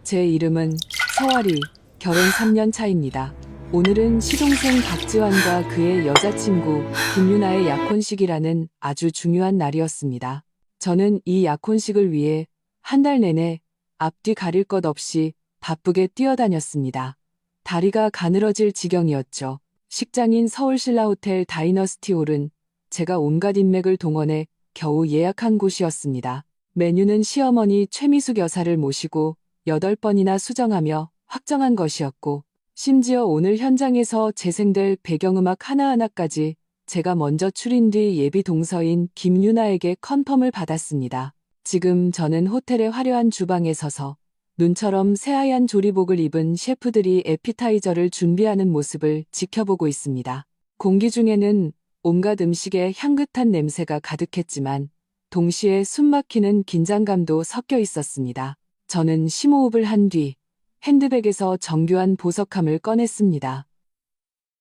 제 이름은 서아리, 결혼 3년 차입니다. 오늘은 시동생 박지환과 그의 여자친구 김유나의 약혼식이라는 아주 중요한 날이었습니다. 저는 이 약혼식을 위해 한 달 내내 앞뒤 가릴 것 없이 바쁘게 뛰어다녔습니다. 다리가 가늘어질 지경이었죠. 식장인 서울신라호텔 다이너스티홀은 제가 온갖 인맥을 동원해 겨우 예약한 곳이었습니다. 메뉴는 시어머니 최미숙 여사를 모시고 8번이나 수정하며 확정한 것이었고, 심지어 오늘 현장에서 재생될 배경음악 하나하나까지 제가 먼저 추린 뒤 예비 동서인 김유나에게 컨펌을 받았습니다. 지금 저는 호텔의 화려한 주방에 서서 눈처럼 새하얀 조리복을 입은 셰프들이 에피타이저를 준비하는 모습을 지켜보고 있습니다. 공기 중에는 온갖 음식의 향긋한 냄새가 가득했지만 동시에 숨막히는 긴장감도 섞여 있었습니다. 저는 심호흡을 한 뒤 핸드백에서 정교한 보석함을 꺼냈습니다.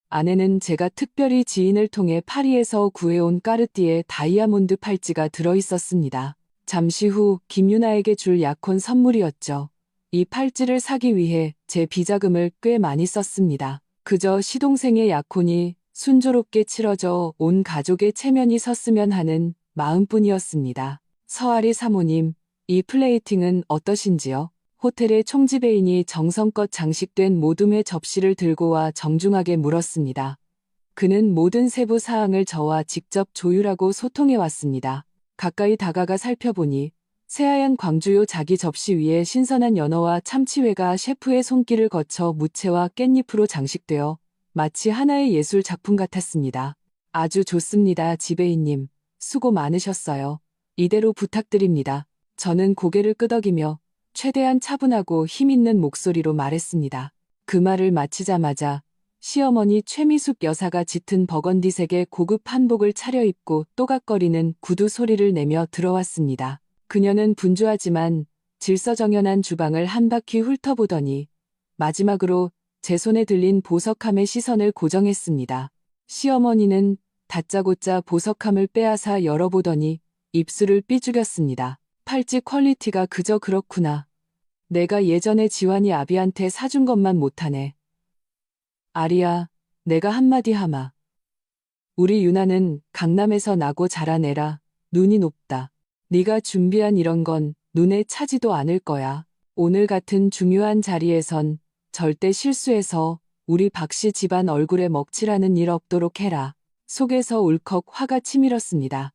안에는 제가 특별히 지인을 통해 파리에서 구해온 까르띠에 다이아몬드 팔찌가 들어있었습니다. 잠시 후 김유나에게 줄 약혼 선물이었죠. 이 팔찌를 사기 위해 제 비자금을 꽤 많이 썼습니다. 그저 시동생의 약혼이 순조롭게 치러져 온 가족의 체면이 섰으면 하는 마음뿐이었습니다. 서아리 사모님, 이 플레이팅은 어떠신지요? 호텔의 총지배인이 정성껏 장식된 모둠의 접시를 들고 와 정중하게 물었습니다. 그는 모든 세부 사항을 저와 직접 조율하고 소통해 왔습니다. 가까이 다가가 살펴보니 새하얀 광주요 자기 접시 위에 신선한 연어와 참치회가 셰프의 손길을 거쳐 무채와 깻잎으로 장식되어 마치 하나의 예술 작품 같았습니다. 아주 좋습니다, 지배인님. 수고 많으셨어요. 이대로 부탁드립니다. 저는 고개를 끄덕이며 최대한 차분하고 힘있는 목소리로 말했습니다. 그 말을 마치자마자 시어머니 최미숙 여사가 짙은 버건디색의 고급 한복을 차려입고 또각거리는 구두 소리를 내며 들어왔습니다. 그녀는 분주하지만 질서정연한 주방을 한 바퀴 훑어보더니 마지막으로 제 손에 들린 보석함의 시선을 고정했습니다. 시어머니는 다짜고짜 보석함을 빼앗아 열어보더니 입술을 삐죽였습니다. 팔찌 퀄리티가 그저 그렇구나. 내가 예전에 지환이 아비한테 사준 것만 못하네. 아리야, 내가 한마디 하마. 우리 유나는 강남에서 나고 자란 애라 눈이 높다. 네가 준비한 이런 건 눈에 차지도 않을 거야. 오늘 같은 중요한 자리에선 절대 실수해서 우리 박씨 집안 얼굴에 먹칠하는 일 없도록 해라. 속에서 울컥 화가 치밀었습니다.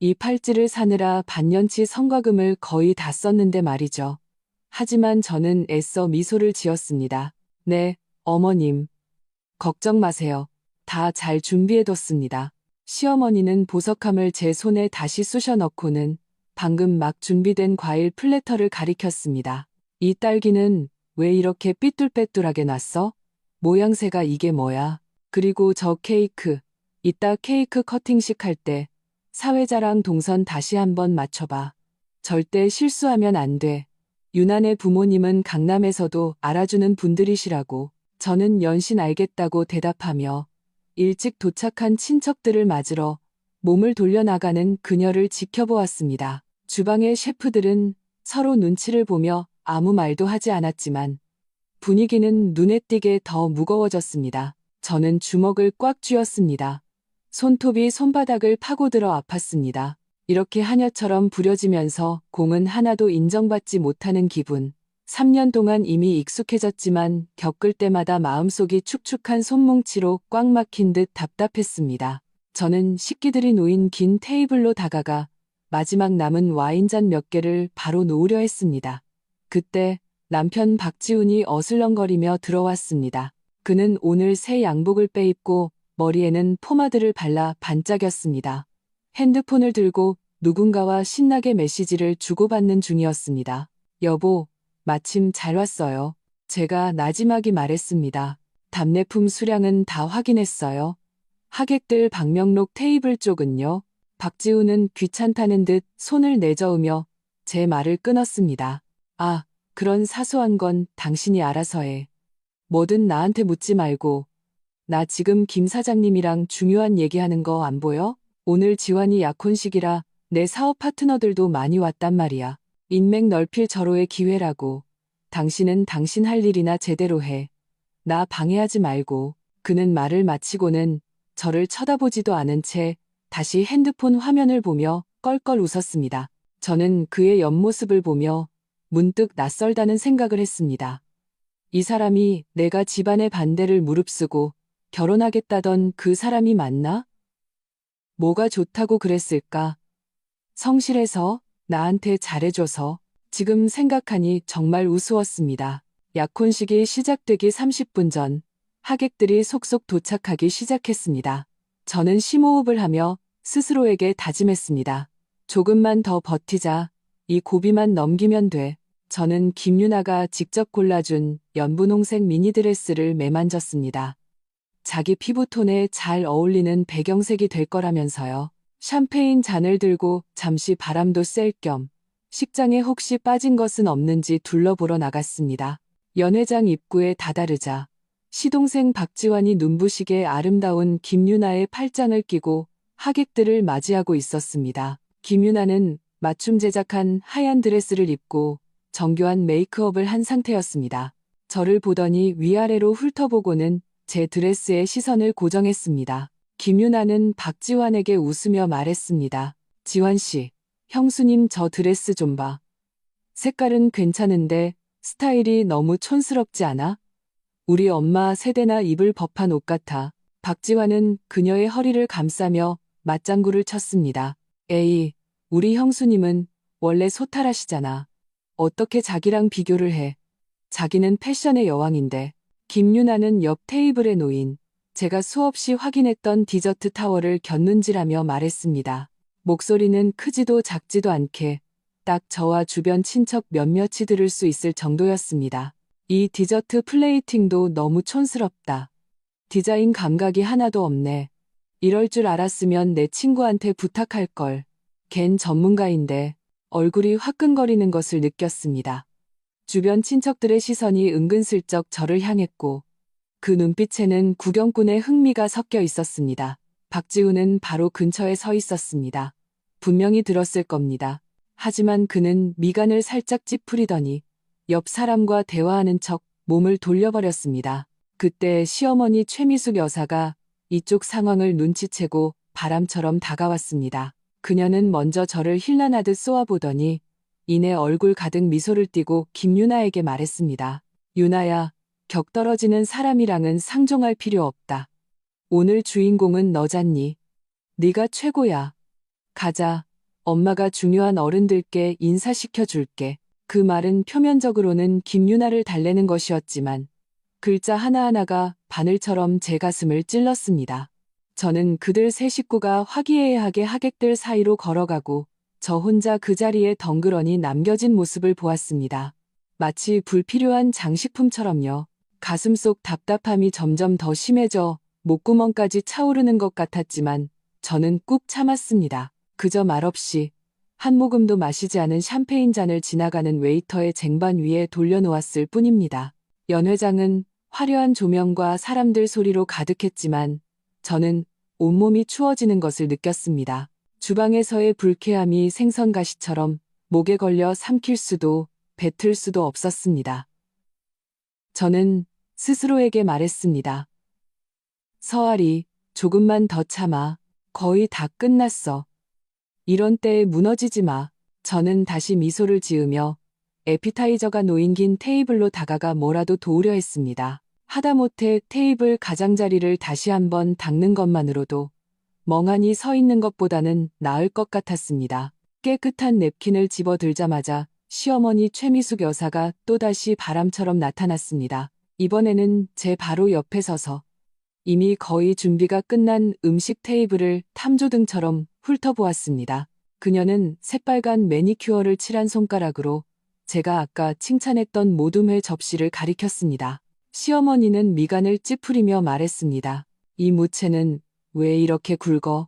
이 팔찌를 사느라 반년치 성과금을 거의 다 썼는데 말이죠. 하지만 저는 애써 미소를 지었습니다. 네, 어머님. 걱정 마세요. 다 잘 준비해뒀습니다. 시어머니는 보석함을 제 손에 다시 쑤셔 넣고는 방금 막 준비된 과일 플래터를 가리켰습니다. 이 딸기는 왜 이렇게 삐뚤빼뚤하게 났어? 모양새가 이게 뭐야? 그리고 저 케이크. 이따 케이크 커팅식 할 때 사회자랑 동선 다시 한번 맞춰봐. 절대 실수하면 안 돼. 유난의 부모님은 강남에서도 알아주는 분들이시라고. 저는 연신 알겠다고 대답하며 일찍 도착한 친척들을 맞으러 몸을 돌려나가는 그녀를 지켜보았습니다. 주방의 셰프들은 서로 눈치를 보며 아무 말도 하지 않았지만 분위기는 눈에 띄게 더 무거워졌습니다. 저는 주먹을 꽉 쥐었습니다. 손톱이 손바닥을 파고들어 아팠습니다. 이렇게 하녀처럼 부려지면서 공은 하나도 인정받지 못하는 기분. 3년 동안 이미 익숙해졌지만 겪을 때마다 마음속이 축축한 손뭉치로 꽉 막힌 듯 답답했습니다. 저는 식기들이 놓인 긴 테이블로 다가가 마지막 남은 와인잔 몇 개를 바로 놓으려 했습니다. 그때 남편 박지훈이 어슬렁거리며 들어왔습니다. 그는 오늘 새 양복을 빼입고 머리에는 포마드를 발라 반짝였습니다. 핸드폰을 들고 누군가와 신나게 메시지를 주고받는 중이었습니다. 여보, 마침 잘 왔어요. 제가 나지막이 말했습니다. 답례품 수량은 다 확인했어요. 하객들 방명록 테이블 쪽은요? 박지훈은 귀찮다는 듯 손을 내저으며 제 말을 끊었습니다. 아, 그런 사소한 건 당신이 알아서 해. 뭐든 나한테 묻지 말고. 나 지금 김 사장님이랑 중요한 얘기하는 거 안 보여? 오늘 지환이 약혼식이라 내 사업 파트너들도 많이 왔단 말이야. 인맥 넓힐 절호의 기회라고. 당신은 당신 할 일이나 제대로 해. 나 방해하지 말고. 그는 말을 마치고는 저를 쳐다보지도 않은 채 다시 핸드폰 화면을 보며 껄껄 웃었습니다. 저는 그의 옆모습을 보며 문득 낯설다는 생각을 했습니다. 이 사람이 내가 집안의 반대를 무릅쓰고 결혼하겠다던 그 사람이 맞나? 뭐가 좋다고 그랬을까? 성실해서, 나한테 잘해줘서. 지금 생각하니 정말 우스웠습니다. 약혼식이 시작되기 30분 전, 하객들이 속속 도착하기 시작했습니다. 저는 심호흡을 하며 스스로에게 다짐했습니다. 조금만 더 버티자. 이 고비만 넘기면 돼. 저는 김유나가 직접 골라준 연분홍색 미니드레스를 매만졌습니다. 자기 피부톤에 잘 어울리는 배경색이 될 거라면서요. 샴페인 잔을 들고 잠시 바람도 쐴 겸 식장에 혹시 빠진 것은 없는지 둘러보러 나갔습니다. 연회장 입구에 다다르자 시동생 박지환이 눈부시게 아름다운 김유나의 팔짱을 끼고 하객들을 맞이하고 있었습니다. 김유나는 맞춤 제작한 하얀 드레스를 입고 정교한 메이크업을 한 상태였습니다. 저를 보더니 위아래로 훑어보고는 제 드레스에 시선을 고정했습니다. 김유나는 박지환에게 웃으며 말했습니다. 지환 씨, 형수님 저 드레스 좀 봐. 색깔은 괜찮은데 스타일이 너무 촌스럽지 않아? 우리 엄마 세대나 입을 법한 옷 같아. 박지환은 그녀의 허리를 감싸며 맞장구를 쳤습니다. 에이, 우리 형수님은 원래 소탈하시잖아. 어떻게 자기랑 비교를 해. 자기는 패션의 여왕인데. 김유나는 옆 테이블에 놓인 제가 수없이 확인했던 디저트 타워를 곁눈질하며 말했습니다. 목소리는 크지도 작지도 않게 딱 저와 주변 친척 몇몇이 들을 수 있을 정도였습니다. 이 디저트 플레이팅도 너무 촌스럽다. 디자인 감각이 하나도 없네. 이럴 줄 알았으면 내 친구한테 부탁할 걸. 걘 전문가인데. 얼굴이 화끈거리는 것을 느꼈습니다. 주변 친척들의 시선이 은근슬쩍 저를 향했고 그 눈빛에는 구경꾼의 흥미가 섞여 있었습니다. 박지훈은 바로 근처에 서 있었습니다. 분명히 들었을 겁니다. 하지만 그는 미간을 살짝 찌푸리더니 옆 사람과 대화하는 척 몸을 돌려버렸습니다. 그때 시어머니 최미숙 여사가 이쪽 상황을 눈치채고 바람처럼 다가왔습니다. 그녀는 먼저 저를 힐난하듯 쏘아보더니 이내 얼굴 가득 미소를 띠고 김유나에게 말했습니다. 유나야, 격떨어지는 사람이랑은 상종할 필요 없다. 오늘 주인공은 너잖니. 네가 최고야. 가자. 엄마가 중요한 어른들께 인사시켜 줄게. 그 말은 표면적으로는 김유나를 달래는 것이었지만 글자 하나하나가 바늘처럼 제 가슴을 찔렀습니다. 저는 그들 세 식구가 화기애애하게 하객들 사이로 걸어가고 저 혼자 그 자리에 덩그러니 남겨진 모습을 보았습니다. 마치 불필요한 장식품처럼요. 가슴속 답답함이 점점 더 심해져 목구멍까지 차오르는 것 같았지만 저는 꾹 참았습니다. 그저 말없이 한 모금도 마시지 않은 샴페인 잔을 지나가는 웨이터의 쟁반 위에 돌려놓았을 뿐입니다. 연회장은 화려한 조명과 사람들 소리로 가득했지만 저는 온몸이 추워지는 것을 느꼈습니다. 주방에서의 불쾌함이 생선가시처럼 목에 걸려 삼킬 수도 뱉을 수도 없었습니다. 저는 스스로에게 말했습니다. 서아리, 조금만 더 참아. 거의 다 끝났어. 이런 때에 무너지지 마. 저는 다시 미소를 지으며 에피타이저가 놓인 긴 테이블로 다가가 뭐라도 도우려 했습니다. 하다못해 테이블 가장자리를 다시 한번 닦는 것만으로도 멍하니 서 있는 것보다는 나을 것 같았습니다. 깨끗한 냅킨을 집어들자마자 시어머니 최미숙 여사가 또다시 바람처럼 나타났습니다. 이번에는 제 바로 옆에 서서 이미 거의 준비가 끝난 음식 테이블을 탐조등처럼 훑어보았습니다. 그녀는 새빨간 매니큐어를 칠한 손가락으로 제가 아까 칭찬했던 모둠회 접시를 가리켰습니다. 시어머니는 미간을 찌푸리며 말했습니다. 이 무채는 왜 이렇게 굵어?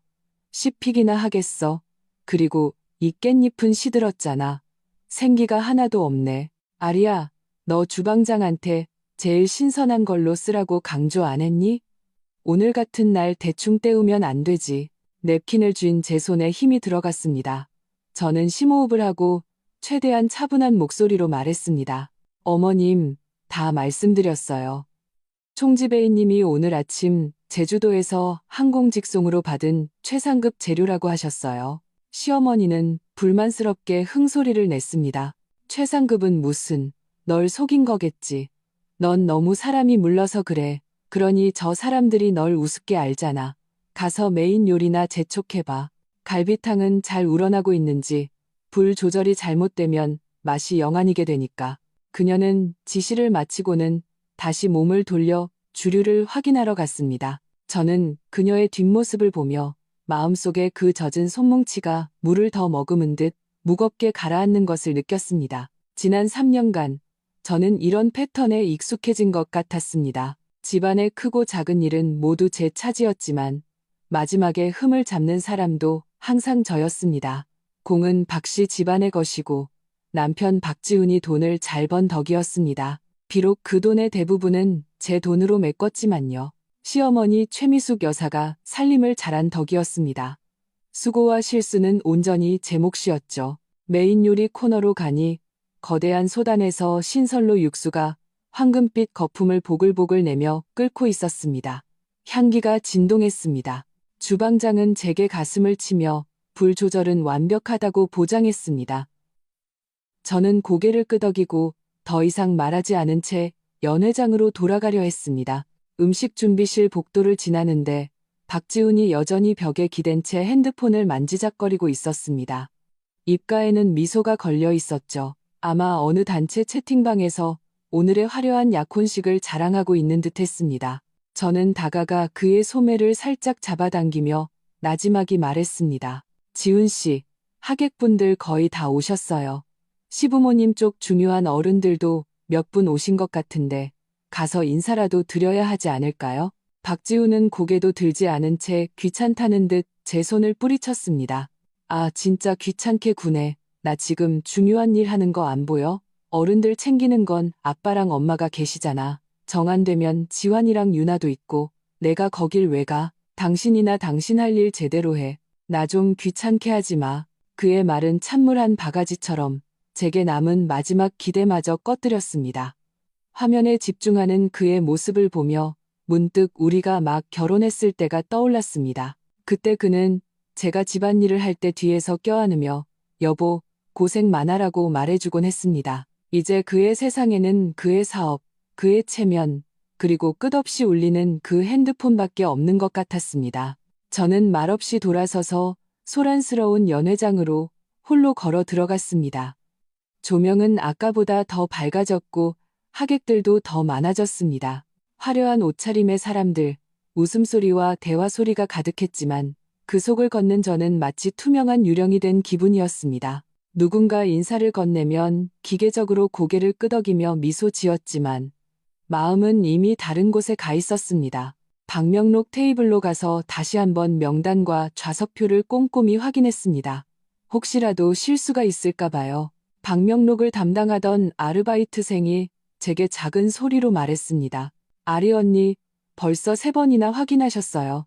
씹히기나 하겠어. 그리고 이 깻잎은 시들었잖아. 생기가 하나도 없네. 아리야, 너 주방장한테 제일 신선한 걸로 쓰라고 강조 안 했니? 오늘 같은 날 대충 때우면 안 되지. 냅킨을 쥔 제 손에 힘이 들어갔습니다. 저는 심호흡을 하고 최대한 차분한 목소리로 말했습니다. 어머님, 다 말씀드렸어요. 총지배인님이 오늘 아침 제주도에서 항공직송으로 받은 최상급 재료라고 하셨어요. 시어머니는 불만스럽게 흥소리를 냈습니다. 최상급은 무슨, 널 속인 거겠지. 넌 너무 사람이 물러서 그래. 그러니 저 사람들이 널 우습게 알잖아. 가서 메인 요리나 재촉해봐. 갈비탕은 잘 우러나고 있는지, 불 조절이 잘못되면 맛이 영안이게 되니까. 그녀는 지시를 마치고는 다시 몸을 돌려 주류를 확인하러 갔습니다. 저는 그녀의 뒷모습을 보며 마음속에 그 젖은 손뭉치가 물을 더 머금은 듯 무겁게 가라앉는 것을 느꼈습니다. 지난 3년간 저는 이런 패턴에 익숙해진 것 같았습니다. 집안의 크고 작은 일은 모두 제 차지였지만 마지막에 흠을 잡는 사람도 항상 저였습니다. 공은 박씨 집안의 것이고 남편 박지훈이 돈을 잘 번 덕이었습니다. 비록 그 돈의 대부분은 제 돈으로 메꿨지만요. 시어머니 최미숙 여사가 살림을 잘한 덕이었습니다. 수고와 실수는 온전히 제 몫이었죠. 메인 요리 코너로 가니 거대한 소단에서 신선로 육수가 황금빛 거품을 보글보글 내며 끓고 있었습니다. 향기가 진동했습니다. 주방장은 제게 가슴을 치며 불 조절은 완벽하다고 보장했습니다. 저는 고개를 끄덕이고 더 이상 말하지 않은 채 연회장으로 돌아가려 했습니다. 음식 준비실 복도를 지나는데 박지훈이 여전히 벽에 기댄 채 핸드폰을 만지작거리고 있었습니다. 입가에는 미소가 걸려 있었죠. 아마 어느 단체 채팅방에서 오늘의 화려한 약혼식을 자랑하고 있는 듯했습니다. 저는 다가가 그의 소매를 살짝 잡아당기며 나지막이 말했습니다. 지훈 씨, 하객분들 거의 다 오셨어요. 시부모님 쪽 중요한 어른들도 몇 분 오신 것 같은데 가서 인사라도 드려야 하지 않을까요? 박지훈은 고개도 들지 않은 채 귀찮다는 듯 제 손을 뿌리쳤습니다. 아, 진짜 귀찮게 구네. 나 지금 중요한 일 하는 거 안 보여? 어른들 챙기는 건 아빠랑 엄마가 계시잖아. 정 안 되면 지환이랑 유나도 있고 내가 거길 왜 가? 당신이나 당신 할 일 제대로 해. 나 좀 귀찮게 하지 마. 그의 말은 찬물 한 바가지처럼 제게 남은 마지막 기대마저 꺼뜨렸습니다. 화면에 집중하는 그의 모습을 보며 문득 우리가 막 결혼했을 때가 떠올랐습니다. 그때 그는 제가 집안일을 할 때 뒤에서 껴안으며 여보, 고생 많아라고 말해주곤 했습니다. 이제 그의 세상에는 그의 사업, 그의 체면, 그리고 끝없이 울리는 그 핸드폰밖에 없는 것 같았습니다. 저는 말없이 돌아서서 소란스러운 연회장으로 홀로 걸어 들어갔습니다. 조명은 아까보다 더 밝아졌고 하객들도 더 많아졌습니다. 화려한 옷차림의 사람들, 웃음소리와 대화소리가 가득했지만 그 속을 걷는 저는 마치 투명한 유령이 된 기분이었습니다. 누군가 인사를 건네면 기계적으로 고개를 끄덕이며 미소 지었지만 마음은 이미 다른 곳에 가 있었습니다. 방명록 테이블로 가서 다시 한번 명단과 좌석표를 꼼꼼히 확인했습니다. 혹시라도 실수가 있을까 봐요. 방명록을 담당하던 아르바이트생이 제게 작은 소리로 말했습니다. 아리 언니, 벌써 3번이나 확인하셨어요.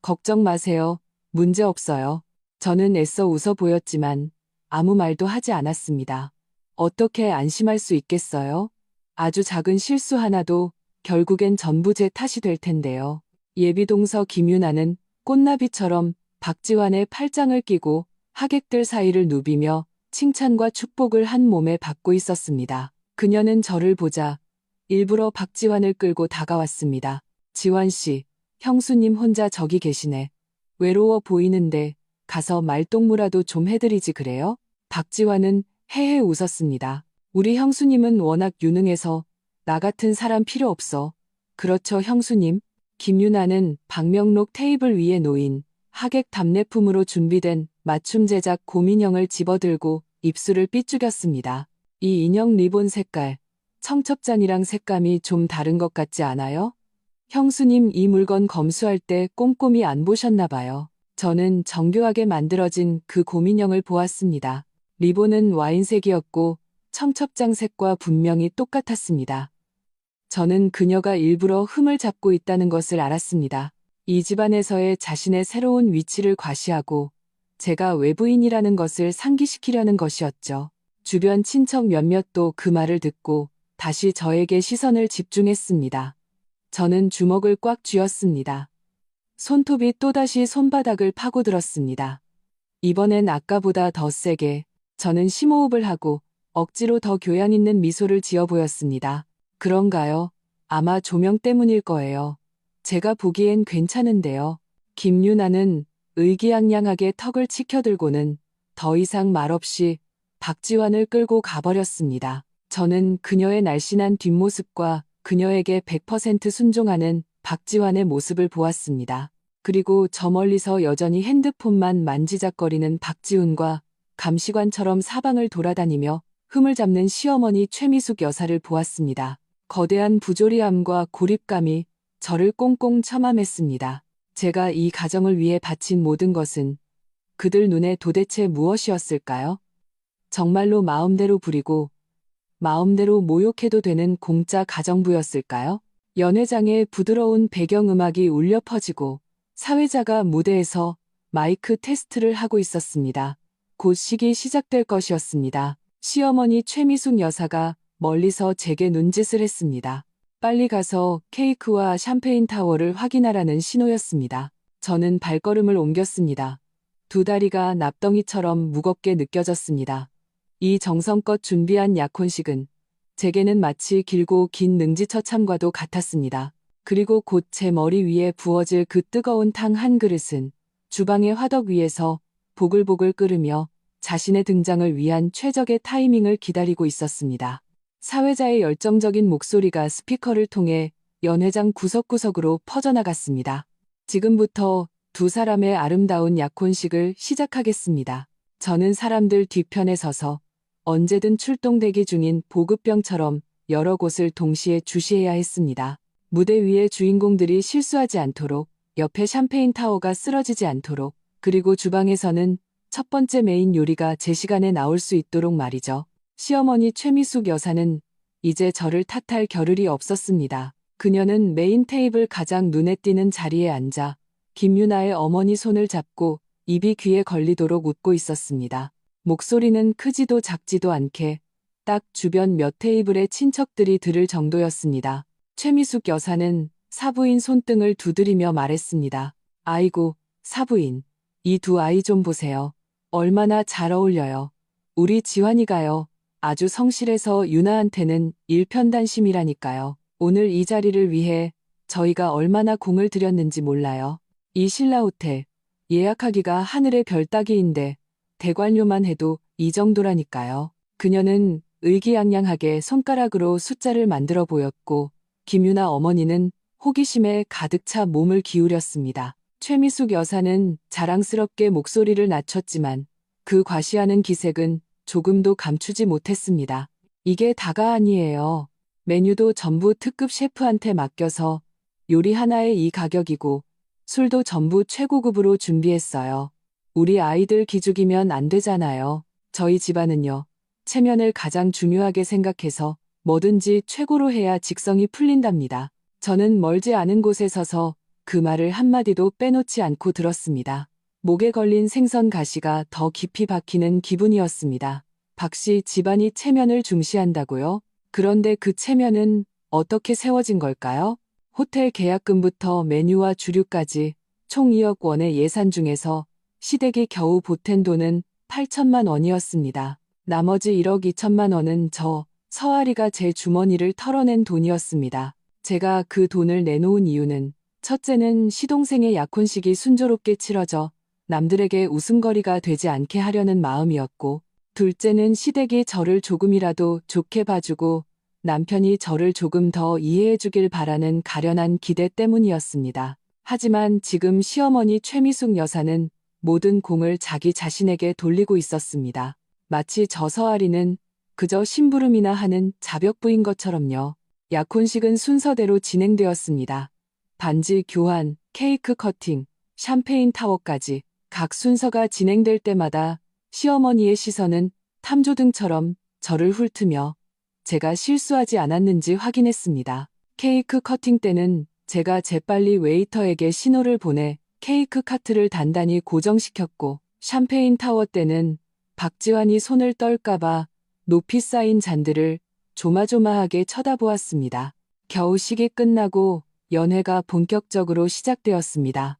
걱정 마세요. 문제 없어요. 저는 애써 웃어 보였지만 아무 말도 하지 않았습니다. 어떻게 안심할 수 있겠어요? 아주 작은 실수 하나도 결국엔 전부 제 탓이 될 텐데요. 예비동서 김유나는 꽃나비처럼 박지환의 팔짱을 끼고 하객들 사이를 누비며 칭찬과 축복을 한 몸에 받고 있었습니다. 그녀는 저를 보자 일부러 박지환을 끌고 다가왔습니다. 지환 씨, 형수님 혼자 저기 계시네. 외로워 보이는데 가서 말동무라도 좀 해드리지 그래요? 박지환은 헤헤 웃었습니다. 우리 형수님은 워낙 유능해서 나 같은 사람 필요 없어. 그렇죠 형수님? 김유나는 방명록 테이블 위에 놓인 하객 답례품으로 준비된 맞춤 제작 곰인형을 집어들고 입술을 삐죽였습니다. 이 인형 리본 색깔, 청첩장이랑 색감이 좀 다른 것 같지 않아요? 형수님 이 물건 검수할 때 꼼꼼히 안 보셨나 봐요. 저는 정교하게 만들어진 그 곰인형을 보았습니다. 리본은 와인색이었고 청첩장 색과 분명히 똑같았습니다. 저는 그녀가 일부러 흠을 잡고 있다는 것을 알았습니다. 이 집안에서의 자신의 새로운 위치를 과시하고 제가 외부인이라는 것을 상기시키려는 것이었죠. 주변 친척 몇몇도 그 말을 듣고 다시 저에게 시선을 집중했습니다. 저는 주먹을 꽉 쥐었습니다. 손톱이 또다시 손바닥을 파고들었습니다. 이번엔 아까보다 더 세게. 저는 심호흡을 하고 억지로 더 교양 있는 미소를 지어 보였습니다. 그런가요? 아마 조명 때문일 거예요. 제가 보기엔 괜찮은데요. 김유나는 의기양양하게 턱을 치켜들고는 더 이상 말없이 박지환을 끌고 가버렸습니다. 저는 그녀의 날씬한 뒷모습과 그녀에게 100% 순종하는 박지환의 모습을 보았습니다. 그리고 저 멀리서 여전히 핸드폰만 만지작거리는 박지훈과 감시관처럼 사방을 돌아다니며 흠을 잡는 시어머니 최미숙 여사를 보았습니다. 거대한 부조리함과 고립감이 저를 꽁꽁 처맘했습니다. 제가 이 가정을 위해 바친 모든 것은 그들 눈에 도대체 무엇이었을까요? 정말로 마음대로 부리고 마음대로 모욕해도 되는 공짜 가정부였을까요? 연회장에 부드러운 배경음악이 울려 퍼지고 사회자가 무대에서 마이크 테스트를 하고 있었습니다. 곧 시기 시작될 것이었습니다. 시어머니 최미숙 여사가 멀리서 제게 눈짓을 했습니다. 빨리 가서 케이크와 샴페인 타워를 확인하라는 신호였습니다. 저는 발걸음을 옮겼습니다. 두 다리가 납덩이처럼 무겁게 느껴졌습니다. 이 정성껏 준비한 약혼식은 제게는 마치 길고 긴 능지처참과도 같았습니다. 그리고 곧 제 머리 위에 부어질 그 뜨거운 탕 한 그릇은 주방의 화덕 위에서 보글보글 끓으며 자신의 등장을 위한 최적의 타이밍을 기다리고 있었습니다. 사회자의 열정적인 목소리가 스피커를 통해 연회장 구석구석으로 퍼져나갔습니다. 지금부터 두 사람의 아름다운 약혼식을 시작하겠습니다. 저는 사람들 뒤편에 서서 언제든 출동대기 중인 보급병처럼 여러 곳을 동시에 주시해야 했습니다. 무대 위의 주인공들이 실수하지 않도록, 옆에 샴페인 타워가 쓰러지지 않도록, 그리고 주방에서는 첫 번째 메인 요리가 제 시간에 나올 수 있도록 말이죠. 시어머니 최미숙 여사는 이제 저를 탓할 겨를이 없었습니다. 그녀는 메인 테이블 가장 눈에 띄는 자리에 앉아 김유나의 어머니 손을 잡고 입이 귀에 걸리도록 웃고 있었습니다. 목소리는 크지도 작지도 않게 딱 주변 몇 테이블의 친척들이 들을 정도였습니다. 최미숙 여사는 사부인 손등을 두드리며 말했습니다. 아이고, 사부인. 이 두 아이 좀 보세요. 얼마나 잘 어울려요. 우리 지환이가요. 아주 성실해서 유나한테는 일편단심이라니까요. 오늘 이 자리를 위해 저희가 얼마나 공을 들였는지 몰라요. 이 신라호텔 예약하기가 하늘의 별 따기인데 대관료만 해도 이 정도라니까요. 그녀는 의기양양하게 손가락으로 숫자를 만들어 보였고 김유나 어머니는 호기심에 가득 차 몸을 기울였습니다. 최미숙 여사는 자랑스럽게 목소리를 낮췄지만 그 과시하는 기색은 조금도 감추지 못했습니다. 이게 다가 아니에요. 메뉴도 전부 특급 셰프한테 맡겨서 요리 하나에 이 가격이고 술도 전부 최고급으로 준비했어요. 우리 아이들 기죽이면 안 되잖아요. 저희 집안은요. 체면을 가장 중요하게 생각해서 뭐든지 최고로 해야 직성이 풀린답니다. 저는 멀지 않은 곳에 서서 그 말을 한마디도 빼놓지 않고 들었습니다. 목에 걸린 생선 가시가 더 깊이 박히는 기분이었습니다. 박씨 집안이 체면을 중시한다고요? 그런데 그 체면은 어떻게 세워진 걸까요? 호텔 계약금부터 메뉴와 주류까지 총 2억 원의 예산 중에서 시댁이 겨우 보탠 돈은 8천만 원이었습니다. 나머지 1억 2천만 원은 저 서아리가 제 주머니를 털어낸 돈이었습니다. 제가 그 돈을 내놓은 이유는 첫째는 시동생의 약혼식이 순조롭게 치러져 남들에게 웃음거리가 되지 않게 하려는 마음이었고, 둘째는 시댁이 저를 조금이라도 좋게 봐주고 남편이 저를 조금 더 이해해주길 바라는 가련한 기대 때문이었습니다. 하지만 지금 시어머니 최미숙 여사는 모든 공을 자기 자신에게 돌리고 있었습니다. 마치 저 서아리는 그저 심부름이나 하는 자벽부인 것처럼요. 약혼식은 순서대로 진행되었습니다. 반지 교환, 케이크 커팅, 샴페인 타워까지 각 순서가 진행될 때마다 시어머니의 시선은 탐조등처럼 저를 훑으며 제가 실수하지 않았는지 확인했습니다. 케이크 커팅 때는 제가 재빨리 웨이터에게 신호를 보내 케이크 카트를 단단히 고정시켰고, 샴페인 타워 때는 박지환이 손을 떨까봐 높이 쌓인 잔들을 조마조마하게 쳐다보았습니다. 겨우식이 끝나고 연회가 본격적으로 시작되었습니다.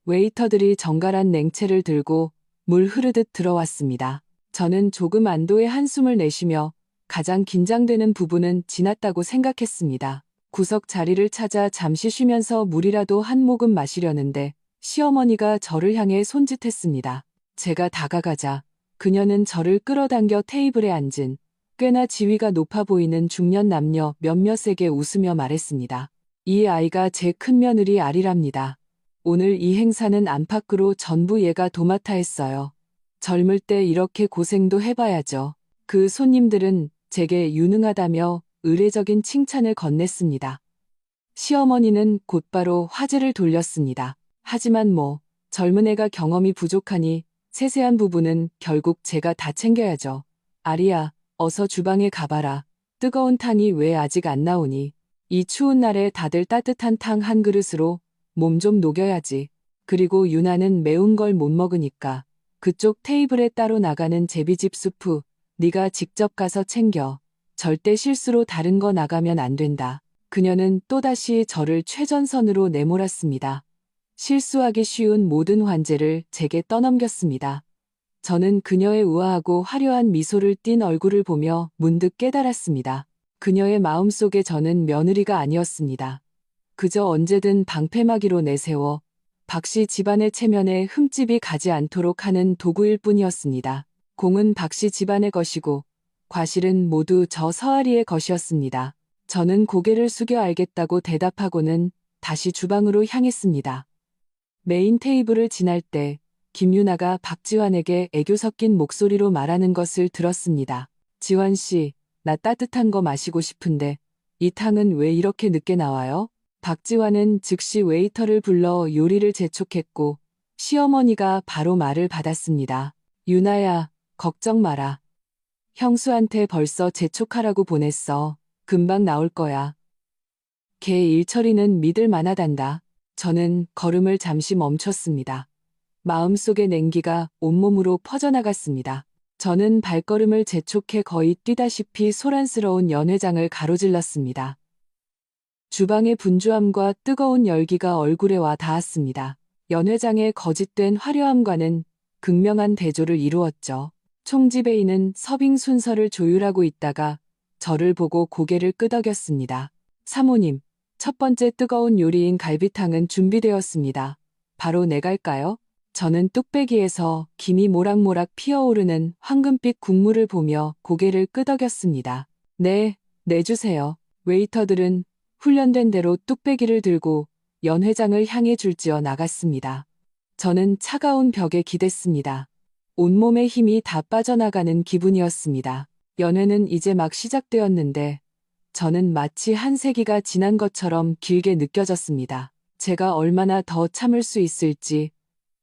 웨이터들이 정갈한 냉채를 들고 물 흐르듯 들어왔습니다. 저는 조금 안도의 한숨을 내쉬며 가장 긴장되는 부분은 지났다고 생각했습니다. 구석 자리를 찾아 잠시 쉬면서 물이라도 한 모금 마시려는데 시어머니가 저를 향해 손짓했습니다. 제가 다가가자 그녀는 저를 끌어당겨 테이블에 앉은 꽤나 지위가 높아 보이는 중년 남녀 몇몇에게 웃으며 말했습니다. 이 아이가 제 큰며느리 아리랍니다. 오늘 이 행사는 안팎으로 전부 얘가 도맡아 했어요. 젊을 때 이렇게 고생도 해봐야죠. 그 손님들은 제게 유능하다며 의례적인 칭찬을 건넸습니다. 시어머니는 곧바로 화제를 돌렸습니다. 하지만 젊은 애가 경험이 부족하니 세세한 부분은 결국 제가 다 챙겨야죠. 아리야, 어서 주방에 가봐라. 뜨거운 탕이 왜 아직 안 나오니? 이 추운 날에 다들 따뜻한 탕 한 그릇으로 몸 좀 녹여야지. 그리고 유나는 매운 걸 못 먹으니까 그쪽 테이블에 따로 나가는 제비집 수프 네가 직접 가서 챙겨. 절대 실수로 다른 거 나가면 안 된다. 그녀는 또다시 저를 최전선으로 내몰았습니다. 실수하기 쉬운 모든 환제를 제게 떠넘겼습니다. 저는 그녀의 우아하고 화려한 미소를 띤 얼굴을 보며 문득 깨달았습니다. 그녀의 마음속에 저는 며느리가 아니었습니다. 그저 언제든 방패막이로 내세워 박씨 집안의 체면에 흠집이 가지 않도록 하는 도구일 뿐이었습니다. 공은 박씨 집안의 것이고 과실은 모두 저 서아리의 것이었습니다. 저는 고개를 숙여 알겠다고 대답하고는 다시 주방으로 향했습니다. 메인 테이블을 지날 때 김유나가 박지환에게 애교 섞인 목소리로 말하는 것을 들었습니다. 지환 씨, 나 따뜻한 거 마시고 싶은데 이 탕은 왜 이렇게 늦게 나와요? 박지환은 즉시 웨이터를 불러 요리를 재촉했고 시어머니가 바로 말을 받았습니다. 유나야, 걱정 마라. 형수한테 벌써 재촉하라고 보냈어. 금방 나올 거야. 걔 일처리는 믿을 만하단다. 저는 걸음을 잠시 멈췄습니다. 마음속의 냉기가 온몸으로 퍼져나갔습니다. 저는 발걸음을 재촉해 거의 뛰다시피 소란스러운 연회장을 가로질렀습니다. 주방의 분주함과 뜨거운 열기가 얼굴에 와 닿았습니다. 연회장의 거짓된 화려함과는 극명한 대조를 이루었죠. 총지배인은 서빙 순서를 조율하고 있다가 저를 보고 고개를 끄덕였습니다. 사모님, 첫 번째 뜨거운 요리인 갈비탕은 준비되었습니다. 바로 내갈까요? 저는 뚝배기에서 김이 모락모락 피어오르는 황금빛 국물을 보며 고개를 끄덕였습니다. 네, 내주세요. 웨이터들은 훈련된 대로 뚝배기를 들고 연회장을 향해 줄지어 나갔습니다. 저는 차가운 벽에 기댔습니다. 온몸의 힘이 다 빠져나가는 기분이었습니다. 연회는 이제 막 시작되었는데 저는 마치 한 세기가 지난 것처럼 길게 느껴졌습니다. 제가 얼마나 더 참을 수 있을지,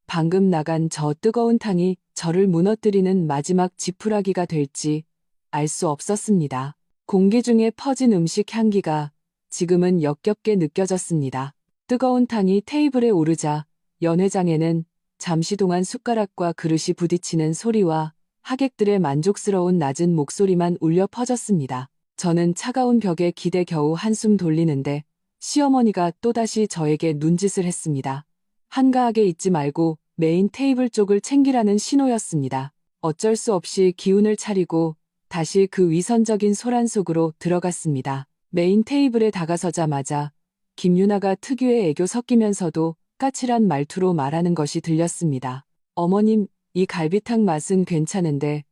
방금 나간 저 뜨거운 탕이 저를 무너뜨리는 마지막 지푸라기가 될지 알 수 없었습니다. 공기 중에 퍼진 음식 향기가 지금은 역겹게 느껴졌습니다. 뜨거운 탕이 테이블에 오르자 연회장에는 잠시 동안 숟가락과 그릇이 부딪히는 소리와 하객들의 만족스러운 낮은 목소리만 울려 퍼졌습니다. 저는 차가운 벽에 기대 겨우 한숨 돌리는데 시어머니가 또다시 저에게 눈짓을 했습니다. 한가하게 있지 말고 메인 테이블 쪽을 챙기라는 신호였습니다. 어쩔 수 없이 기운을 차리고 다시 그 위선적인 소란 속으로 들어갔습니다. 메인 테이블에 다가서자마자 김유나가 특유의 애교 섞이면서도 까칠한 말투로 말하는 것이 들렸습니다. 어머님, 이 갈비탕 맛은 괜찮은데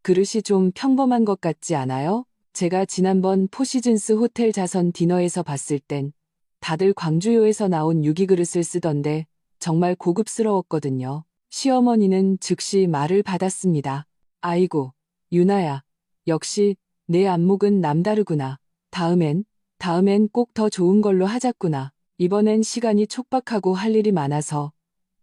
그릇이 좀 평범한 것 같지 않아요? 제가 지난번 포시즌스 호텔 자선 디너에서 봤을 땐 다들 광주요에서 나온 유기그릇을 쓰던데 정말 고급스러웠거든요. 시어머니는 즉시 말을 받았습니다. 아이고, 유나야. 역시 내 안목은 남다르구나. 다음엔 꼭 더 좋은 걸로 하자꾸나. 이번엔 시간이 촉박하고 할 일이 많아서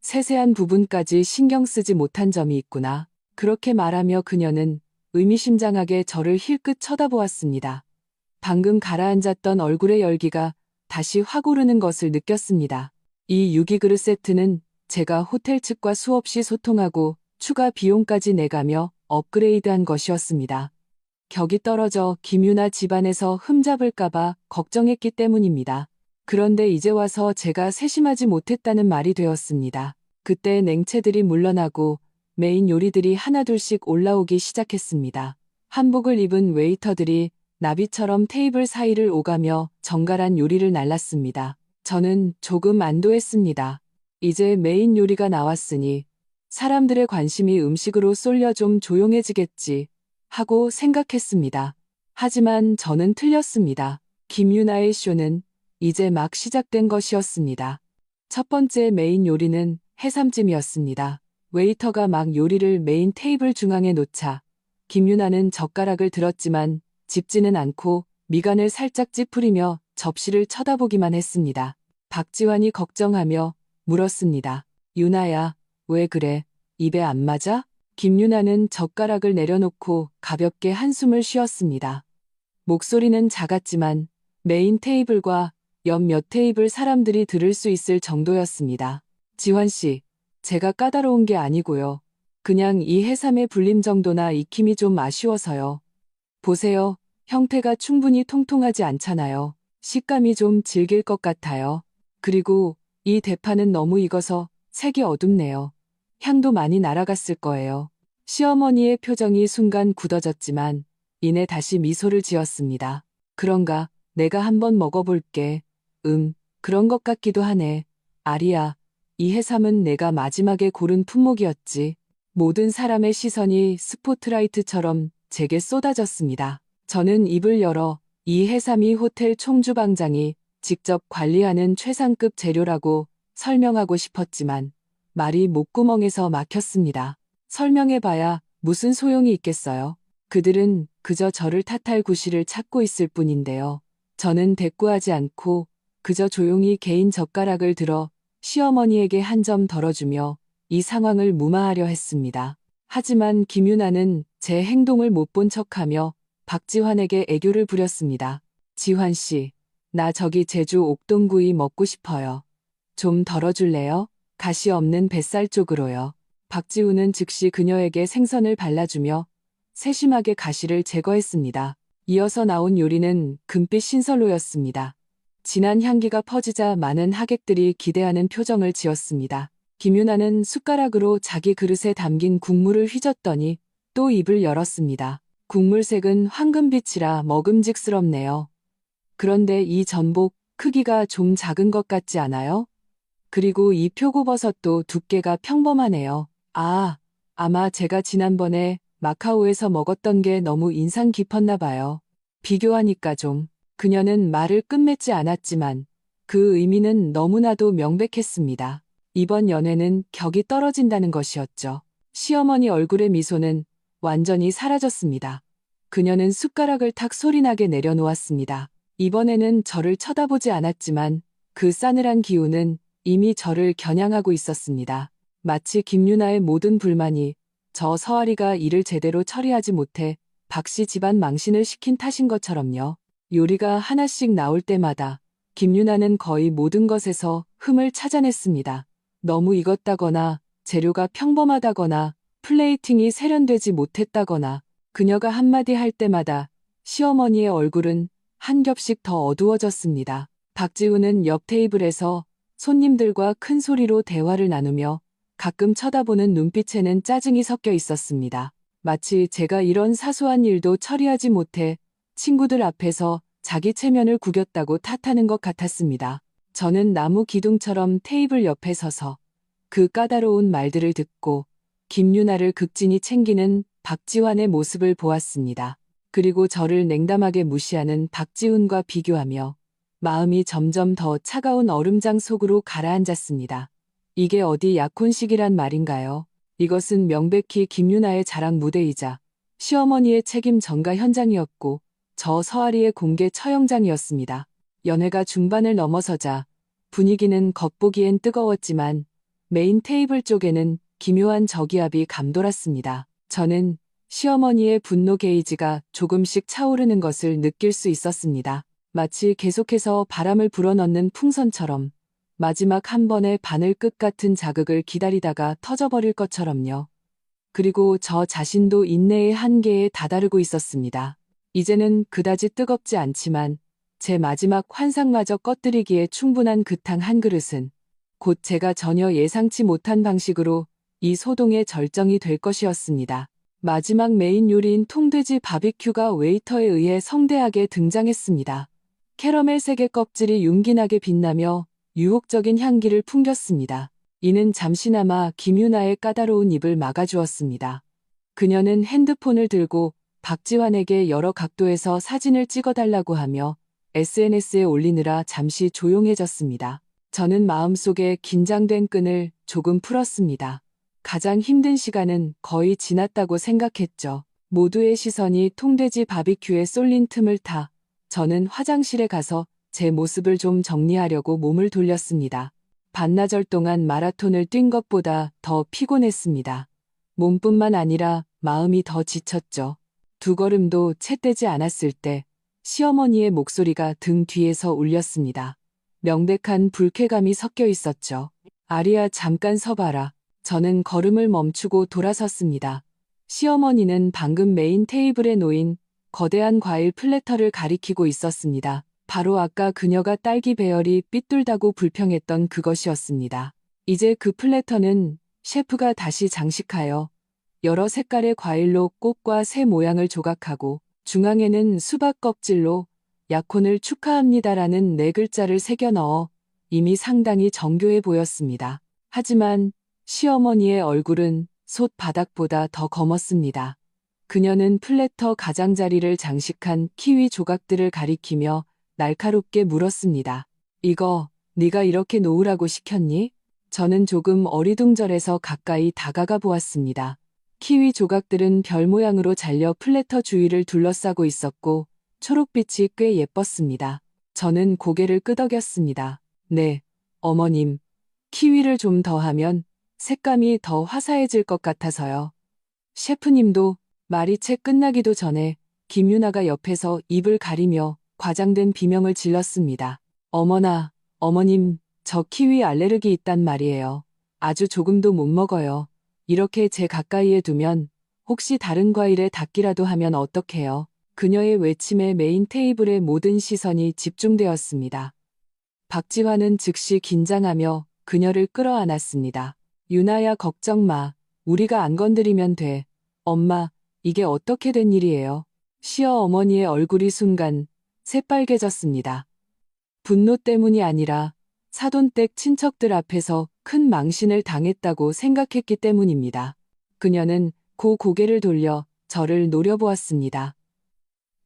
세세한 부분까지 신경 쓰지 못한 점이 있구나. 그렇게 말하며 그녀는 의미심장하게 저를 힐끗 쳐다보았습니다. 방금 가라앉았던 얼굴의 열기가 다시 확 오르는 것을 느꼈습니다. 이 유기그릇 세트는 제가 호텔 측과 수없이 소통하고 추가 비용까지 내가며 업그레이드한 것이었습니다. 격이 떨어져 김유나 집안에서 흠잡을까봐 걱정했기 때문입니다. 그런데 이제 와서 제가 세심하지 못했다는 말이 되었습니다. 그때 냉채들이 물러나고 메인 요리들이 하나둘씩 올라오기 시작했습니다. 한복을 입은 웨이터들이 나비처럼 테이블 사이를 오가며 정갈한 요리를 날랐습니다. 저는 조금 안도했습니다. 이제 메인 요리가 나왔으니 사람들의 관심이 음식으로 쏠려 좀 조용해지겠지 하고 생각했습니다. 하지만 저는 틀렸습니다. 김유나의 쇼는 이제 막 시작된 것이었습니다. 첫 번째 메인 요리는 해삼찜이었습니다. 웨이터가 막 요리를 메인 테이블 중앙에 놓자 김유나는 젓가락을 들었지만 집지는 않고 미간을 살짝 찌푸리며 접시를 쳐다보기만 했습니다. 박지환이 걱정하며 물었습니다. 유나야, 왜 그래? 입에 안 맞아? 김유나는 젓가락을 내려놓고 가볍게 한숨을 쉬었습니다. 목소리는 작았지만 메인 테이블과 옆 몇 테이블 사람들이 들을 수 있을 정도였습니다. 지환 씨, 제가 까다로운 게 아니고요. 그냥 이 해삼의 불림 정도나 익힘이 좀 아쉬워서요. 보세요. 형태가 충분히 통통하지 않잖아요. 식감이 좀 질길 것 같아요. 그리고 이 대파는 너무 익어서 색이 어둡네요. 향도 많이 날아갔을 거예요. 시어머니의 표정이 순간 굳어졌지만 이내 다시 미소를 지었습니다. 그런가? 내가 한번 먹어볼게. 그런 것 같기도 하네. 아리야, 이 해삼은 내가 마지막에 고른 품목이었지. 모든 사람의 시선이 스포트라이트처럼 제게 쏟아졌습니다. 저는 입을 열어 이 해삼이 호텔 총주방장이 직접 관리하는 최상급 재료라고 설명하고 싶었지만 말이 목구멍에서 막혔습니다. 설명해봐야 무슨 소용이 있겠어요. 그들은 그저 저를 탓할 구실을 찾고 있을 뿐인데요. 저는 대꾸하지 않고 그저 조용히 개인 젓가락을 들어 시어머니에게 한 점 덜어주며 이 상황을 무마하려 했습니다. 하지만 김유나는 제 행동을 못 본 척하며 박지환에게 애교를 부렸습니다. 지환 씨, 나 저기 제주 옥동구이 먹고 싶어요. 좀 덜어줄래요? 가시 없는 뱃살 쪽으로요. 박지훈은 즉시 그녀에게 생선을 발라주며 세심하게 가시를 제거했습니다. 이어서 나온 요리는 금빛 신선로였습니다. 진한 향기가 퍼지자 많은 하객들이 기대하는 표정을 지었습니다. 김유나는 숟가락으로 자기 그릇에 담긴 국물을 휘젓더니 또 입을 열었습니다. 국물색은 황금빛이라 먹음직스럽네요. 그런데 이 전복 크기가 좀 작은 것 같지 않아요? 그리고 이 표고버섯도 두께가 평범하네요. 아마 제가 지난번에 마카오에서 먹었던 게 너무 인상 깊었나 봐요. 비교하니까 좀. 그녀는 말을 끝맺지 않았지만 그 의미는 너무나도 명백했습니다. 이번 연애는 격이 떨어진다는 것이었죠. 시어머니 얼굴의 미소는 완전히 사라졌습니다. 그녀는 숟가락을 탁 소리나게 내려놓았습니다. 이번에는 저를 쳐다보지 않았지만 그 싸늘한 기운은 이미 저를 겨냥하고 있었습니다. 마치 김유나의 모든 불만이 저 서아리가 일을 제대로 처리하지 못해 박씨 집안 망신을 시킨 탓인 것처럼요. 요리가 하나씩 나올 때마다 김유나는 거의 모든 것에서 흠을 찾아냈습니다. 너무 익었다거나 재료가 평범하다거나 플레이팅이 세련되지 못했다거나 그녀가 한마디 할 때마다 시어머니의 얼굴은 한 겹씩 더 어두워졌습니다. 박지훈은 옆 테이블에서 손님들과 큰 소리로 대화를 나누며 가끔 쳐다보는 눈빛에는 짜증이 섞여 있었습니다. 마치 제가 이런 사소한 일도 처리하지 못해 친구들 앞에서 자기 체면을 구겼다고 탓하는 것 같았습니다. 저는 나무 기둥처럼 테이블 옆에 서서 그 까다로운 말들을 듣고 김유나를 극진히 챙기는 박지환의 모습을 보았습니다. 그리고 저를 냉담하게 무시하는 박지훈과 비교하며 마음이 점점 더 차가운 얼음장 속으로 가라앉았습니다. 이게 어디 약혼식이란 말인가요? 이것은 명백히 김유나의 자랑 무대이자 시어머니의 책임 전가 현장이었고 저 서아리의 공개 처형장이었습니다. 연회가 중반을 넘어서자 분위기는 겉보기엔 뜨거웠지만 메인 테이블 쪽에는 기묘한 저기압이 감돌았습니다. 저는 시어머니의 분노 게이지가 조금씩 차오르는 것을 느낄 수 있었습니다. 마치 계속해서 바람을 불어넣는 풍선처럼 마지막 한 번의 바늘 끝 같은 자극을 기다리다가 터져버릴 것처럼요. 그리고 저 자신도 인내의 한계에 다다르고 있었습니다. 이제는 그다지 뜨겁지 않지만 제 마지막 환상마저 꺼뜨리기에 충분한 그 탕 한 그릇은 곧 제가 전혀 예상치 못한 방식으로 이 소동의 절정이 될 것이었습니다. 마지막 메인 요리인 통돼지 바비큐가 웨이터에 의해 성대하게 등장했습니다. 캐러멜색의 껍질이 윤기나게 빛나며 유혹적인 향기를 풍겼습니다. 이는 잠시나마 김유나의 까다로운 입을 막아주었습니다. 그녀는 핸드폰을 들고 박지환에게 여러 각도에서 사진을 찍어달라고 하며 SNS에 올리느라 잠시 조용해졌습니다. 저는 마음속에 긴장된 끈을 조금 풀었습니다. 가장 힘든 시간은 거의 지났다고 생각했죠. 모두의 시선이 통돼지 바비큐에 쏠린 틈을 타 저는 화장실에 가서 제 모습을 좀 정리하려고 몸을 돌렸습니다. 반나절 동안 마라톤을 뛴 것보다 더 피곤했습니다. 몸뿐만 아니라 마음이 더 지쳤죠. 두 걸음도 채 떼지 않았을 때 시어머니의 목소리가 등 뒤에서 울렸습니다. 명백한 불쾌감이 섞여 있었죠. 아리야, 잠깐 서봐라. 저는 걸음을 멈추고 돌아섰습니다. 시어머니는 방금 메인 테이블에 놓인 거대한 과일 플래터를 가리키고 있었습니다. 바로 아까 그녀가 딸기 배열이 삐뚤다고 불평했던 그것이었습니다. 이제 그 플래터는 셰프가 다시 장식하여 여러 색깔의 과일로 꽃과 새 모양을 조각하고 중앙에는 수박 껍질로 약혼을 축하합니다라는 네 글자를 새겨 넣어 이미 상당히 정교해 보였습니다. 하지만 시어머니의 얼굴은 솥 바닥보다 더 검었습니다. 그녀는 플래터 가장자리를 장식한 키위 조각들을 가리키며 날카롭게 물었습니다. 이거 네가 이렇게 놓으라고 시켰니? 저는 조금 어리둥절해서 가까이 다가가 보았습니다. 키위 조각들은 별 모양으로 잘려 플래터 주위를 둘러싸고 있었고 초록빛이 꽤 예뻤습니다. 저는 고개를 끄덕였습니다. 네, 어머님. 키위를 좀 더 하면 색감이 더 화사해질 것 같아서요. 셰프님도. 말이 채 끝나기도 전에 김유나가 옆에서 입을 가리며 과장된 비명을 질렀습니다. 어머나, 어머님, 저 키위 알레르기 있단 말이에요. 아주 조금도 못 먹어요. 이렇게 제 가까이에 두면 혹시 다른 과일에 닿기라도 하면 어떡해요. 그녀의 외침에 메인 테이블의 모든 시선이 집중되었습니다. 박지환은 즉시 긴장하며 그녀를 끌어안았습니다. 유나야, 걱정 마. 우리가 안 건드리면 돼. 엄마, 이게 어떻게 된 일이에요? 시어머니의 얼굴이 순간 새빨개졌습니다. 분노 때문이 아니라 사돈댁 친척들 앞에서 큰 망신을 당했다고 생각했기 때문입니다. 그녀는 고개를 돌려 저를 노려보았습니다.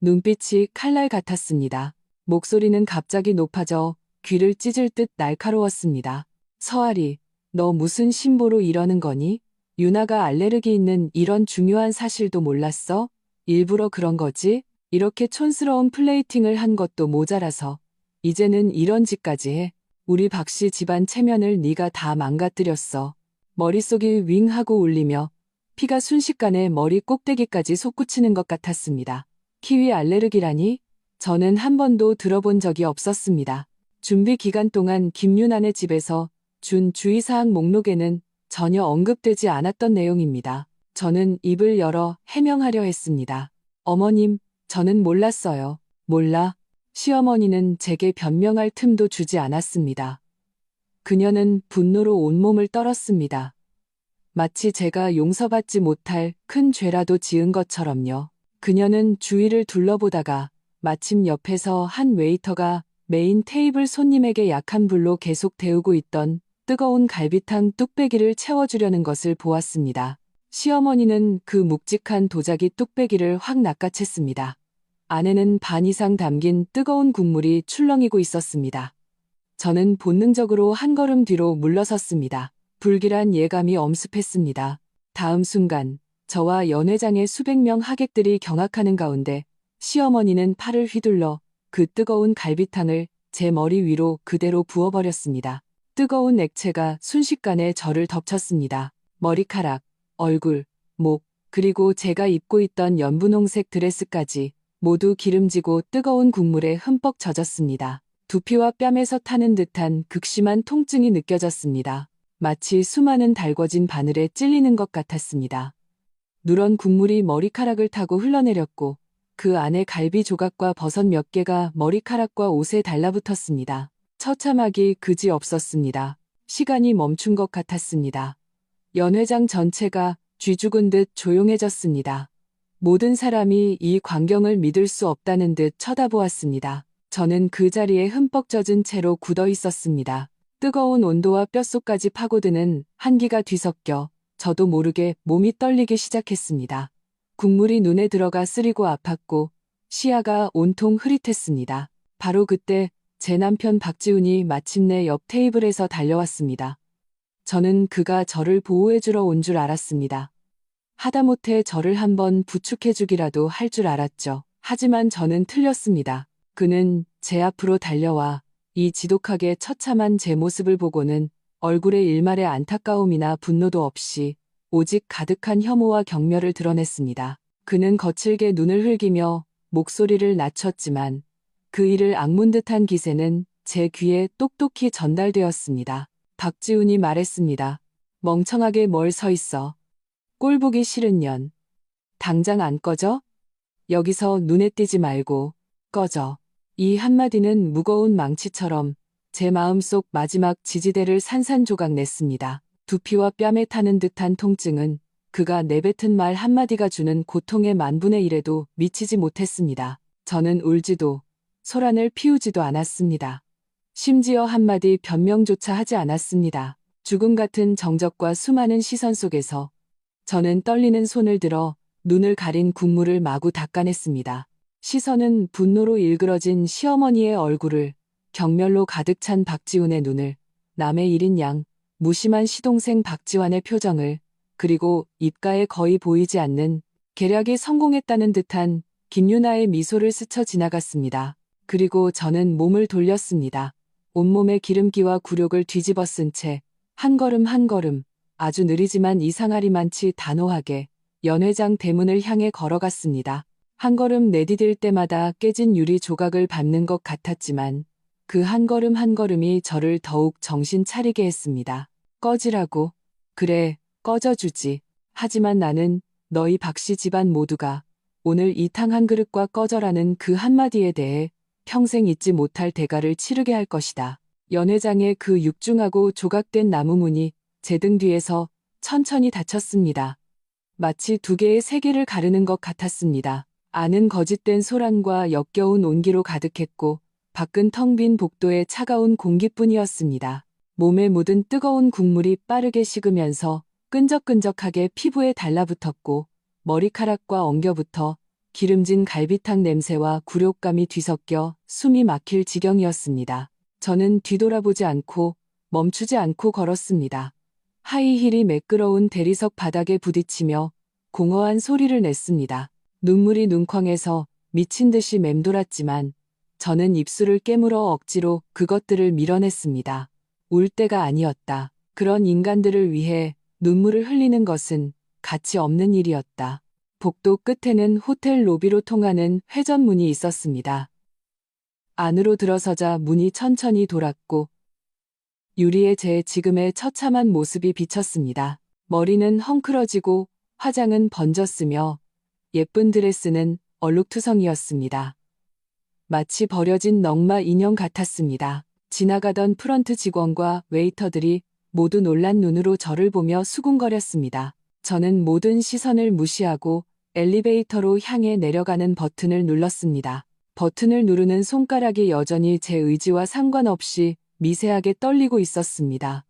눈빛이 칼날 같았습니다. 목소리는 갑자기 높아져 귀를 찢을 듯 날카로웠습니다. 서아리, 너 무슨 심보로 이러는 거니? 유나가 알레르기 있는 이런 중요한 사실도 몰랐어? 일부러 그런 거지? 이렇게 촌스러운 플레이팅을 한 것도 모자라서 이제는 이런 짓까지 해. 우리 박씨 집안 체면을 네가 다 망가뜨렸어. 머릿속이 윙 하고 울리며 피가 순식간에 머리 꼭대기까지 솟구치는 것 같았습니다. 키위 알레르기라니? 저는 한 번도 들어본 적이 없었습니다. 준비 기간 동안 김유나네 집에서 준 주의사항 목록에는 전혀 언급되지 않았던 내용입니다. 저는 입을 열어 해명하려 했습니다. 어머님, 저는 몰랐어요. 몰라? 시어머니는 제게 변명할 틈도 주지 않았습니다. 그녀는 분노로 온몸을 떨었습니다. 마치 제가 용서받지 못할 큰 죄라도 지은 것처럼요. 그녀는 주위를 둘러보다가 마침 옆에서 한 웨이터가 메인 테이블 손님에게 약한 불로 계속 데우고 있던 뜨거운 갈비탕 뚝배기를 채워주려는 것을 보았습니다. 시어머니는 그 묵직한 도자기 뚝배기를 확 낚아챘습니다. 안에는 반 이상 담긴 뜨거운 국물이 출렁이고 있었습니다. 저는 본능적으로 한 걸음 뒤로 물러섰습니다. 불길한 예감이 엄습했습니다. 다음 순간 저와 연회장의 수백 명 하객들이 경악하는 가운데 시어머니는 팔을 휘둘러 그 뜨거운 갈비탕을 제 머리 위로 그대로 부어버렸습니다. 뜨거운 액체가 순식간에 저를 덮쳤습니다. 머리카락, 얼굴, 목, 그리고 제가 입고 있던 연분홍색 드레스까지 모두 기름지고 뜨거운 국물에 흠뻑 젖었습니다. 두피와 뺨에서 타는 듯한 극심한 통증이 느껴졌습니다. 마치 수많은 달궈진 바늘에 찔리는 것 같았습니다. 누런 국물이 머리카락을 타고 흘러내렸고 그 안에 갈비 조각과 버섯 몇 개가 머리카락과 옷에 달라붙었습니다. 처참하기 그지 없었습니다. 시간이 멈춘 것 같았습니다. 연회장 전체가 쥐 죽은 듯 조용해졌습니다. 모든 사람이 이 광경을 믿을 수 없다는 듯 쳐다보았습니다. 저는 그 자리에 흠뻑 젖은 채로 굳어 있었습니다. 뜨거운 온도와 뼛속까지 파고드는 한기가 뒤섞여 저도 모르게 몸이 떨리기 시작했습니다. 국물이 눈에 들어가 쓰리고 아팠고 시야가 온통 흐릿했습니다. 바로 그때 제 남편 박지훈이 마침내 옆 테이블에서 달려왔습니다. 저는 그가 저를 보호해주러 온 줄 알았습니다. 하다못해 저를 한번 부축해주기라도 할 줄 알았죠. 하지만 저는 틀렸습니다. 그는 제 앞으로 달려와 이 지독하게 처참한 제 모습을 보고는 얼굴에 일말의 안타까움이나 분노도 없이 오직 가득한 혐오와 경멸을 드러냈습니다. 그는 거칠게 눈을 흘기며 목소리를 낮췄지만 그 이를 악문 듯한 기세는 제 귀에 똑똑히 전달되었습니다. 박지훈이 말했습니다. 멍청하게 뭘 서 있어. 꼴 보기 싫은 년. 당장 안 꺼져? 여기서 눈에 띄지 말고 꺼져. 이 한마디는 무거운 망치처럼 제 마음속 마지막 지지대를 산산조각 냈습니다. 두피와 뺨에 타는 듯한 통증은 그가 내뱉은 말 한마디가 주는 고통의 만분의 일에도 미치지 못했습니다. 저는 울지도 소란을 피우지도 않았습니다. 심지어 한마디 변명조차 하지 않았습니다. 죽음 같은 정적과 수많은 시선 속에서 저는 떨리는 손을 들어 눈을 가린 국물을 마구 닦아냈습니다. 시선은 분노로 일그러진 시어머니의 얼굴을, 경멸로 가득 찬 박지훈의 눈을, 남의 일인 양 무심한 시동생 박지환의 표정을, 그리고 입가에 거의 보이지 않는 계략이 성공했다는 듯한 김유나의 미소를 스쳐 지나갔습니다. 그리고 저는 몸을 돌렸습니다. 온몸에 기름기와 굴욕을 뒤집어 쓴 채 한 걸음 한 걸음 아주 느리지만 이상하리만치 단호하게 연회장 대문을 향해 걸어갔습니다. 한 걸음 내디딜 때마다 깨진 유리 조각을 밟는 것 같았지만 그 한 걸음 한 걸음이 저를 더욱 정신 차리게 했습니다. 꺼지라고. 그래, 꺼져주지. 하지만 나는 너희 박씨 집안 모두가 오늘 이 탕 한 그릇과 꺼져라는 그 한마디에 대해 평생 잊지 못할 대가를 치르게 할 것이다. 연회장의 그 육중하고 조각된 나무문이 제 등 뒤에서 천천히 닫혔습니다. 마치 두 개의 세계를 가르는 것 같았습니다. 안은 거짓된 소란과 역겨운 온기로 가득했고 밖은 텅 빈 복도의 차가운 공기뿐이었습니다. 몸에 묻은 뜨거운 국물이 빠르게 식으면서 끈적끈적하게 피부에 달라붙었고 머리카락과 엉겨붙어 기름진 갈비탕 냄새와 굴욕감이 뒤섞여 숨이 막힐 지경이었습니다. 저는 뒤돌아보지 않고 멈추지 않고 걸었습니다. 하이힐이 매끄러운 대리석 바닥에 부딪히며 공허한 소리를 냈습니다. 눈물이 눈眶에서 미친 듯이 맴돌았지만 저는 입술을 깨물어 억지로 그것들을 밀어냈습니다. 울 때가 아니었다. 그런 인간들을 위해 눈물을 흘리는 것은 가치 없는 일이었다. 복도 끝에는 호텔 로비로 통하는 회전문이 있었습니다. 안으로 들어서자 문이 천천히 돌았고 유리에 제 지금의 처참한 모습이 비쳤습니다. 머리는 헝클어지고 화장은 번졌으며 예쁜 드레스는 얼룩투성이었습니다. 마치 버려진 넝마 인형 같았습니다. 지나가던 프런트 직원과 웨이터들이 모두 놀란 눈으로 저를 보며 수군거렸습니다. 저는 모든 시선을 무시하고 엘리베이터로 향해 내려가는 버튼을 눌렀습니다. 버튼을 누르는 손가락이 여전히 제 의지와 상관없이 미세하게 떨리고 있었습니다.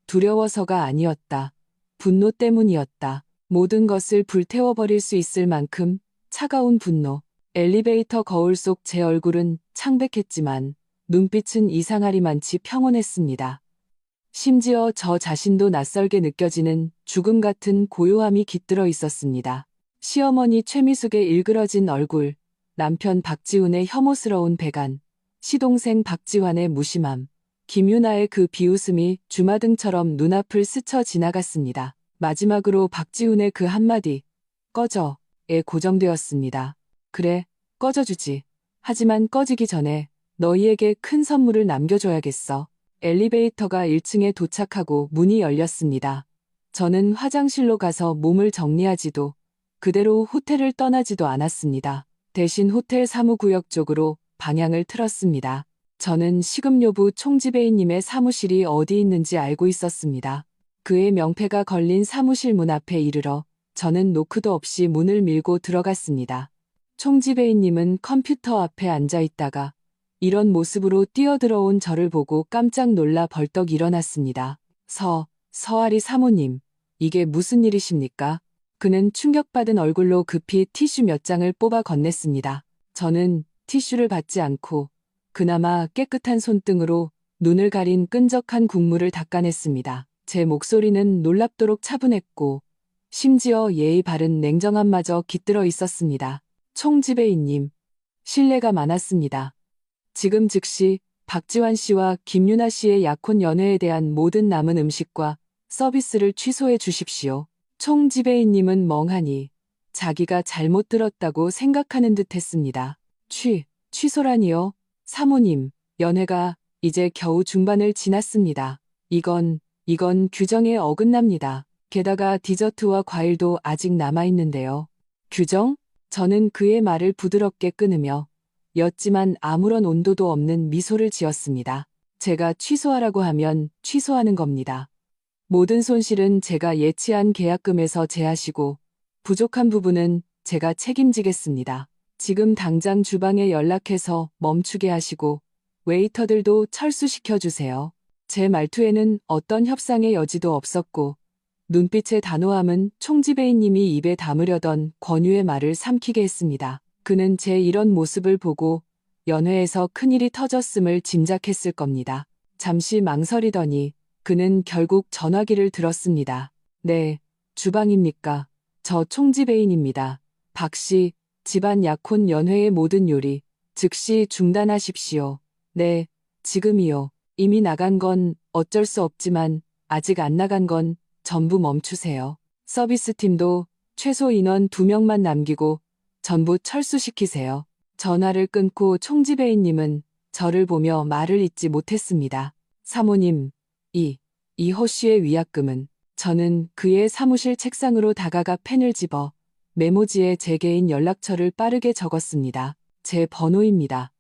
두려워서가 아니었다. 분노 때문이었다. 모든 것을 불태워버릴 수 있을 만큼 차가운 분노. 엘리베이터 거울 속 제 얼굴은 창백했지만 눈빛은 이상하리만치 평온했습니다. 심지어 저 자신도 낯설게 느껴지는 죽음 같은 고요함이 깃들어 있었습니다. 시어머니 최미숙의 일그러진 얼굴, 남편 박지훈의 혐오스러운 배간, 시동생 박지환의 무심함, 김유나의 그 비웃음이 주마등처럼 눈앞을 스쳐 지나갔습니다. 마지막으로 박지훈의 그 한마디, 꺼져에 고정되었습니다. 그래, 꺼져주지. 하지만 꺼지기 전에 너희에게 큰 선물을 남겨줘야겠어. 엘리베이터가 1층에 도착하고 문이 열렸습니다. 저는 화장실로 가서 몸을 정리하지도 그대로 호텔을 떠나지도 않았습니다. 대신 호텔 사무구역 쪽으로 방향을 틀었습니다. 저는 식음요부 총지배인님의 사무실이 어디 있는지 알고 있었습니다. 그의 명패가 걸린 사무실 문 앞에 이르러 저는 노크도 없이 문을 밀고 들어갔습니다. 총지배인님은 컴퓨터 앞에 앉아 있다가 이런 모습으로 뛰어들어온 저를 보고 깜짝 놀라 벌떡 일어났습니다. 서아리 사모님, 이게 무슨 일이십니까? 그는 충격받은 얼굴로 급히 티슈 몇 장을 뽑아 건넸습니다. 저는 티슈를 받지 않고 그나마 깨끗한 손등으로 눈을 가린 끈적한 국물을 닦아냈습니다. 제 목소리는 놀랍도록 차분했고 심지어 예의 바른 냉정함마저 깃들어 있었습니다. 총지배인님, 신뢰가 많았습니다. 지금 즉시 박지환 씨와 김유나 씨의 약혼 연회에 대한 모든 남은 음식과 서비스를 취소해 주십시오. 총지배인님은 멍하니 자기가 잘못 들었다고 생각하는 듯 했습니다. 취소라니요? 사모님, 연회가 이제 겨우 중반을 지났습니다. 이건 규정에 어긋납니다. 게다가 디저트와 과일도 아직 남아있는데요. 규정? 저는 그의 말을 부드럽게 끊으며 였지만 아무런 온도도 없는 미소를 지었습니다. 제가 취소하라고 하면 취소하는 겁니다. 모든 손실은 제가 예치한 계약금에서 제하시고 부족한 부분은 제가 책임지겠습니다. 지금 당장 주방에 연락해서 멈추게 하시고 웨이터들도 철수시켜 주세요. 제 말투에는 어떤 협상의 여지도 없었고 눈빛의 단호함은 총지배인님이 입에 담으려던 권유의 말을 삼키게 했습니다. 그는 제 이런 모습을 보고 연회에서 큰일이 터졌음을 짐작했을 겁니다. 잠시 망설이더니 그는 결국 전화기를 들었습니다. 네, 주방입니까? 저 총지배인입니다. 박씨, 집안 약혼 연회의 모든 요리 즉시 중단하십시오. 네, 지금이요. 이미 나간 건 어쩔 수 없지만 아직 안 나간 건 전부 멈추세요. 서비스팀도 최소 인원 2명만 남기고 전부 철수시키세요. 전화를 끊고 총지배인님은 저를 보며 말을 잇지 못했습니다. 사모님, 이호 씨의 위약금은. 저는 그의 사무실 책상으로 다가가 펜을 집어 메모지에 제 개인 연락처를 빠르게 적었습니다. 제 번호입니다.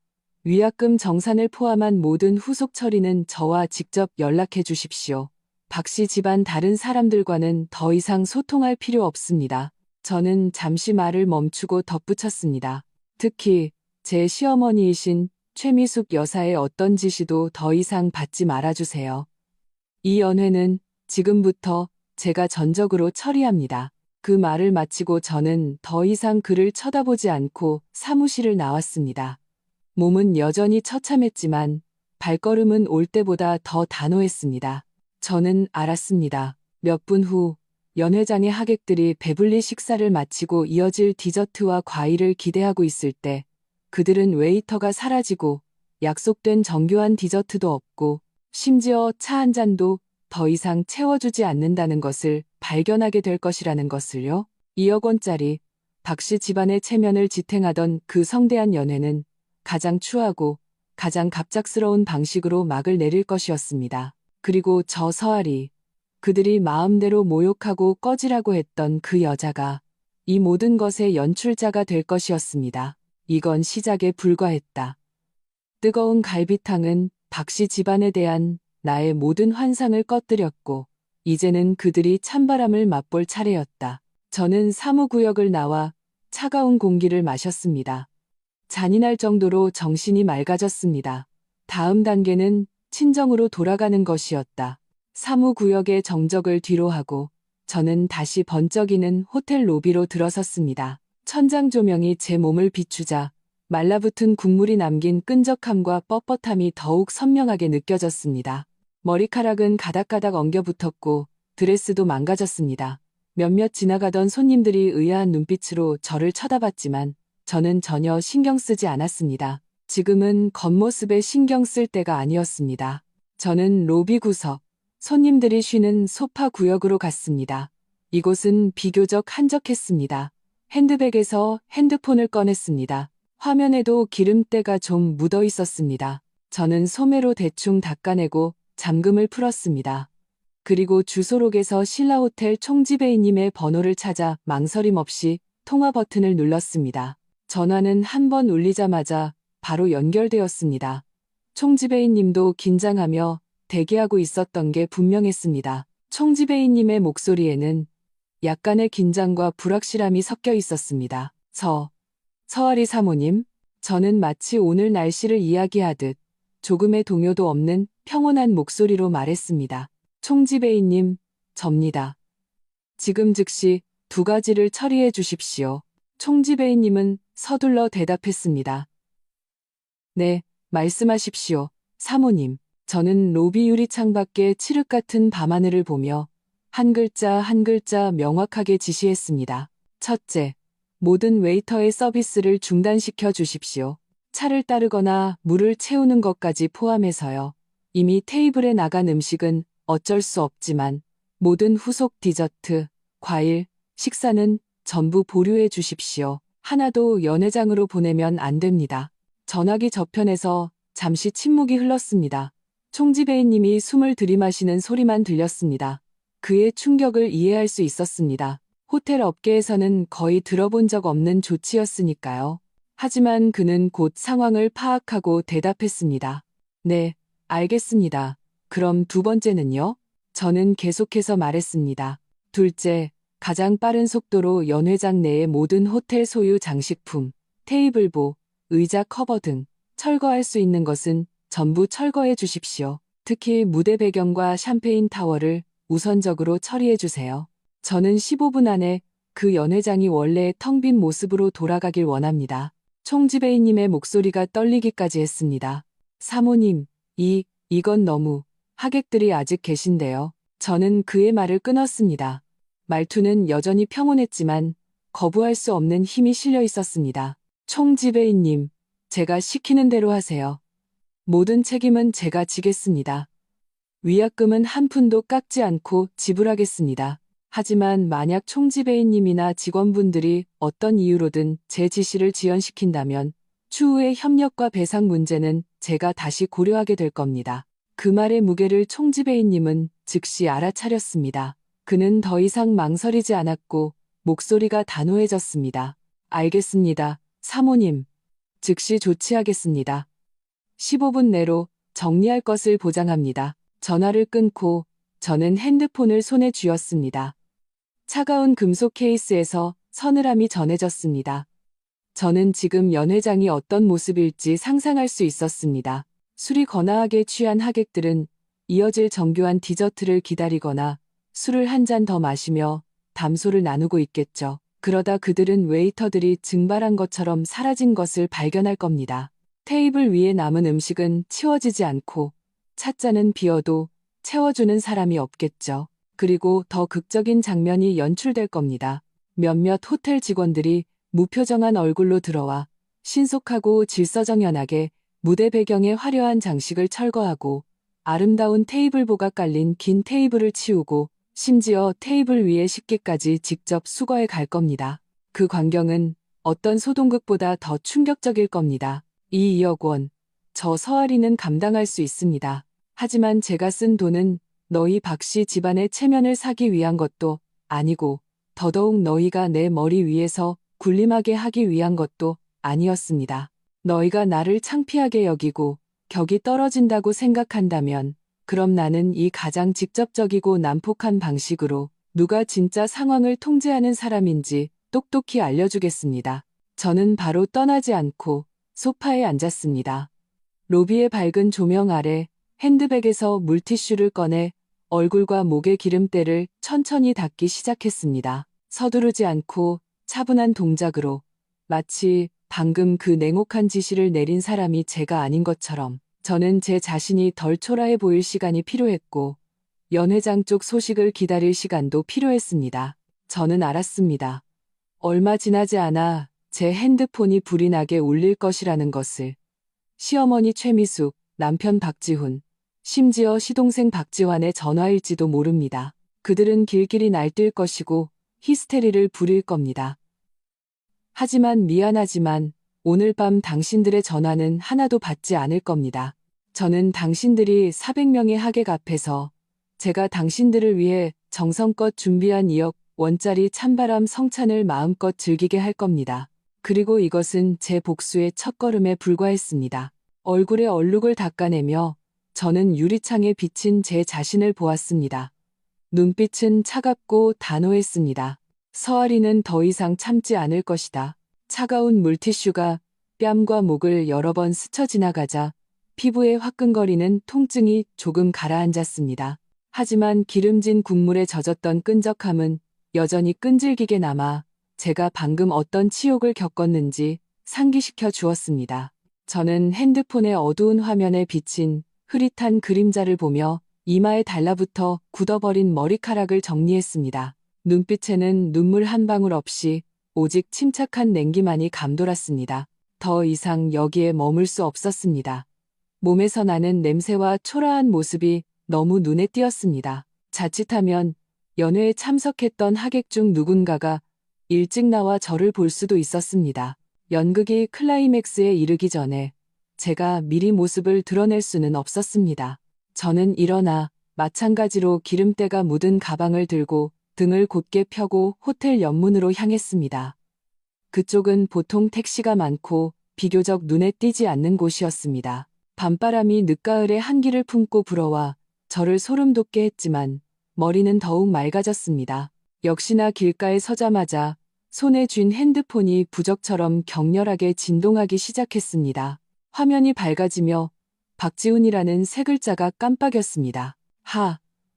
위약금 정산을 포함한 모든 후속 처리는 저와 직접 연락해 주십시오. 박씨 집안 다른 사람들과는 더 이상 소통할 필요 없습니다. 저는 잠시 말을 멈추고 덧붙였습니다. 특히 제 시어머니이신 최미숙 여사의 어떤 지시도 더 이상 받지 말아주세요. 이 연회는 지금부터 제가 전적으로 처리합니다. 그 말을 마치고 저는 더 이상 그를 쳐다보지 않고 사무실을 나왔습니다. 몸은 여전히 처참했지만 발걸음은 올 때보다 더 단호했습니다. 저는 알았습니다. 몇 분 후 연회장의 하객들이 배불리 식사를 마치고 이어질 디저트와 과일을 기대하고 있을 때 그들은 웨이터가 사라지고 약속된 정교한 디저트도 없고 심지어 차 한 잔도 더 이상 채워주지 않는다는 것을 발견하게 될 것이라는 것을요. 2억 원짜리 박씨 집안의 체면을 지탱하던 그 성대한 연회는 가장 추하고 가장 갑작스러운 방식으로 막을 내릴 것이었습니다. 그리고 저 서아리, 그들이 마음대로 모욕하고 꺼지라고 했던 그 여자가 이 모든 것의 연출자가 될 것이었습니다. 이건 시작에 불과했다. 뜨거운 갈비탕은 박씨 집안에 대한 나의 모든 환상을 꺼뜨렸고 이제는 그들이 찬바람을 맛볼 차례였다. 저는 사무구역을 나와 차가운 공기를 마셨습니다. 잔인할 정도로 정신이 맑아졌습니다. 다음 단계는 친정으로 돌아가는 것이었다. 사무구역의 정적을 뒤로하고 저는 다시 번쩍이는 호텔 로비로 들어섰습니다. 천장 조명이 제 몸을 비추자 말라붙은 국물이 남긴 끈적함과 뻣뻣함이 더욱 선명하게 느껴졌습니다. 머리카락은 가닥가닥 엉겨붙었고 드레스도 망가졌습니다. 몇몇 지나가던 손님들이 의아한 눈빛으로 저를 쳐다봤지만 저는 전혀 신경 쓰지 않았습니다. 지금은 겉모습에 신경 쓸 때가 아니었습니다. 저는 로비 구석, 손님들이 쉬는 소파 구역으로 갔습니다. 이곳은 비교적 한적했습니다. 핸드백에서 핸드폰을 꺼냈습니다. 화면에도 기름때가 좀 묻어 있었습니다. 저는 소매로 대충 닦아내고 잠금을 풀었습니다. 그리고 주소록에서 신라호텔 총지배인님의 번호를 찾아 망설임 없이 통화 버튼을 눌렀습니다. 전화는 한 번 울리자마자 바로 연결되었습니다. 총지배인님도 긴장하며 대기하고 있었던 게 분명했습니다. 총지배인님의 목소리에는 약간의 긴장과 불확실함이 섞여 있었습니다. 서아리 사모님, 저는 마치 오늘 날씨를 이야기하듯 조금의 동요도 없는 평온한 목소리로 말했습니다. 총지배인님, 접니다. 지금 즉시 2가지를 처리해 주십시오. 총지배인님은 서둘러 대답했습니다. 네, 말씀하십시오, 사모님. 저는 로비 유리창 밖의 칠흑 같은 밤하늘을 보며 한 글자 한 글자 명확하게 지시했습니다. 첫째, 모든 웨이터의 서비스를 중단시켜 주십시오. 차를 따르거나 물을 채우는 것까지 포함해서요. 이미 테이블에 나간 음식은 어쩔 수 없지만 모든 후속 디저트, 과일, 식사는 전부 보류해 주십시오. 하나도 연회장으로 보내면 안 됩니다. 전화기 저편에서 잠시 침묵이 흘렀습니다. 총지배인님이 숨을 들이마시는 소리만 들렸습니다. 그의 충격을 이해할 수 있었습니다. 호텔 업계에서는 거의 들어본 적 없는 조치였으니까요. 하지만 그는 곧 상황을 파악하고 대답했습니다. 네, 알겠습니다. 그럼 2번째는요? 저는 계속해서 말했습니다. 둘째, 가장 빠른 속도로 연회장 내의 모든 호텔 소유 장식품, 테이블보, 의자 커버 등 철거할 수 있는 것은 전부 철거해 주십시오. 특히 무대 배경과 샴페인 타워를 우선적으로 처리해 주세요. 저는 15분 안에 그 연회장이 원래의 텅 빈 모습으로 돌아가길 원합니다. 총지배인님의 목소리가 떨리기까지 했습니다. 사모님, 이건 너무, 하객들이 아직 계신데요. 저는 그의 말을 끊었습니다. 말투는 여전히 평온했지만 거부할 수 없는 힘이 실려 있었습니다. 총지배인님, 제가 시키는 대로 하세요. 모든 책임은 제가 지겠습니다. 위약금은 한 푼도 깎지 않고 지불하겠습니다. 하지만 만약 총지배인님이나 직원분들이 어떤 이유로든 제 지시를 지연시킨다면 추후의 협력과 배상 문제는 제가 다시 고려하게 될 겁니다. 그 말의 무게를 총지배인님은 즉시 알아차렸습니다. 그는 더 이상 망설이지 않았고 목소리가 단호해졌습니다. 알겠습니다, 사모님. 즉시 조치하겠습니다. 15분 내로 정리할 것을 보장합니다. 전화를 끊고 저는 핸드폰을 손에 쥐었습니다. 차가운 금속 케이스에서 서늘함이 전해졌습니다. 저는 지금 연회장이 어떤 모습일지 상상할 수 있었습니다. 술이 거나하게 취한 하객들은 이어질 정교한 디저트를 기다리거나 술을 한 잔 더 마시며 담소를 나누고 있겠죠. 그러다 그들은 웨이터들이 증발한 것처럼 사라진 것을 발견할 겁니다. 테이블 위에 남은 음식은 치워지지 않고 찻잔은 비어도 채워주는 사람이 없겠죠. 그리고 더 극적인 장면이 연출될 겁니다. 몇몇 호텔 직원들이 무표정한 얼굴로 들어와 신속하고 질서정연하게 무대 배경의 화려한 장식을 철거하고 아름다운 테이블보가 깔린 긴 테이블을 치우고 심지어 테이블 위의 식기까지 직접 수거해 갈 겁니다. 그 광경은 어떤 소동극보다 더 충격적일 겁니다. 이 2억 원, 저 서아리는 감당할 수 있습니다. 하지만 제가 쓴 돈은 너희 박씨 집안의 체면을 사기 위한 것도 아니고 더더욱 너희가 내 머리 위에서 군림하게 하기 위한 것도 아니었습니다. 너희가 나를 창피하게 여기고 격이 떨어진다고 생각한다면 그럼 나는 이 가장 직접적이고 난폭한 방식으로 누가 진짜 상황을 통제하는 사람인지 똑똑히 알려주겠습니다. 저는 바로 떠나지 않고 소파에 앉았습니다. 로비의 밝은 조명 아래 핸드백에서 물티슈를 꺼내 얼굴과 목의 기름때를 천천히 닦기 시작했습니다. 서두르지 않고 차분한 동작으로 마치 방금 그 냉혹한 지시를 내린 사람이 제가 아닌 것처럼 저는 제 자신이 덜 초라해 보일 시간이 필요했고 연회장 쪽 소식을 기다릴 시간도 필요했습니다. 저는 알았습니다. 얼마 지나지 않아 제 핸드폰이 불이 나게 울릴 것이라는 것을. 시어머니 최미숙, 남편 박지훈, 심지어 시동생 박지환의 전화일지도 모릅니다. 그들은 길길이 날뛸 것이고 히스테리를 부릴 겁니다. 하지만 미안하지만 오늘 밤 당신들의 전화는 하나도 받지 않을 겁니다. 저는 당신들이 400명의 하객 앞에서 제가 당신들을 위해 정성껏 준비한 2억 원짜리 찬바람 성찬을 마음껏 즐기게 할 겁니다. 그리고 이것은 제 복수의 첫걸음에 불과했습니다. 얼굴에 얼룩을 닦아내며 저는 유리창에 비친 제 자신을 보았습니다. 눈빛은 차갑고 단호했습니다. 서아리는 더 이상 참지 않을 것이다. 차가운 물티슈가 뺨과 목을 여러 번 스쳐 지나가자 피부에 화끈거리는 통증이 조금 가라앉았습니다. 하지만 기름진 국물에 젖었던 끈적함은 여전히 끈질기게 남아 제가 방금 어떤 치욕을 겪었는지 상기시켜 주었습니다. 저는 핸드폰의 어두운 화면에 비친 흐릿한 그림자를 보며 이마에 달라붙어 굳어버린 머리카락을 정리했습니다. 눈빛에는 눈물 한 방울 없이 오직 침착한 냉기만이 감돌았습니다. 더 이상 여기에 머물 수 없었습니다. 몸에서 나는 냄새와 초라한 모습이 너무 눈에 띄었습니다. 자칫하면 연회에 참석했던 하객 중 누군가가 일찍 나와 저를 볼 수도 있었습니다. 연극이 클라이맥스에 이르기 전에 제가 미리 모습을 드러낼 수는 없었습니다. 저는 일어나 마찬가지로 기름때가 묻은 가방을 들고 등을 곧게 펴고 호텔 옆문으로 향했습니다. 그쪽은 보통 택시가 많고 비교적 눈에 띄지 않는 곳이었습니다. 밤바람이 늦가을에 한기를 품고 불어와 저를 소름 돋게 했지만 머리는 더욱 맑아졌습니다. 역시나 길가에 서자마자 손에 쥔 핸드폰이 부적처럼 격렬하게 진동하기 시작했습니다. 화면이 밝아지며 박지훈이라는 세 글자가 깜빡였습니다.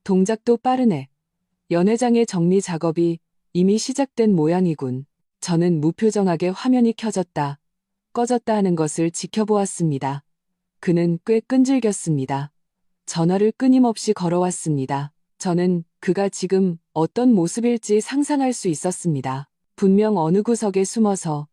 동작도 빠르네. 연회장의 정리 작업이 이미 시작된 모양이군. 저는 무표정하게 화면이 켜졌다, 꺼졌다 하는 것을 지켜보았습니다. 그는 꽤 끈질겼습니다. 전화를 끊임없이 걸어왔습니다. 저는 그가 지금 어떤 모습일지 상상할 수 있었습니다. 분명 어느 구석에 숨어서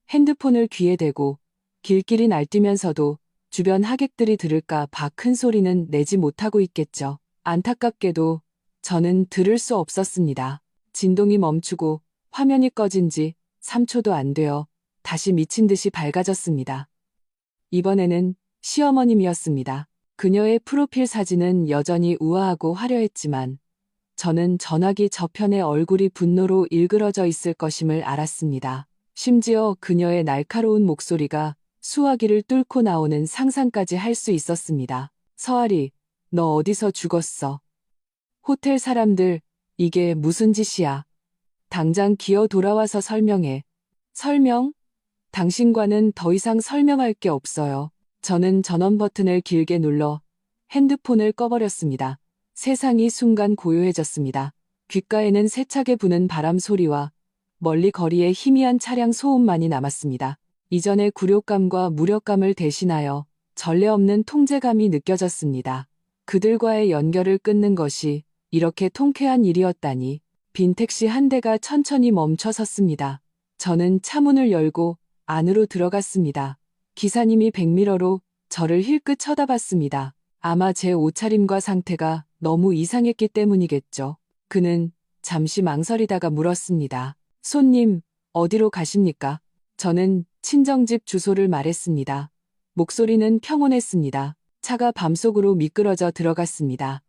핸드폰을 귀에 대고 길길이 날뛰면서도 주변 하객들이 들을까 봐 큰 소리는 내지 못하고 있겠죠. 안타깝게도 저는 들을 수 없었습니다. 진동이 멈추고 화면이 꺼진 지 3초도 안 되어 다시 미친 듯이 밝아졌습니다. 이번에는 시어머님이었습니다. 그녀의 프로필 사진은 여전히 우아하고 화려했지만 저는 전화기 저편의 얼굴이 분노로 일그러져 있을 것임을 알았습니다. 심지어 그녀의 날카로운 목소리가 수화기를 뚫고 나오는 상상까지 할 수 있었습니다. 서아리, 너 어디서 죽었어? 호텔 사람들, 이게 무슨 짓이야? 당장 기어 돌아와서 설명해. 설명? 당신과는 더 이상 설명할 게 없어요. 저는 전원 버튼을 길게 눌러 핸드폰을 꺼버렸습니다. 세상이 순간 고요해졌습니다. 귓가에는 세차게 부는 바람 소리와 멀리 거리에 희미한 차량 소음만이 남았습니다. 이전의 굴욕감과 무력감을 대신하여 전례 없는 통제감이 느껴졌습니다. 그들과의 연결을 끊는 것이 이렇게 통쾌한 일이었다니. 빈 택시 한 대가 천천히 멈춰 섰습니다. 저는 차문을 열고 안으로 들어갔습니다. 기사님이 백미러로 저를 힐끗 쳐다봤습니다. 아마 제 옷차림과 상태가 너무 이상했기 때문이겠죠. 그는 잠시 망설이다가 물었습니다. 손님, 어디로 가십니까? 저는 친정집 주소를 말했습니다. 목소리는 평온했습니다. 차가 밤속으로 미끄러져 들어갔습니다.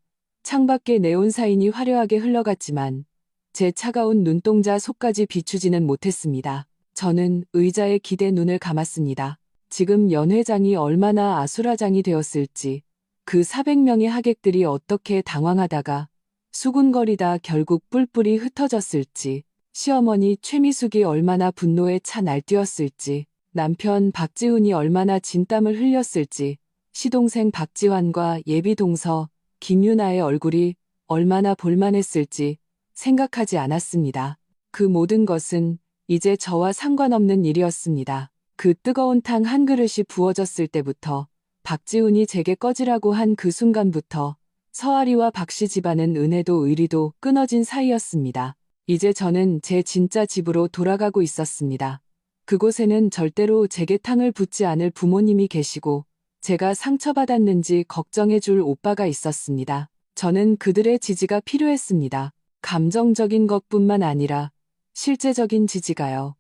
창밖에 네온사인이 화려하게 흘러갔지만 제 차가운 눈동자 속까지 비추지는 못했습니다. 저는 의자에 기대 눈을 감았습니다. 지금 연회장이 얼마나 아수라장이 되었을지, 그 400명의 하객들이 어떻게 당황하다가 수군거리다 결국 뿔뿔이 흩어졌을지, 시어머니 최미숙이 얼마나 분노에 차 날뛰었을지, 남편 박지훈이 얼마나 진땀을 흘렸을지, 시동생 박지환과 예비동서 김유나의 얼굴이 얼마나 볼만했을지 생각하지 않았습니다. 그 모든 것은 이제 저와 상관없는 일이었습니다. 그 뜨거운 탕 한 그릇이 부어졌을 때부터, 박지훈이 제게 꺼지라고 한 그 순간부터 서아리와 박씨 집안은 은혜도 의리도 끊어진 사이였습니다. 이제 저는 제 진짜 집으로 돌아가고 있었습니다. 그곳에는 절대로 제게 탕을 붓지 않을 부모님이 계시고 제가 상처받았는지 걱정해줄 오빠가 있었습니다. 저는 그들의 지지가 필요했습니다. 감정적인 것뿐만 아니라 실제적인 지지가요.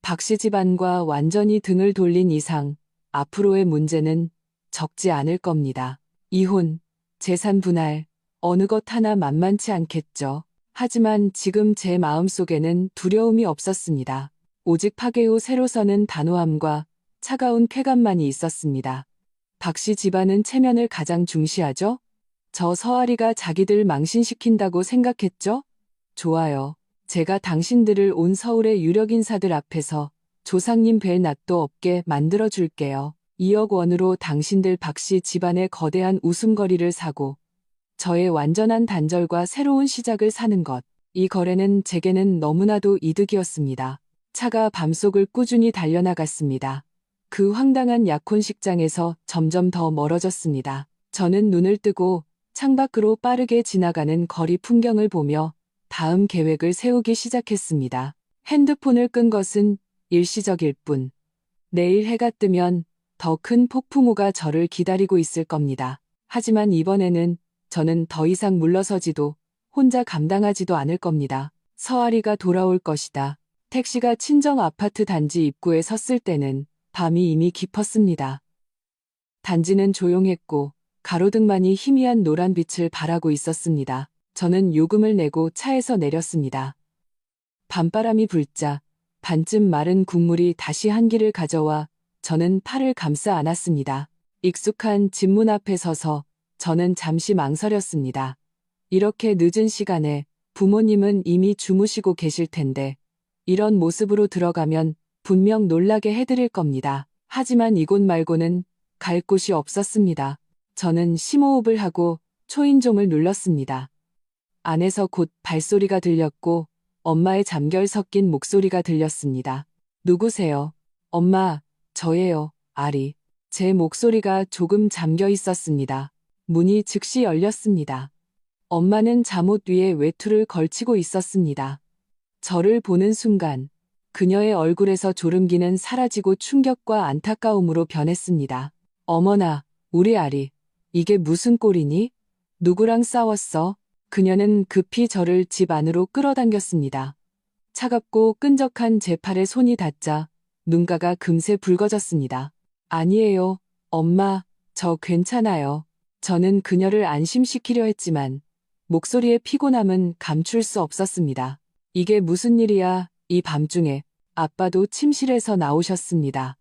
박씨 집안과 완전히 등을 돌린 이상 앞으로의 문제는 적지 않을 겁니다. 이혼, 재산 분할, 어느 것 하나 만만치 않겠죠. 하지만 지금 제 마음속에는 두려움이 없었습니다. 오직 파괴 후 새로 서는 단호함과 차가운 쾌감만이 있었습니다. 박씨 집안은 체면을 가장 중시하죠? 저 서아리가 자기들 망신시킨다고 생각했죠? 좋아요. 제가 당신들을 온 서울의 유력 인사들 앞에서 조상님 뵐 낯도 없게 만들어 줄게요. 2억 원으로 당신들 박씨 집안의 거대한 웃음거리를 사고 저의 완전한 단절과 새로운 시작을 사는 것. 이 거래는 제게는 너무나도 이득이었습니다. 차가 밤속을 꾸준히 달려나갔습니다. 그 황당한 약혼식장에서 점점 더 멀어졌습니다. 저는 눈을 뜨고 창밖으로 빠르게 지나가는 거리 풍경을 보며 다음 계획을 세우기 시작했습니다. 핸드폰을 끈 것은 일시적일 뿐. 내일 해가 뜨면 더 큰 폭풍우가 저를 기다리고 있을 겁니다. 하지만 이번에는 저는 더 이상 물러서지도 혼자 감당하지도 않을 겁니다. 서아리가 돌아올 것이다. 택시가 친정 아파트 단지 입구에 섰을 때는 밤이 이미 깊었습니다. 단지는 조용했고 가로등만이 희미한 노란빛을 발하고 있었습니다. 저는 요금을 내고 차에서 내렸습니다. 밤바람이 불자 반쯤 마른 국물이 다시 한기를 가져와 저는 팔을 감싸 안았습니다. 익숙한 집문 앞에 서서 저는 잠시 망설였습니다. 이렇게 늦은 시간에 부모님은 이미 주무시고 계실 텐데 이런 모습으로 들어가면 분명 놀라게 해드릴 겁니다. 하지만 이곳 말고는 갈 곳이 없었습니다. 저는 심호흡을 하고 초인종을 눌렀습니다. 안에서 곧 발소리가 들렸고 엄마의 잠결 섞인 목소리가 들렸습니다. 누구세요? 엄마, 저예요, 아리. 제 목소리가 조금 잠겨 있었습니다. 문이 즉시 열렸습니다. 엄마는 잠옷 위에 외투를 걸치고 있었습니다. 저를 보는 순간 그녀의 얼굴에서 졸음기는 사라지고 충격과 안타까움으로 변했습니다. 어머나, 우리 아리. 이게 무슨 꼴이니? 누구랑 싸웠어? 그녀는 급히 저를 집 안으로 끌어당겼습니다. 차갑고 끈적한 제 팔에 손이 닿자 눈가가 금세 붉어졌습니다. 아니에요, 엄마, 저 괜찮아요. 저는 그녀를 안심시키려 했지만 목소리의 피곤함은 감출 수 없었습니다. 이게 무슨 일이야? 이 밤중에 아빠도 침실에서 나오셨습니다.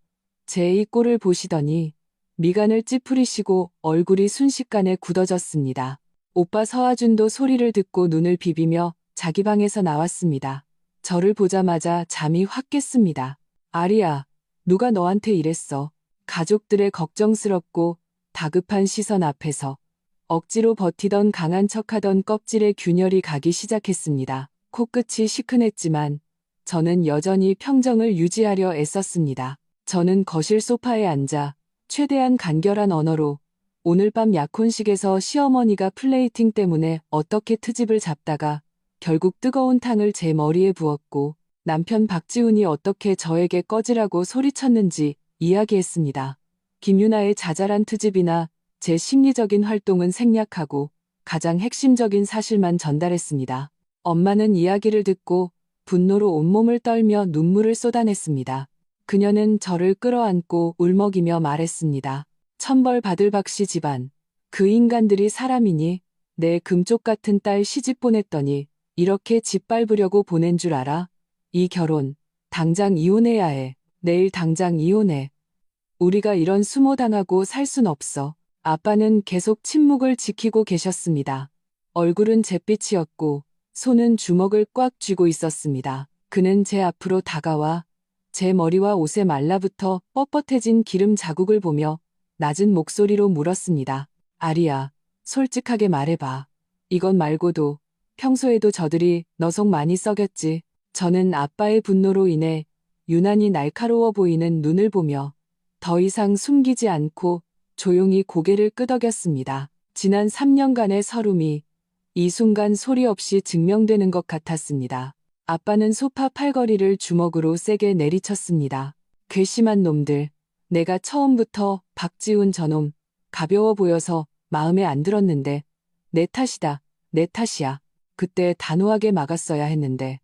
제 이 꼴을 보시더니 미간을 찌푸리시고 얼굴이 순식간에 굳어졌습니다. 오빠 서아준도 소리를 듣고 눈을 비비며 자기 방에서 나왔습니다. 저를 보자마자 잠이 확 깼습니다. 아리야, 누가 너한테 이랬어? 가족들의 걱정스럽고 다급한 시선 앞에서 억지로 버티던 강한 척하던 껍질의 균열이 가기 시작했습니다. 코끝이 시큰했지만 저는 여전히 평정을 유지하려 애썼습니다. 저는 거실 소파에 앉아 최대한 간결한 언어로 오늘 밤 약혼식에서 시어머니가 플레이팅 때문에 어떻게 트집을 잡다가 결국 뜨거운 탕을 제 머리에 부었고 남편 박지훈이 어떻게 저에게 꺼지라고 소리쳤는지 이야기했습니다. 김유나의 자잘한 트집이나 제 심리적인 활동은 생략하고 가장 핵심적인 사실만 전달했습니다. 엄마는 이야기를 듣고 분노로 온몸을 떨며 눈물을 쏟아냈습니다. 그녀는 저를 끌어안고 울먹이며 말했습니다. 천벌 받을 박씨 집안. 그 인간들이 사람이니 내 금쪽 같은 딸 시집 보냈더니 이렇게 짓밟으려고 보낸 줄 알아? 이 결혼 당장 이혼해야 해. 내일 당장 이혼해. 우리가 이런 수모당하고 살 순 없어. 아빠는 계속 침묵을 지키고 계셨습니다. 얼굴은 잿빛이었고 손은 주먹을 꽉 쥐고 있었습니다. 그는 제 앞으로 다가와 제 머리와 옷에 말라붙어 뻣뻣해진 기름 자국을 보며 낮은 목소리로 물었습니다. 아리야, 솔직하게 말해봐. 이건 말고도 평소에도 저들이 너 속 많이 썩였지. 저는 아빠의 분노로 인해 유난히 날카로워 보이는 눈을 보며 더 이상 숨기지 않고 조용히 고개를 끄덕였습니다. 지난 3년간의 서름이 이 순간 소리 없이 증명되는 것 같았습니다. 아빠는 소파 팔걸이를 주먹으로 세게 내리쳤습니다. 괘씸한 놈들. 내가 처음부터 박지훈 저놈 가벼워 보여서 마음에 안 들었는데 내 탓이다. 내 탓이야. 그때 단호하게 막았어야 했는데.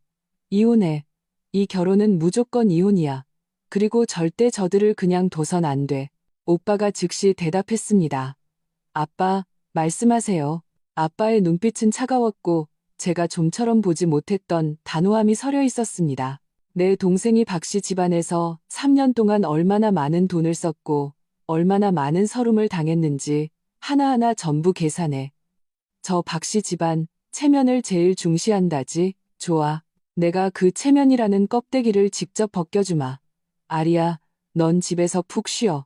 이혼해. 이 결혼은 무조건 이혼이야. 그리고 절대 저들을 그냥 둬선 안 돼. 오빠가 즉시 대답했습니다. 아빠, 말씀하세요. 아빠의 눈빛은 차가웠고 제가 좀처럼 보지 못했던 단호함이 서려 있었습니다. 내 동생이 박씨 집안에서 3년 동안 얼마나 많은 돈을 썼고 얼마나 많은 서름을 당했는지 하나하나 전부 계산해. 저 박씨 집안 체면을 제일 중시한다지. 좋아. 내가 그 체면이라는 껍데기를 직접 벗겨주마. 아리야, 넌 집에서 푹 쉬어.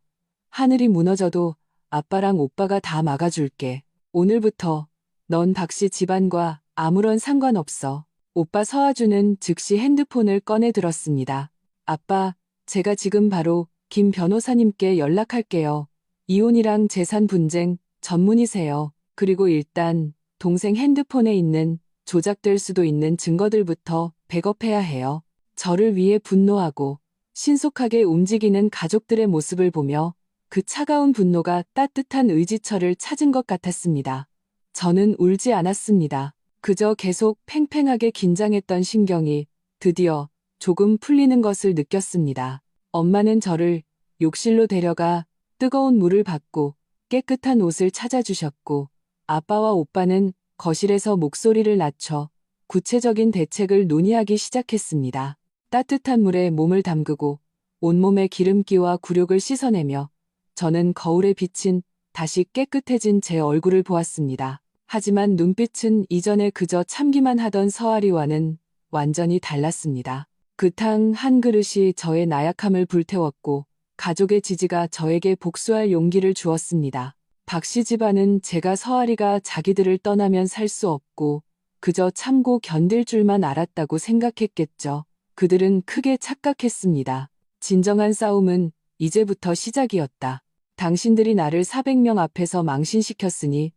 하늘이 무너져도 아빠랑 오빠가 다 막아줄게. 오늘부터 넌 박씨 집안과 아무런 상관없어. 오빠 서아주는 즉시 핸드폰을 꺼내 들었습니다. 아빠, 제가 지금 바로 김 변호사님께 연락할게요. 이혼이랑 재산 분쟁 전문이세요. 그리고 일단 동생 핸드폰에 있는 조작될 수도 있는 증거들부터 백업해야 해요. 저를 위해 분노하고 신속하게 움직이는 가족들의 모습을 보며 그 차가운 분노가 따뜻한 의지처를 찾은 것 같았습니다. 저는 울지 않았습니다. 그저 계속 팽팽하게 긴장했던 신경이 드디어 조금 풀리는 것을 느꼈습니다. 엄마는 저를 욕실로 데려가 뜨거운 물을 받고 깨끗한 옷을 찾아주셨고 아빠와 오빠는 거실에서 목소리를 낮춰 구체적인 대책을 논의하기 시작했습니다. 따뜻한 물에 몸을 담그고 온몸의 기름기와 굴욕을 씻어내며 저는 거울에 비친 다시 깨끗해진 제 얼굴을 보았습니다. 하지만 눈빛은 이전에 그저 참기만 하던 서아리와는 완전히 달랐습니다. 그 탕 한 그릇이 저의 나약함을 불태웠고 가족의 지지가 저에게 복수할 용기를 주었습니다. 박씨 집안은 제가 서아리가 자기들을 떠나면 살 수 없고 그저 참고 견딜 줄만 알았다고 생각했겠죠. 그들은 크게 착각했습니다. 진정한 싸움은 이제부터 시작이었다. 당신들이 나를 400명 앞에서 망신시켰으니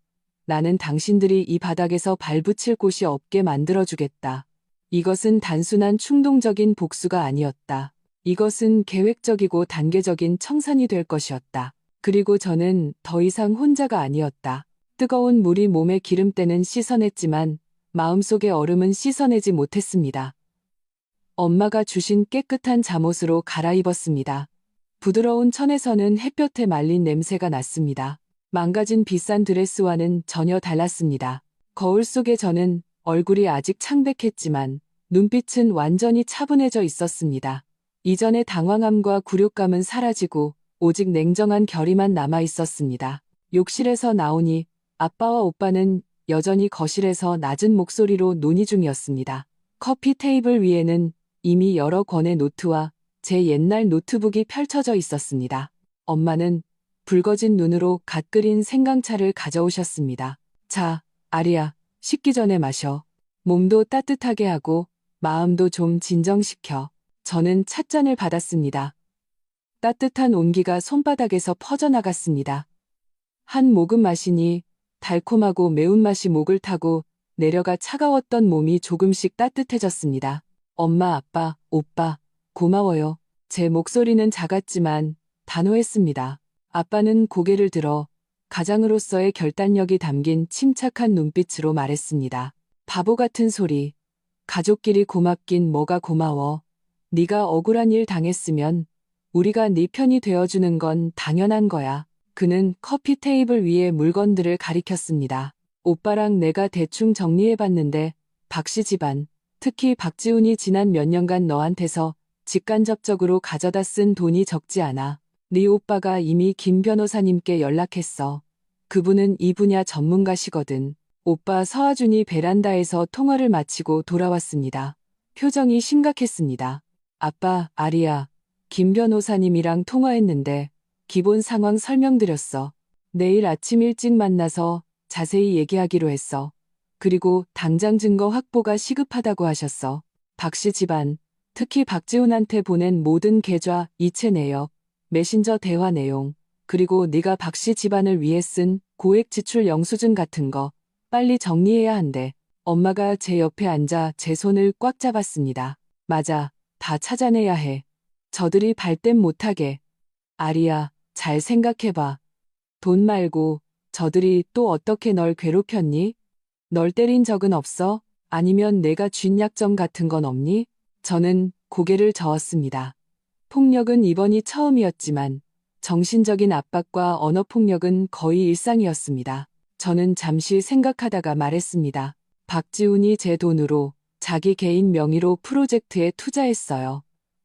나는 당신들이 이 바닥에서 발붙일 곳이 없게 만들어주겠다. 이것은 단순한 충동적인 복수가 아니었다. 이것은 계획적이고 단계적인 청산이 될 것이었다. 그리고 저는 더 이상 혼자가 아니었다. 뜨거운 물이 몸의 기름때는 씻어냈지만 마음속의 얼음은 씻어내지 못했습니다. 엄마가 주신 깨끗한 잠옷으로 갈아입었습니다. 부드러운 천에서는 햇볕에 말린 냄새가 났습니다. 망가진 비싼 드레스와는 전혀 달랐습니다. 거울 속에 저는 얼굴이 아직 창백했지만 눈빛은 완전히 차분해져 있었습니다. 이전의 당황함과 굴욕감은 사라지고 오직 냉정한 결의만 남아 있었습니다. 욕실에서 나오니 아빠와 오빠는 여전히 거실에서 낮은 목소리로 논의 중이었습니다. 커피 테이블 위에는 이미 여러 권의 노트와 제 옛날 노트북이 펼쳐져 있었습니다. 엄마는 붉어진 눈으로 갓 끓인 생강차를 가져오셨습니다. 자, 아리야, 식기 전에 마셔. 몸도 따뜻하게 하고 마음도 좀 진정시켜. 저는 찻잔을 받았습니다. 따뜻한 온기가 손바닥에서 퍼져나갔습니다. 한 모금 마시니 달콤하고 매운맛이 목을 타고 내려가 차가웠던 몸이 조금씩 따뜻해졌습니다. 엄마, 아빠, 오빠, 고마워요. 제 목소리는 작았지만 단호했습니다. 아빠는 고개를 들어 가장으로서의 결단력이 담긴 침착한 눈빛으로 말했습니다. 바보 같은 소리. 가족끼리 고맙긴 뭐가 고마워. 네가 억울한 일 당했으면 우리가 네 편이 되어주는 건 당연한 거야. 그는 커피 테이블 위에 물건들을 가리켰습니다. 오빠랑 내가 대충 정리해봤는데 박씨 집안, 특히 박지훈이 지난 몇 년간 너한테서 직간접적으로 가져다 쓴 돈이 적지 않아. 네 오빠가 이미 김 변호사님께 연락했어. 그분은 이 분야 전문가시거든. 오빠 서아준이 베란다에서 통화를 마치고 돌아왔습니다. 표정이 심각했습니다. 아빠, 아리야, 김 변호사님이랑 통화했는데 기본 상황 설명드렸어. 내일 아침 일찍 만나서 자세히 얘기하기로 했어. 그리고 당장 증거 확보가 시급하다고 하셨어. 박씨 집안, 특히 박지훈한테 보낸 모든 계좌, 이체 내역, 메신저 대화 내용, 그리고 네가 박씨 집안을 위해 쓴 고액 지출 영수증 같은 거 빨리 정리해야 한대. 엄마가 제 옆에 앉아 제 손을 꽉 잡았습니다. 맞아, 다 찾아내야 해. 저들이 발뺌 못하게. 아리야, 잘 생각해봐. 돈 말고 저들이 또 어떻게 널 괴롭혔니? 널 때린 적은 없어? 아니면 내가 쥔 약점 같은 건 없니? 저는 고개를 저었습니다. 폭력은 이번이 처음이었지만 정신적인 압박과 언어폭력은 거의 일상이었습니다. 저는 잠시 생각하다가 말했습니다. 박지훈이 제 돈으로 자기 개인 명의로 프로젝트에 투자했어요.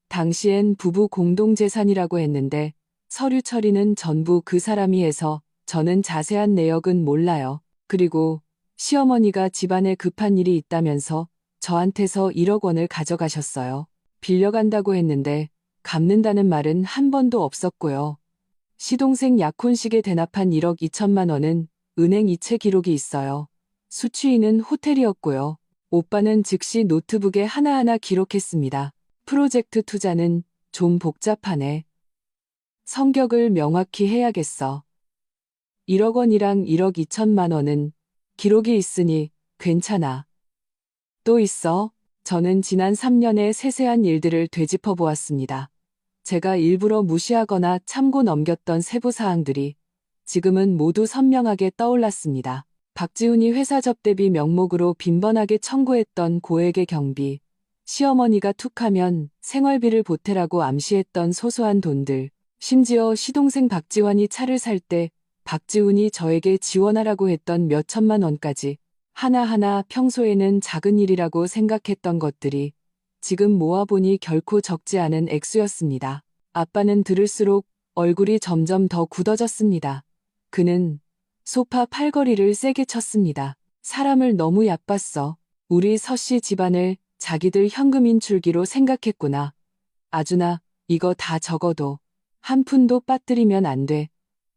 당시엔 부부 공동재산이라고 했는데 서류 처리는 전부 그 사람이 해서 저는 자세한 내역은 몰라요. 그리고 시어머니가 집안에 급한 일이 있다면서 저한테서 1억 원을 가져가셨어요. 빌려간다고 했는데 갚는다는 말은 한 번도 없었고요. 시동생 약혼식에 대납한 1억 2천만 원은 은행 이체 기록이 있어요. 수취인은 호텔이었고요. 오빠는 즉시 노트북에 하나하나 기록했습니다. 프로젝트 투자는 좀 복잡하네. 성격을 명확히 해야겠어. 1억 원이랑 1억 2천만 원은 기록이 있으니 괜찮아. 또 있어? 저는 지난 3년의 세세한 일들을 되짚어 보았습니다. 제가 일부러 무시하거나 참고 넘겼던 세부 사항들이 지금은 모두 선명하게 떠올랐습니다. 박지훈이 회사 접대비 명목으로 빈번하게 청구했던 고액의 경비, 시어머니가 툭하면 생활비를 보태라고 암시했던 소소한 돈들, 심지어 시동생 박지환이 차를 살 때 박지훈이 저에게 지원하라고 했던 몇 천만 원까지 하나하나 평소에는 작은 일이라고 생각했던 것들이 지금 모아보니 결코 적지 않은 액수였습니다. 아빠는 들을수록 얼굴이 점점 더 굳어졌습니다. 그는 소파 팔걸이를 세게 쳤습니다. 사람을 너무 얕봤어. 우리 서씨 집안을 자기들 현금 인출기로 생각했구나. 아주나, 이거 다 적어도 한 푼도 빠뜨리면 안 돼.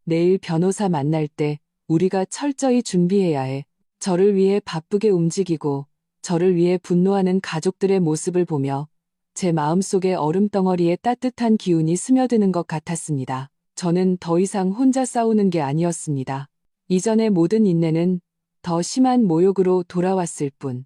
내일 변호사 만날 때 우리가 철저히 준비해야 해. 저를 위해 바쁘게 움직이고 저를 위해 분노하는 가족들의 모습을 보며 제 마음속에 얼음덩어리에 따뜻한 기운이 스며드는 것 같았습니다. 저는 더 이상 혼자 싸우는 게 아니었습니다. 이전의 모든 인내는 더 심한 모욕으로 돌아왔을 뿐.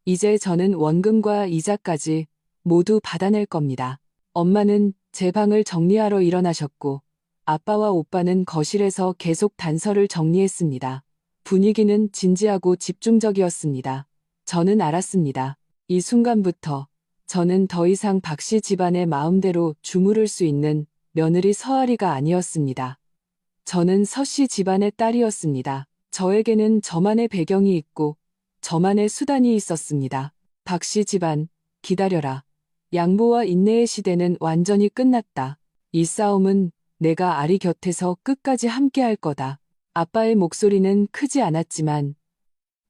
이제 저는 원금과 이자까지 모두 받아낼 겁니다. 엄마는 제 방을 정리하러 일어나셨고 아빠와 오빠는 거실에서 계속 단서를 정리했습니다. 분위기는 진지하고 집중적이었습니다. 저는 알았습니다. 이 순간부터 저는 더 이상 박씨 집안의 마음대로 주무를 수 있는 며느리 서아리가 아니었습니다. 저는 서씨 집안의 딸이었습니다. 저에게는 저만의 배경이 있고 저만의 수단이 있었습니다. 박씨 집안, 기다려라. 양보와 인내의 시대는 완전히 끝났다. 이 싸움은 내가 아리 곁에서 끝까지 함께할 거다. 아빠의 목소리는 크지 않았지만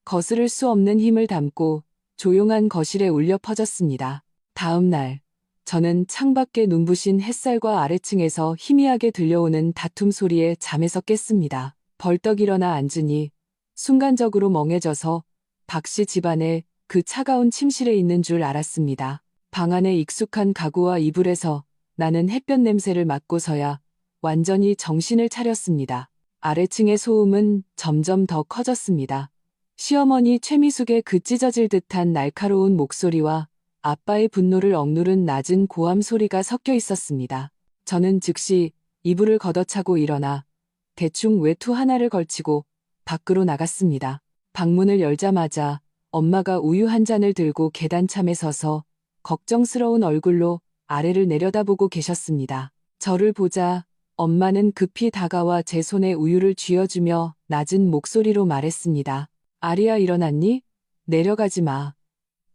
거스를 수 없는 힘을 담고 조용한 거실에 울려 퍼졌습니다. 다음 날, 저는 창밖에 눈부신 햇살과 아래층에서 희미하게 들려오는 다툼 소리에 잠에서 깼습니다. 벌떡 일어나 앉으니 순간적으로 멍해져서 박씨 집안의 그 차가운 침실에 있는 줄 알았습니다. 방 안의 익숙한 가구와 이불에서 나는 햇볕 냄새를 맡고서야 완전히 정신을 차렸습니다. 아래층의 소음은 점점 더 커졌습니다. 시어머니 최미숙의 그 찢어질 듯한 날카로운 목소리와 아빠의 분노를 억누른 낮은 고함 소리가 섞여 있었습니다. 저는 즉시 이불을 걷어차고 일어나 대충 외투 하나를 걸치고 밖으로 나갔습니다. 방문을 열자마자 엄마가 우유 한 잔을 들고 계단참에 서서 걱정스러운 얼굴로 아래를 내려다보고 계셨습니다. 저를 보자 엄마는 급히 다가와 제 손에 우유를 쥐어주며 낮은 목소리로 말했습니다. 아리야 일어났니? 내려가지 마.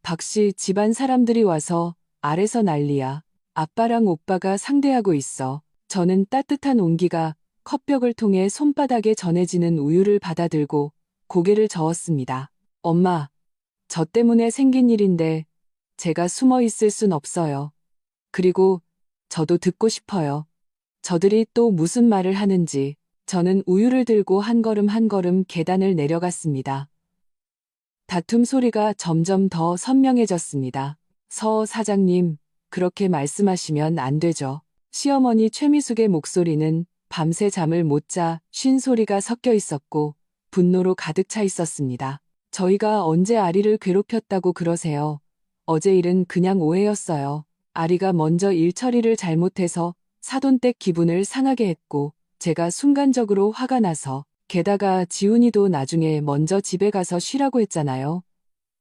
박씨 집안 사람들이 와서 아래서 난리야. 아빠랑 오빠가 상대하고 있어. 저는 따뜻한 온기가 컵벽을 통해 손바닥에 전해지는 우유를 받아들고 고개를 저었습니다. 엄마, 저 때문에 생긴 일인데 제가 숨어 있을 순 없어요. 그리고 저도 듣고 싶어요. 저들이 또 무슨 말을 하는지. 저는 우유를 들고 한 걸음 한 걸음 계단을 내려갔습니다. 다툼 소리가 점점 더 선명해졌습니다. 서 사장님, 그렇게 말씀하시면 안 되죠. 시어머니 최미숙의 목소리는 밤새 잠을 못 자 쉰 소리가 섞여 있었고 분노로 가득 차 있었습니다. 저희가 언제 아리를 괴롭혔다고 그러세요. 어제 일은 그냥 오해였어요. 아리가 먼저 일 처리를 잘못해서 사돈댁 기분을 상하게 했고 제가 순간적으로 화가 나서 게다가 지훈이도 나중에 먼저 집에 가서 쉬라고 했잖아요.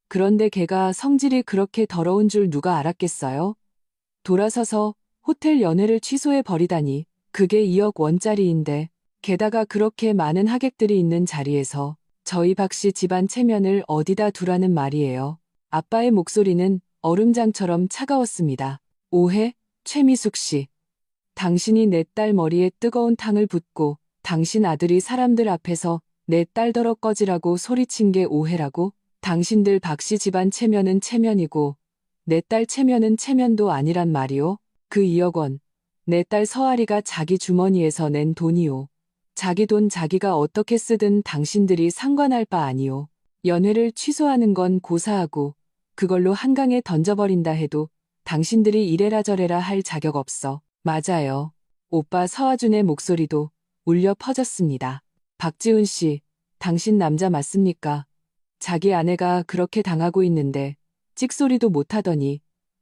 그런데 걔가 성질이 그렇게 더러운 줄 누가 알았겠어요? 돌아서서 호텔 연회를 취소해 버리다니 그게 2억 원짜리인데 게다가 그렇게 많은 하객들이 있는 자리에서 저희 박씨 집안 체면을 어디다 두라는 말이에요. 아빠의 목소리는 얼음장처럼 차가웠습니다. 오해? 최미숙 씨. 당신이 내 딸 머리에 뜨거운 탕을 붓고 당신 아들이 사람들 앞에서 내 딸더러 꺼지라고 소리친 게 오해라고? 당신들 박씨 집안 체면은 체면이고 내 딸 체면은 체면도 아니란 말이오? 그 2억 원. 내 딸 서아리가 자기 주머니에서 낸 돈이오. 자기 돈 자기가 어떻게 쓰든 당신들이 상관할 바 아니오. 연회를 취소하는 건 고사하고 그걸로 한강에 던져버린다 해도 당신들이 이래라 저래라 할 자격 없어. 맞아요. 오빠 서아준의 목소리도 울려 퍼졌습니다. 박지훈 씨, 당신 남자 맞습니까? 자기 아내가 그렇게 당하고 있는데 찍소리도 못하더니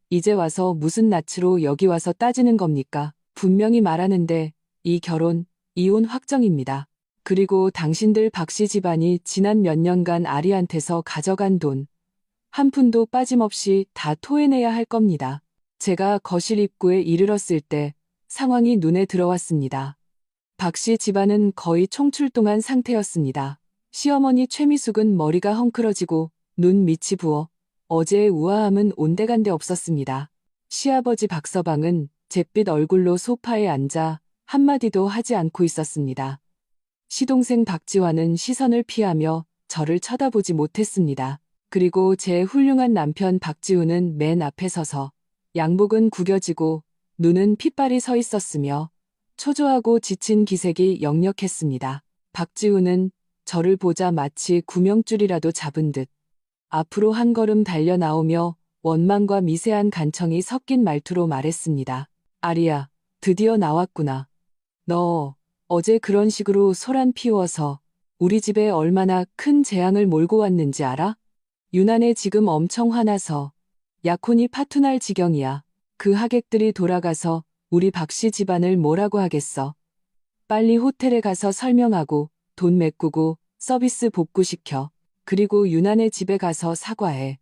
이제 와서 무슨 낯으로 여기 와서 따지는 겁니까? 분명히 말하는데 이 결혼, 이혼 확정입니다. 그리고 당신들 박씨 집안이 지난 몇 년간 아리한테서 가져간 돈, 한 푼도 빠짐없이 다 토해내야 할 겁니다. 제가 거실 입구에 이르렀을 때 상황이 눈에 들어왔습니다. 박씨 집안은 거의 총출동한 상태였습니다. 시어머니 최미숙은 머리가 헝클어지고 눈 밑이 부어 어제의 우아함은 온데간데 없었습니다. 시아버지 박서방은 잿빛 얼굴로 소파에 앉아 한마디도 하지 않고 있었습니다. 시동생 박지환은 시선을 피하며 저를 쳐다보지 못했습니다. 그리고 제 훌륭한 남편 박지훈은 맨 앞에 서서 양복은 구겨지고 눈은 핏발이 서 있었으며 초조하고 지친 기색이 역력했습니다. 박지훈은 저를 보자 마치 구명줄이라도 잡은 듯 앞으로 한 걸음 달려 나오며 원망과 미세한 간청이 섞인 말투로 말했습니다. 아리야, 드디어 나왔구나. 너 어제 그런 식으로 소란 피워서 우리 집에 얼마나 큰 재앙을 몰고 왔는지 알아? 유난에 지금 엄청 화나서 약혼이 파투날 지경이야. 그 하객들이 돌아가서 우리 박씨 집안을 뭐라고 하겠어. 빨리 호텔에 가서 설명하고 돈 메꾸고 서비스 복구시켜. 그리고 유난의 집에 가서 사과해.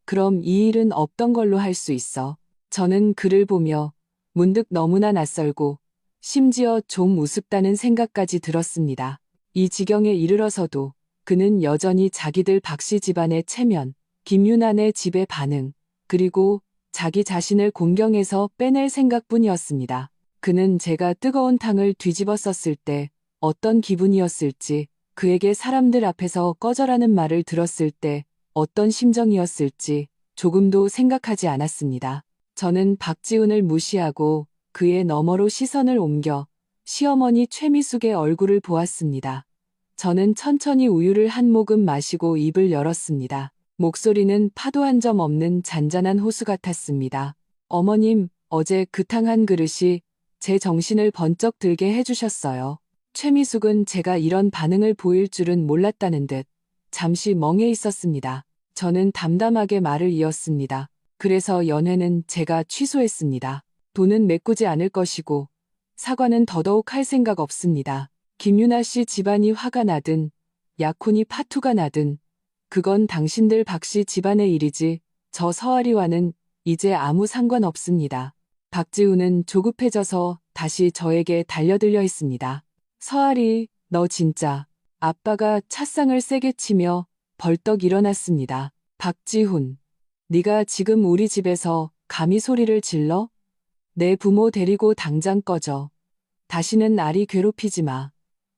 그럼 이 일은 없던 걸로 할 수 있어. 저는 그를 보며 문득 너무나 낯설고 심지어 좀 우습다는 생각까지 들었습니다. 이 지경에 이르러서도 그는 여전히 자기들 박씨 집안의 체면, 김윤환의 집의 반응, 그리고 자기 자신을 공경에서 빼낼 생각뿐이었습니다. 그는 제가 뜨거운 탕을 뒤집었었을 때 어떤 기분이었을지, 그에게 사람들 앞에서 꺼져라는 말을 들었을 때 어떤 심정이었을지 조금도 생각하지 않았습니다. 저는 박지훈을 무시하고 그의 너머로 시선을 옮겨 시어머니 최미숙의 얼굴을 보았습니다. 저는 천천히 우유를 한 모금 마시고 입을 열었습니다. 목소리는 파도 한 점 없는 잔잔한 호수 같았습니다. 어머님, 어제 그 탕 한 그릇이 제 정신을 번쩍 들게 해주셨어요. 최미숙은 제가 이런 반응을 보일 줄은 몰랐다는 듯 잠시 멍해 있었습니다. 저는 담담하게 말을 이었습니다. 그래서 연회는 제가 취소했습니다. 돈은 메꾸지 않을 것이고 사과는 더더욱 할 생각 없습니다. 김윤아 씨 집안이 화가 나든 약혼이 파투가 나든 그건 당신들 박씨 집안의 일이지 저 서아리와는 이제 아무 상관없습니다. 박지훈은 조급해져서 다시 저에게 달려들려 했습니다. 서아리, 너 진짜. 아빠가 찻상을 세게 치며 벌떡 일어났습니다. 박지훈, 네가 지금 우리 집에서 감히 소리를 질러? 내 부모 데리고 당장 꺼져. 다시는 아리 괴롭히지 마.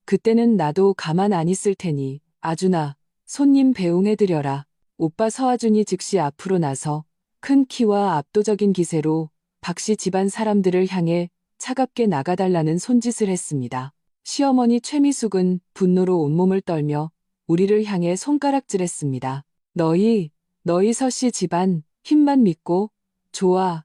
그때는 나도 가만 안 있을 테니 아준아, 손님 배웅해드려라. 오빠 서아준이 즉시 앞으로 나서 큰 키와 압도적인 기세로 박씨 집안 사람들을 향해 차갑게 나가달라는 손짓을 했습니다. 시어머니 최미숙은 분노로 온몸을 떨며 우리를 향해 손가락질했습니다. 너희 서씨 집안 힘만 믿고 좋아,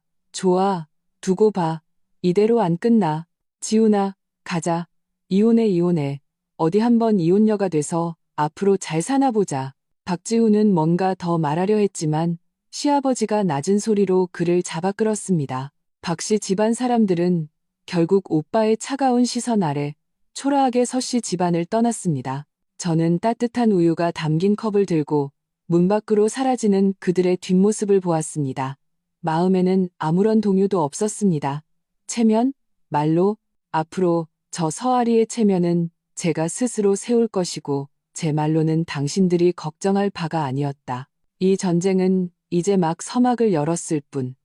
두고 봐. 이대로 안 끝나. 지훈아, 가자. 이혼해. 어디 한번 이혼녀가 돼서 앞으로 잘 사나 보자. 박지훈은 뭔가 더 말하려 했지만 시아버지가 낮은 소리로 그를 잡아 끌었습니다. 박씨 집안 사람들은 결국 오빠의 차가운 시선 아래 초라하게 서씨 집안을 떠났습니다. 저는 따뜻한 우유가 담긴 컵을 들고 문 밖으로 사라지는 그들의 뒷모습을 보았습니다. 마음에는 아무런 동요도 없었습니다. 체면? 말로? 앞으로 저 서아리의 체면은 제가 스스로 세울 것이고 제 말로는 당신들이 걱정할 바가 아니었다. 이 전쟁은 이제 막 서막을 열었을 뿐.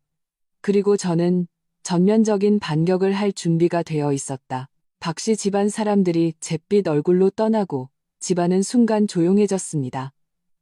그리고 저는 전면적인 반격을 할 준비가 되어 있었다. 박씨 집안 사람들이 잿빛 얼굴로 떠나고 집안은 순간 조용해졌습니다.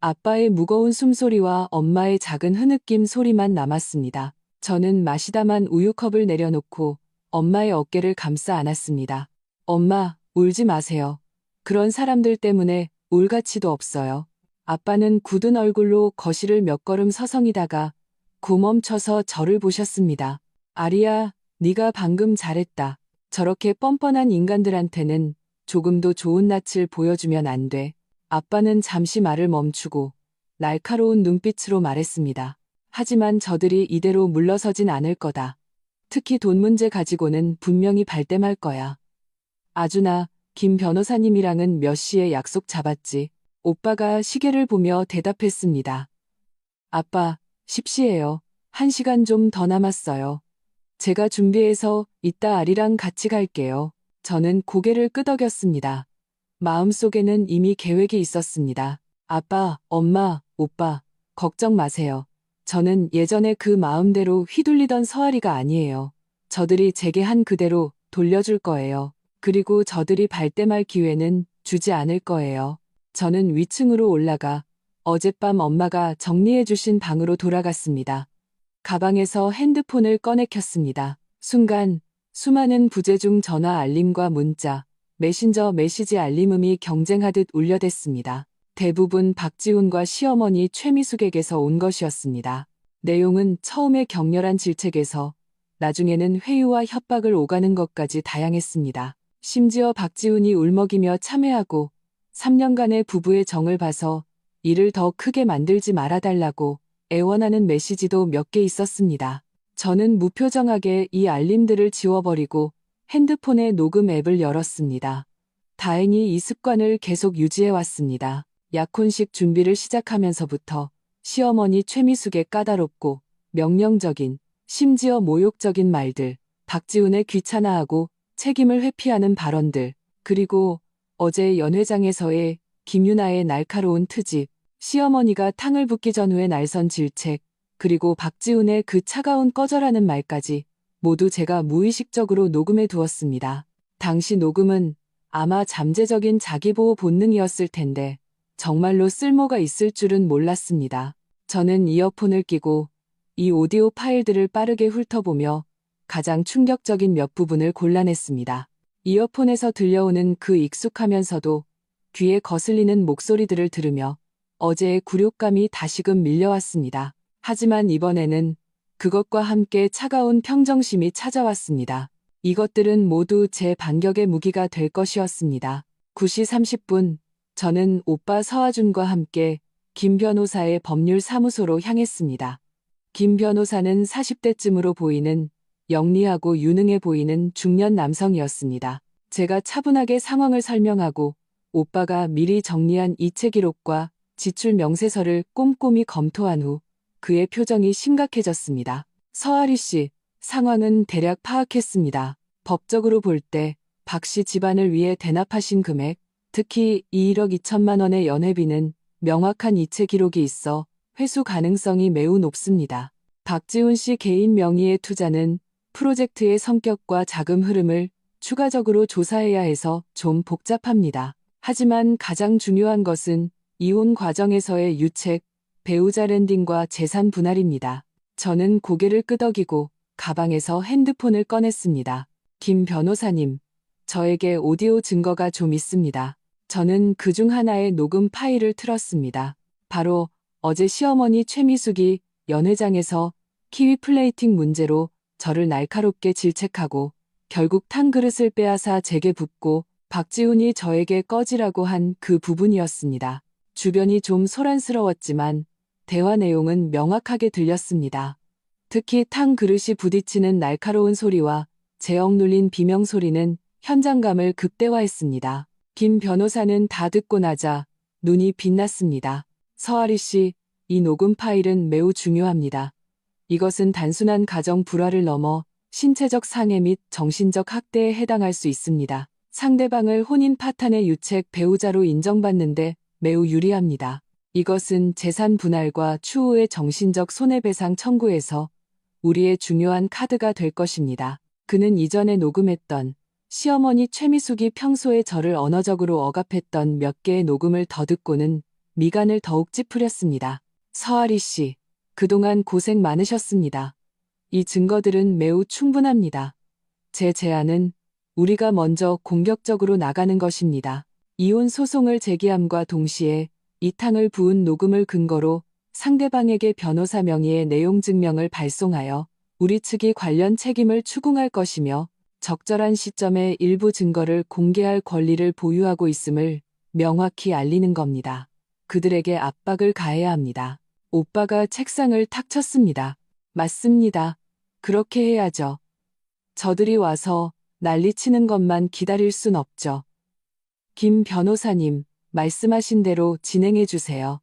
아빠의 무거운 숨소리와 엄마의 작은 흐느낌 소리만 남았습니다. 저는 마시다만 우유컵을 내려놓고 엄마의 어깨를 감싸 안았습니다. 엄마, 울지 마세요. 그런 사람들 때문에 울 가치도 없어요. 아빠는 굳은 얼굴로 거실을 몇 걸음 서성이다가 고멈춰서 저를 보셨습니다. 아리야, 네가 방금 잘했다. 저렇게 뻔뻔한 인간들한테는 조금도 좋은 낯을 보여주면 안 돼. 아빠는 잠시 말을 멈추고 날카로운 눈빛으로 말했습니다. 하지만 저들이 이대로 물러서진 않을 거다. 특히 돈 문제 가지고는 분명히 발뺌할 거야. 아주나, 김 변호사님이랑은 몇 시에 약속 잡았지? 오빠가 시계를 보며 대답했습니다. 아빠, 10시예요. 1시간 좀 더 남았어요. 제가 준비해서 이따 아리랑 같이 갈게요. 저는 고개를 끄덕였습니다. 마음속에는 이미 계획이 있었습니다. 아빠, 엄마, 오빠, 걱정 마세요. 저는 예전에 그 마음대로 휘둘리던 서아리가 아니에요. 저들이 제게 한 그대로 돌려줄 거예요. 그리고 저들이 발뺌할 기회는 주지 않을 거예요. 저는 위층으로 올라가 어젯밤 엄마가 정리해 주신 방으로 돌아갔습니다. 가방에서 핸드폰을 꺼내 켰습니다. 순간 수많은 부재중 전화 알림과 문자, 메신저 메시지 알림음이 경쟁하듯 울려댔습니다. 대부분 박지훈과 시어머니 최미숙에게서 온 것이었습니다. 내용은 처음에 격렬한 질책에서 나중에는 회유와 협박을 오가는 것까지 다양했습니다. 심지어 박지훈이 울먹이며 참회하고 3년간의 부부의 정을 봐서 일을 더 크게 만들지 말아달라고 애원하는 메시지도 몇 개 있었습니다. 저는 무표정하게 이 알림들을 지워버리고 핸드폰의 녹음 앱을 열었습니다. 다행히 이 습관을 계속 유지해왔습니다. 약혼식 준비를 시작하면서부터 시어머니 최미숙의 까다롭고 명령적인, 심지어 모욕적인 말들, 박지훈의 귀찮아하고 책임을 회피하는 발언들, 그리고 어제 연회장에서의 김유나의 날카로운 트집, 시어머니가 탕을 붓기 전후의 날선 질책, 그리고 박지훈의 그 차가운 꺼져라는 말까지 모두 제가 무의식적으로 녹음해 두었습니다. 당시 녹음은 아마 잠재적인 자기보호 본능이었을 텐데 정말로 쓸모가 있을 줄은 몰랐습니다. 저는 이어폰을 끼고 이 오디오 파일들을 빠르게 훑어보며 가장 충격적인 몇 부분을 골라냈습니다. 이어폰에서 들려오는 그 익숙하면서도 귀에 거슬리는 목소리들을 들으며 어제의 굴욕감이 다시금 밀려왔습니다. 하지만 이번에는 그것과 함께 차가운 평정심이 찾아왔습니다. 이것들은 모두 제 반격의 무기가 될 것이었습니다. 9시 30분, 저는 오빠 서아준과 함께 김 변호사의 법률사무소로 향했습니다. 김 변호사는 40대쯤으로 보이는 영리하고 유능해 보이는 중년 남성이었습니다. 제가 차분하게 상황을 설명하고 오빠가 미리 정리한 이체 기록과 지출 명세서를 꼼꼼히 검토한 후 그의 표정이 심각해졌습니다. 서아리 씨, 상황은 대략 파악했습니다. 법적으로 볼 때 박 씨 집안을 위해 대납하신 금액, 특히 1억 2천만 원의 연회비는 명확한 이체 기록이 있어 회수 가능성이 매우 높습니다. 박지훈 씨 개인 명의의 투자는 프로젝트의 성격과 자금 흐름을 추가적으로 조사해야 해서 좀 복잡합니다. 하지만 가장 중요한 것은 이혼 과정에서의 유책, 배우자 랜딩과 재산 분할입니다. 저는 고개를 끄덕이고 가방에서 핸드폰을 꺼냈습니다. 김 변호사님, 저에게 오디오 증거가 좀 있습니다. 저는 그중 하나의 녹음 파일을 틀었습니다. 바로 어제 시어머니 최미숙이 연회장에서 키위 플레이팅 문제로 저를 날카롭게 질책하고 결국 탕 그릇을 빼앗아 제게 붓고 박지훈이 저에게 꺼지라고 한 그 부분이었습니다. 주변이 좀 소란스러웠지만 대화 내용은 명확하게 들렸습니다. 특히 탕 그릇이 부딪히는 날카로운 소리와 제억 눌린 비명 소리는 현장감을 극대화했습니다. 김 변호사는 다 듣고 나자 눈이 빛났습니다. 서아리 씨, 이 녹음 파일은 매우 중요합니다. 이것은 단순한 가정 불화를 넘어 신체적 상해 및 정신적 학대에 해당할 수 있습니다. 상대방을 혼인 파탄의 유책 배우자로 인정받는데 매우 유리합니다. 이것은 재산 분할과 추후의 정신적 손해배상 청구에서 우리의 중요한 카드가 될 것입니다. 그는 이전에 녹음했던 시어머니 최미숙이 평소에 저를 언어적으로 억압했던 몇 개의 녹음을 더 듣고는 미간을 더욱 찌푸렸습니다. 서아리 씨, 그동안 고생 많으셨습니다. 이 증거들은 매우 충분합니다. 제 제안은 우리가 먼저 공격적으로 나가는 것입니다. 이혼 소송을 제기함과 동시에 이 탕을 부은 녹음을 근거로 상대방에게 변호사 명의의 내용 증명을 발송하여 우리 측이 관련 책임을 추궁할 것이며 적절한 시점에 일부 증거를 공개할 권리를 보유하고 있음을 명확히 알리는 겁니다. 그들에게 압박을 가해야 합니다. 오빠가 책상을 탁 쳤습니다. 맞습니다. 그렇게 해야죠. 저들이 와서 난리치는 것만 기다릴 순 없죠. 김 변호사님, 말씀하신 대로 진행해 주세요.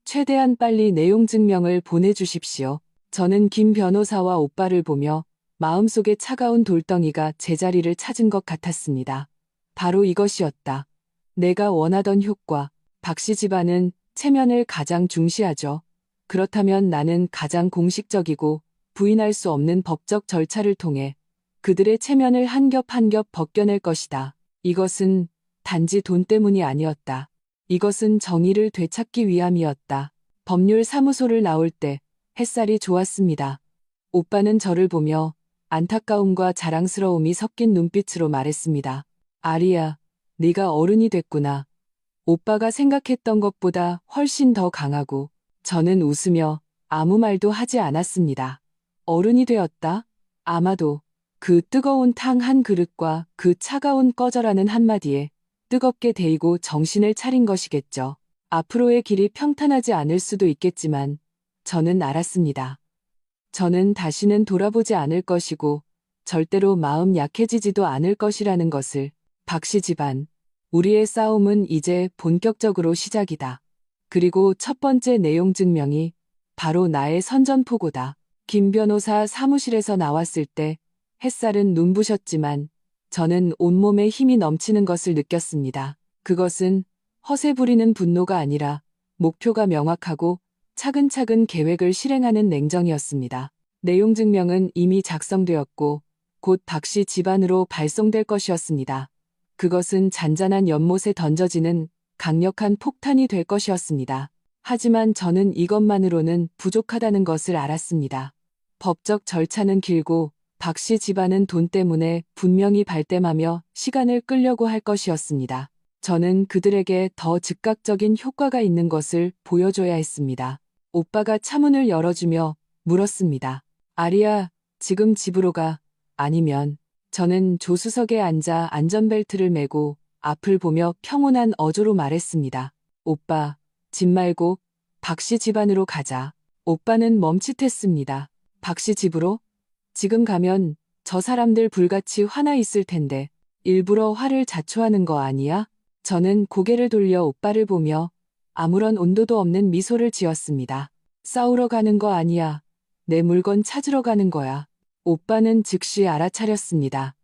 최대한 빨리 내용 증명을 보내주십시오. 저는 김 변호사와 오빠를 보며 마음속에 차가운 돌덩이가 제자리를 찾은 것 같았습니다. 바로 이것이었다. 내가 원하던 효과. 박씨 집안은 체면을 가장 중시하죠. 그렇다면 나는 가장 공식적이고 부인할 수 없는 법적 절차를 통해 그들의 체면을 한 겹 한 겹 벗겨낼 것이다. 이것은 단지 돈 때문이 아니었다. 이것은 정의를 되찾기 위함이었다. 법률 사무소를 나올 때 햇살이 좋았습니다. 오빠는 저를 보며 안타까움과 자랑스러움이 섞인 눈빛으로 말했습니다. 아리야, 네가 어른이 됐구나. 오빠가 생각했던 것보다 훨씬 더 강하고 저는 웃으며 아무 말도 하지 않았습니다. 어른이 되었다? 아마도 그 뜨거운 탕 한 그릇과 그 차가운 꺼져라는 한마디에 뜨겁게 데이고 정신을 차린 것이겠죠. 앞으로의 길이 평탄하지 않을 수도 있겠지만 저는 알았습니다. 저는 다시는 돌아보지 않을 것이고 절대로 마음 약해지지도 않을 것이라는 것을. 박씨 집안, 우리의 싸움은 이제 본격적으로 시작이다. 그리고 첫 번째 내용 증명이 바로 나의 선전포고다. 김 변호사 사무실에서 나왔을 때 햇살은 눈부셨지만 저는 온몸에 힘이 넘치는 것을 느꼈습니다. 그것은 허세 부리는 분노가 아니라 목표가 명확하고 차근차근 계획을 실행하는 냉정이었습니다. 내용 증명은 이미 작성되었고 곧 박씨 집안으로 발송될 것이었습니다. 그것은 잔잔한 연못에 던져지는 강력한 폭탄이 될 것이었습니다. 하지만 저는 이것만으로는 부족하다는 것을 알았습니다. 법적 절차는 길고 박씨 집안은 돈 때문에 분명히 발뺌하며 시간을 끌려고 할 것이었습니다. 저는 그들에게 더 즉각적인 효과가 있는 것을 보여줘야 했습니다. 오빠가 차문을 열어주며 물었습니다. 아리야, 지금 집으로 가. 아니면. 저는 조수석에 앉아 안전벨트를 매고 앞을 보며 평온한 어조로 말했습니다. 오빠, 집 말고 박씨 집안으로 가자. 오빠는 멈칫했습니다. 박씨 집으로? 지금 가면 저 사람들 불같이 화나 있을 텐데 일부러 화를 자초하는 거 아니야? 저는 고개를 돌려 오빠를 보며 아무런 온도도 없는 미소를 지었습니다. 싸우러 가는 거 아니야. 내 물건 찾으러 가는 거야. 오빠는 즉시 알아차렸습니다.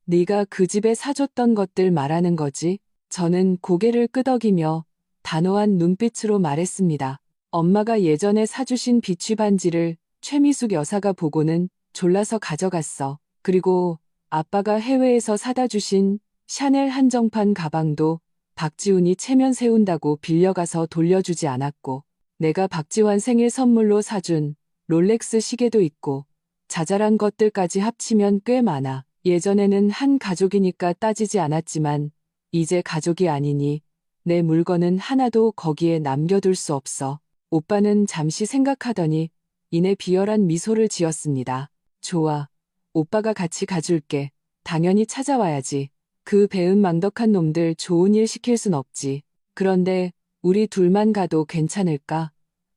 네가 그 집에 사줬던 것들 말하는 거지? 저는 고개를 끄덕이며 단호한 눈빛으로 말했습니다. 엄마가 예전에 사주신 비취 반지를 최미숙 여사가 보고는 졸라서 가져갔어. 그리고 아빠가 해외에서 사다 주신 샤넬 한정판 가방도 박지훈이 체면 세운다고 빌려가서 돌려주지 않았고, 내가 박지환 생일 선물로 사준 롤렉스 시계도 있고 자잘한 것들까지 합치면 꽤 많아. 예전에는 한 가족이니까 따지지 않았지만 이제 가족이 아니니 내 물건은 하나도 거기에 남겨둘 수 없어. 오빠는 잠시 생각하더니 이내 비열한 미소를 지었습니다. 좋아. 오빠가 같이 가줄게. 당연히 찾아와야지. 그 배은망덕한 놈들 좋은 일 시킬 순 없지. 그런데 우리 둘만 가도 괜찮을까?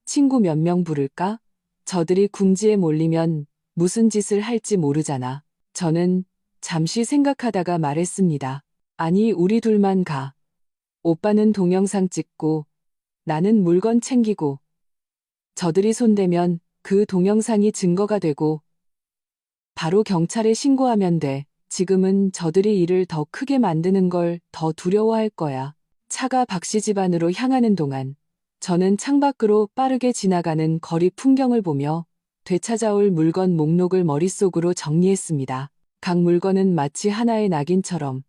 친구 몇 명 부를까? 저들이 궁지에 몰리면 무슨 짓을 할지 모르잖아. 저는 잠시 생각하다가 말했습니다. 아니, 우리 둘만 가. 오빠는 동영상 찍고 나는 물건 챙기고 저들이 손대면 그 동영상이 증거가 되고 바로 경찰에 신고하면 돼. 지금은 저들이 일을 더 크게 만드는 걸 더 두려워할 거야. 차가 박씨 집안으로 향하는 동안 저는 창밖으로 빠르게 지나가는 거리 풍경을 보며 되찾아올 물건 목록을 머릿속으로 정리했습니다. 각 물건은 마치 하나의 낙인처럼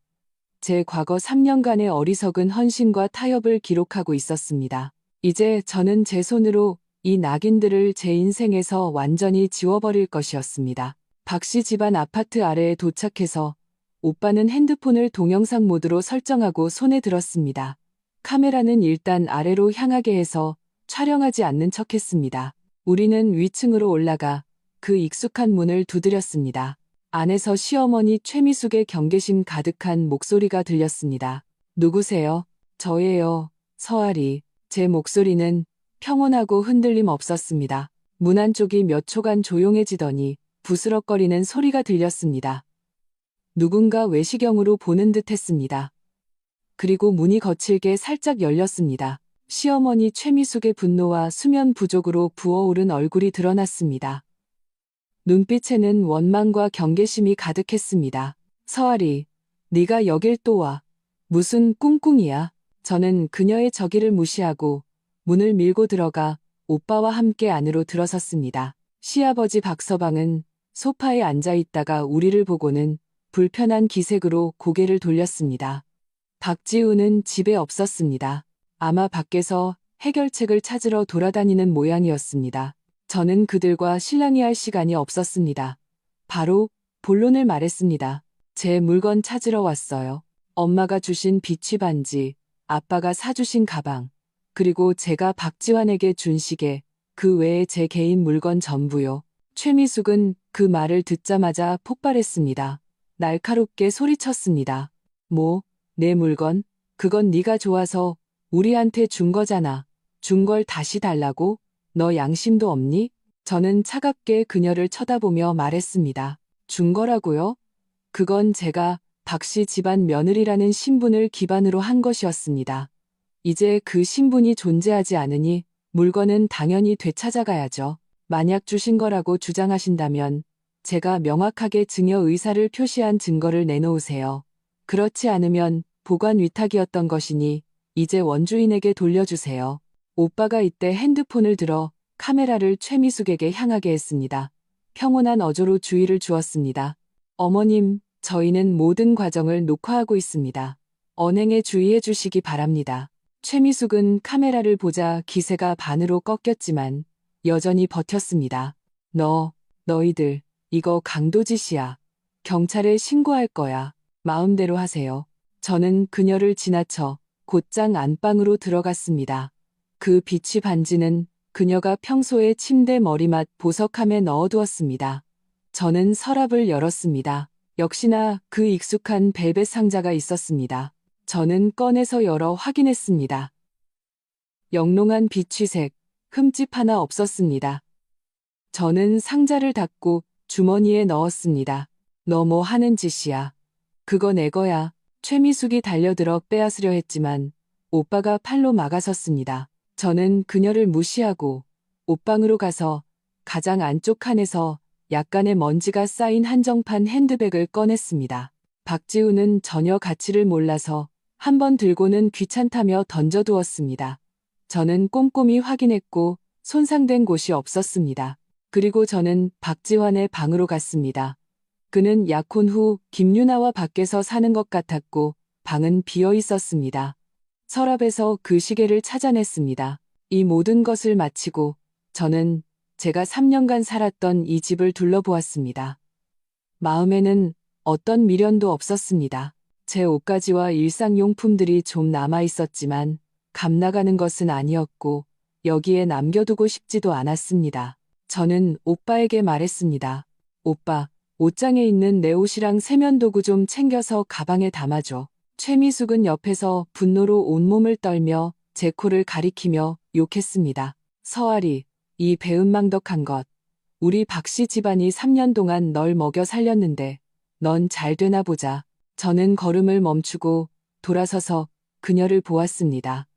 제 과거 3년간의 어리석은 헌신과 타협을 기록하고 있었습니다. 이제 저는 제 손으로 이 낙인들을 제 인생에서 완전히 지워버릴 것이었습니다. 박씨 집안 아파트 아래에 도착해서 오빠는 핸드폰을 동영상 모드로 설정하고 손에 들었습니다. 카메라는 일단 아래로 향하게 해서 촬영하지 않는 척했습니다. 우리는 위층으로 올라가 그 익숙한 문을 두드렸습니다. 안에서 시어머니 최미숙의 경계심 가득한 목소리가 들렸습니다. 누구세요? 저예요. 서아리. 제 목소리는 평온하고 흔들림 없었습니다. 문 안쪽이 몇 초간 조용해지더니 부스럭거리는 소리가 들렸습니다. 누군가 외시경으로 보는 듯 했습니다. 그리고 문이 거칠게 살짝 열렸습니다. 시어머니 최미숙의 분노와 수면 부족으로 부어오른 얼굴이 드러났습니다. 눈빛에는 원망과 경계심이 가득했습니다. 서아리, 네가 여길 또 와. 무슨 꿍꿍이야. 저는 그녀의 저기를 무시하고 문을 밀고 들어가 오빠와 함께 안으로 들어섰습니다. 시아버지 박서방은 소파에 앉아 있다가 우리를 보고는 불편한 기색으로 고개를 돌렸습니다. 박지우는 집에 없었습니다. 아마 밖에서 해결책을 찾으러 돌아다니는 모양이었습니다. 저는 그들과 실랑이할 시간이 없었습니다. 바로 본론을 말했습니다. 제 물건 찾으러 왔어요. 엄마가 주신 비취 반지, 아빠가 사주신 가방, 그리고 제가 박지환에게 준 시계, 그 외에 제 개인 물건 전부요. 최미숙은 그 말을 듣자마자 폭발했습니다. 날카롭게 소리쳤습니다. 뭐, 내 물건? 그건 네가 좋아서 우리한테 준 거잖아. 준 걸 다시 달라고? 너 양심도 없니? 저는 차갑게 그녀를 쳐다보며 말했습니다. 준 거라고요? 그건 제가 박씨 집안 며느리라는 신분을 기반으로 한 것이었습니다. 이제 그 신분이 존재하지 않으니 물건은 당연히 되찾아가야죠. 만약 주신 거라고 주장하신다면 제가 명확하게 증여 의사를 표시한 증거를 내놓으세요. 그렇지 않으면 보관 위탁이었던 것이니 이제 원주인에게 돌려주세요. 오빠가 이때 핸드폰을 들어 카메라를 최미숙에게 향하게 했습니다. 평온한 어조로 주의를 주었습니다. 어머님, 저희는 모든 과정을 녹화하고 있습니다. 언행에 주의해 주시기 바랍니다. 최미숙은 카메라를 보자 기세가 반으로 꺾였지만 여전히 버텼습니다. 너희들, 이거 강도짓이야. 경찰에 신고할 거야. 마음대로 하세요. 저는 그녀를 지나쳐 곧장 안방으로 들어갔습니다. 그 비취 반지는 그녀가 평소에 침대 머리맡 보석함에 넣어두었습니다. 저는 서랍을 열었습니다. 역시나 그 익숙한 벨벳 상자가 있었습니다. 저는 꺼내서 열어 확인했습니다. 영롱한 비취색, 흠집 하나 없었습니다. 저는 상자를 닫고 주머니에 넣었습니다. 너 뭐 하는 짓이야. 그거 내 거야. 최미숙이 달려들어 빼앗으려 했지만 오빠가 팔로 막아섰습니다. 저는 그녀를 무시하고 옷방으로 가서 가장 안쪽 칸에서 약간의 먼지가 쌓인 한정판 핸드백을 꺼냈습니다. 박지우는 전혀 가치를 몰라서 한번 들고는 귀찮다며 던져두었습니다. 저는 꼼꼼히 확인했고 손상된 곳이 없었습니다. 그리고 저는 박지환의 방으로 갔습니다. 그는 약혼 후 김유나와 밖에서 사는 것 같았고 방은 비어 있었습니다. 서랍에서 그 시계를 찾아냈습니다. 이 모든 것을 마치고 저는 제가 3년간 살았던 이 집을 둘러보았습니다. 마음에는 어떤 미련도 없었습니다. 제 옷가지와 일상용품들이 좀 남아 있었지만 값 나가는 것은 아니었고 여기에 남겨두고 싶지도 않았습니다. 저는 오빠에게 말했습니다. 오빠, 옷장에 있는 내 옷이랑 세면도구 좀 챙겨서 가방에 담아줘. 최미숙은 옆에서 분노로 온몸을 떨며 제 코를 가리키며 욕했습니다. 서아리, 이 배은망덕한 것. 우리 박씨 집안이 3년 동안 널 먹여 살렸는데 넌 잘 되나 보자. 저는 걸음을 멈추고 돌아서서 그녀를 보았습니다.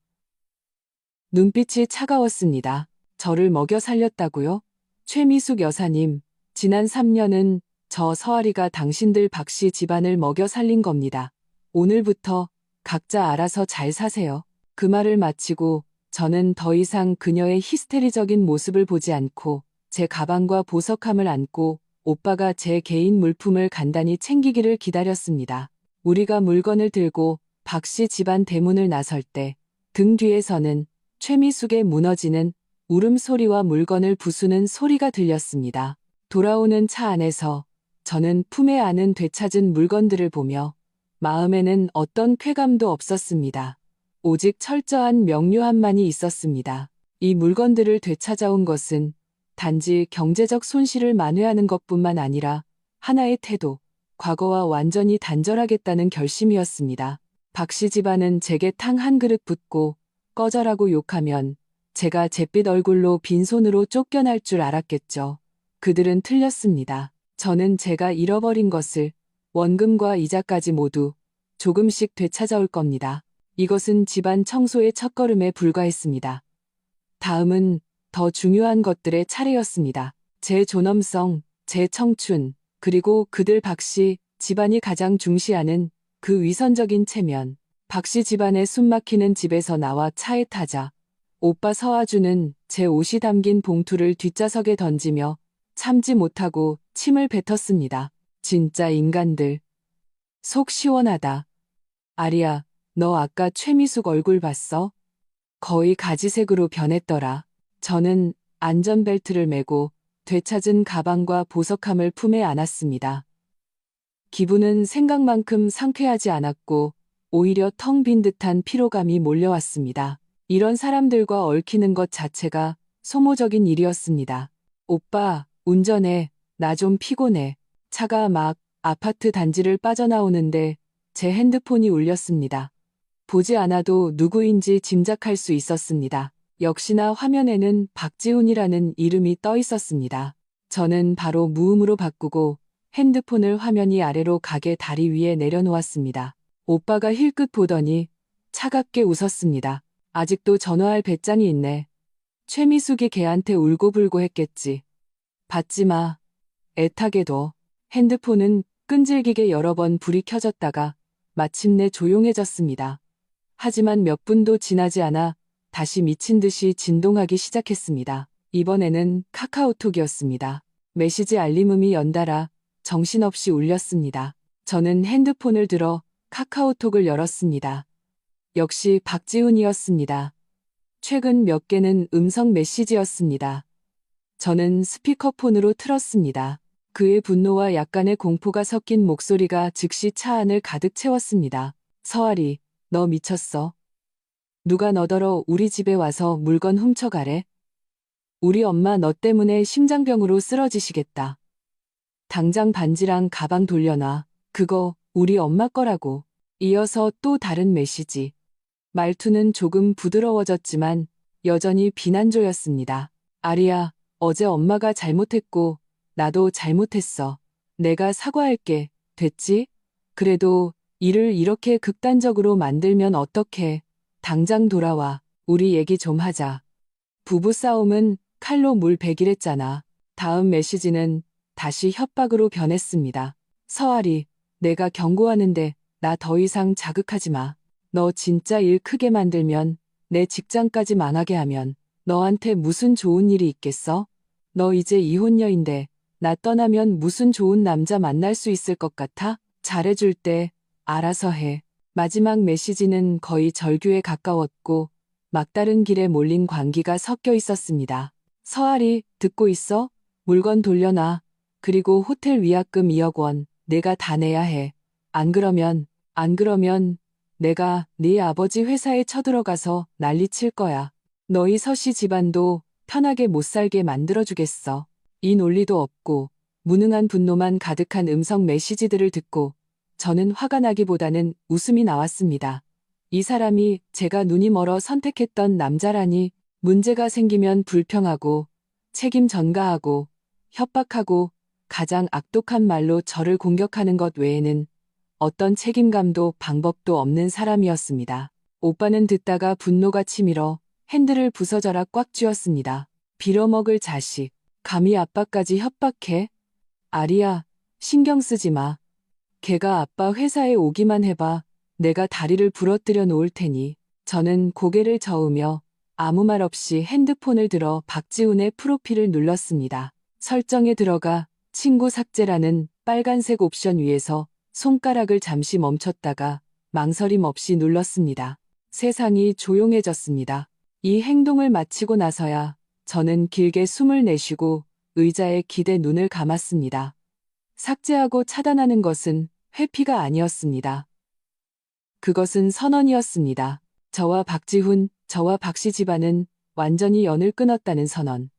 눈빛이 차가웠습니다. 저를 먹여 살렸다고요? 최미숙 여사님, 지난 3년은 저 서아리가 당신들 박씨 집안을 먹여 살린 겁니다. 오늘부터 각자 알아서 잘 사세요. 그 말을 마치고 저는 더 이상 그녀의 히스테리적인 모습을 보지 않고 제 가방과 보석함을 안고 오빠가 제 개인 물품을 간단히 챙기기를 기다렸습니다. 우리가 물건을 들고 박 씨 집안 대문을 나설 때 등 뒤에서는 최미숙의 무너지는 울음소리와 물건을 부수는 소리가 들렸습니다. 돌아오는 차 안에서 저는 품에 안은 되찾은 물건들을 보며 마음에는 어떤 쾌감도 없었습니다. 오직 철저한 명료함만이 있었습니다. 이 물건들을 되찾아온 것은 단지 경제적 손실을 만회하는 것뿐만 아니라 하나의 태도, 과거와 완전히 단절하겠다는 결심이었습니다. 박 씨 집안은 제게 탕 한 그릇 붓고 꺼져라고 욕하면 제가 잿빛 얼굴로 빈손으로 쫓겨날 줄 알았겠죠. 그들은 틀렸습니다. 저는 제가 잃어버린 것을 원금과 이자까지 모두 조금씩 되찾아올 겁니다. 이것은 집안 청소의 첫걸음에 불과했습니다. 다음은 더 중요한 것들의 차례였습니다. 제 존엄성, 제 청춘, 그리고 그들 박 씨 집안이 가장 중시하는 그 위선적인 체면. 박 씨 집안의 숨막히는 집에서 나와 차에 타자 오빠 서아주는 제 옷이 담긴 봉투를 뒷좌석에 던지며 참지 못하고 침을 뱉었습니다. 진짜 인간들. 속 시원하다. 아리야, 너 아까 최미숙 얼굴 봤어? 거의 가지색으로 변했더라. 저는 안전벨트를 매고 되찾은 가방과 보석함을 품에 안았습니다. 기분은 생각만큼 상쾌하지 않았고 오히려 텅 빈 듯한 피로감이 몰려왔습니다. 이런 사람들과 얽히는 것 자체가 소모적인 일이었습니다. 오빠, 운전해. 나 좀 피곤해. 차가 막 아파트 단지를 빠져나오는데 제 핸드폰이 울렸습니다. 보지 않아도 누구인지 짐작할 수 있었습니다. 역시나 화면에는 박지훈이라는 이름이 떠 있었습니다. 저는 바로 무음으로 바꾸고 핸드폰을 화면이 아래로 가게 다리 위에 내려놓았습니다. 오빠가 힐끗 보더니 차갑게 웃었습니다. 아직도 전화할 배짱이 있네. 최미숙이 걔한테 울고불고 했겠지. 받지 마. 애타게도. 핸드폰은 끈질기게 여러 번 불이 켜졌다가 마침내 조용해졌습니다. 하지만 몇 분도 지나지 않아 다시 미친 듯이 진동하기 시작했습니다. 이번에는 카카오톡이었습니다. 메시지 알림음이 연달아 정신없이 울렸습니다. 저는 핸드폰을 들어 카카오톡을 열었습니다. 역시 박지훈이었습니다. 최근 몇 개는 음성 메시지였습니다. 저는 스피커폰으로 틀었습니다. 그의 분노와 약간의 공포가 섞인 목소리가 즉시 차 안을 가득 채웠습니다. 서아리, 너 미쳤어? 누가 너더러 우리 집에 와서 물건 훔쳐가래? 우리 엄마 너 때문에 심장병으로 쓰러지시겠다. 당장 반지랑 가방 돌려놔. 그거 우리 엄마 거라고. 이어서 또 다른 메시지. 말투는 조금 부드러워졌지만 여전히 비난조였습니다. 아리야, 어제 엄마가 잘못했고 나도 잘못했어. 내가 사과할게. 됐지? 그래도 일을 이렇게 극단적으로 만들면 어떡해. 당장 돌아와. 우리 얘기 좀 하자. 부부싸움은 칼로 물 베기랬잖아. 다음 메시지는 다시 협박으로 변했습니다. 서아리, 내가 경고하는데 나 더 이상 자극하지 마. 너 진짜 일 크게 만들면 내 직장까지 망하게 하면 너한테 무슨 좋은 일이 있겠어? 너 이제 이혼녀인데 나 떠나면 무슨 좋은 남자 만날 수 있을 것 같아? 잘해줄 때 알아서 해. 마지막 메시지는 거의 절규에 가까웠고 막다른 길에 몰린 광기가 섞여 있었습니다. 서아리, 듣고 있어? 물건 돌려놔. 그리고 호텔 위약금 2억 원 내가 다 내야 해. 안 그러면 내가 네 아버지 회사에 쳐들어가서 난리 칠 거야. 너희 서씨 집안도 편하게 못 살게 만들어주겠어. 이 논리도 없고 무능한 분노만 가득한 음성 메시지들을 듣고 저는 화가 나기보다는 웃음이 나왔습니다. 이 사람이 제가 눈이 멀어 선택했던 남자라니. 문제가 생기면 불평하고 책임 전가하고 협박하고 가장 악독한 말로 저를 공격하는 것 외에는 어떤 책임감도 방법도 없는 사람이었습니다. 오빠는 듣다가 분노가 치밀어 핸들을 부서져라 꽉 쥐었습니다. 빌어먹을 자식, 감히 아빠까지 협박해? 아리야, 신경 쓰지 마. 걔가 아빠 회사에 오기만 해봐. 내가 다리를 부러뜨려 놓을 테니. 저는 고개를 저으며 아무 말 없이 핸드폰을 들어 박지훈의 프로필을 눌렀습니다. 설정에 들어가 친구 삭제라는 빨간색 옵션 위에서 손가락을 잠시 멈췄다가 망설임 없이 눌렀습니다. 세상이 조용해졌습니다. 이 행동을 마치고 나서야 저는 길게 숨을 내쉬고 의자에 기대 눈을 감았습니다. 삭제하고 차단하는 것은 회피가 아니었습니다. 그것은 선언이었습니다. 저와 박지훈, 저와 박씨 집안은 완전히 연을 끊었다는 선언.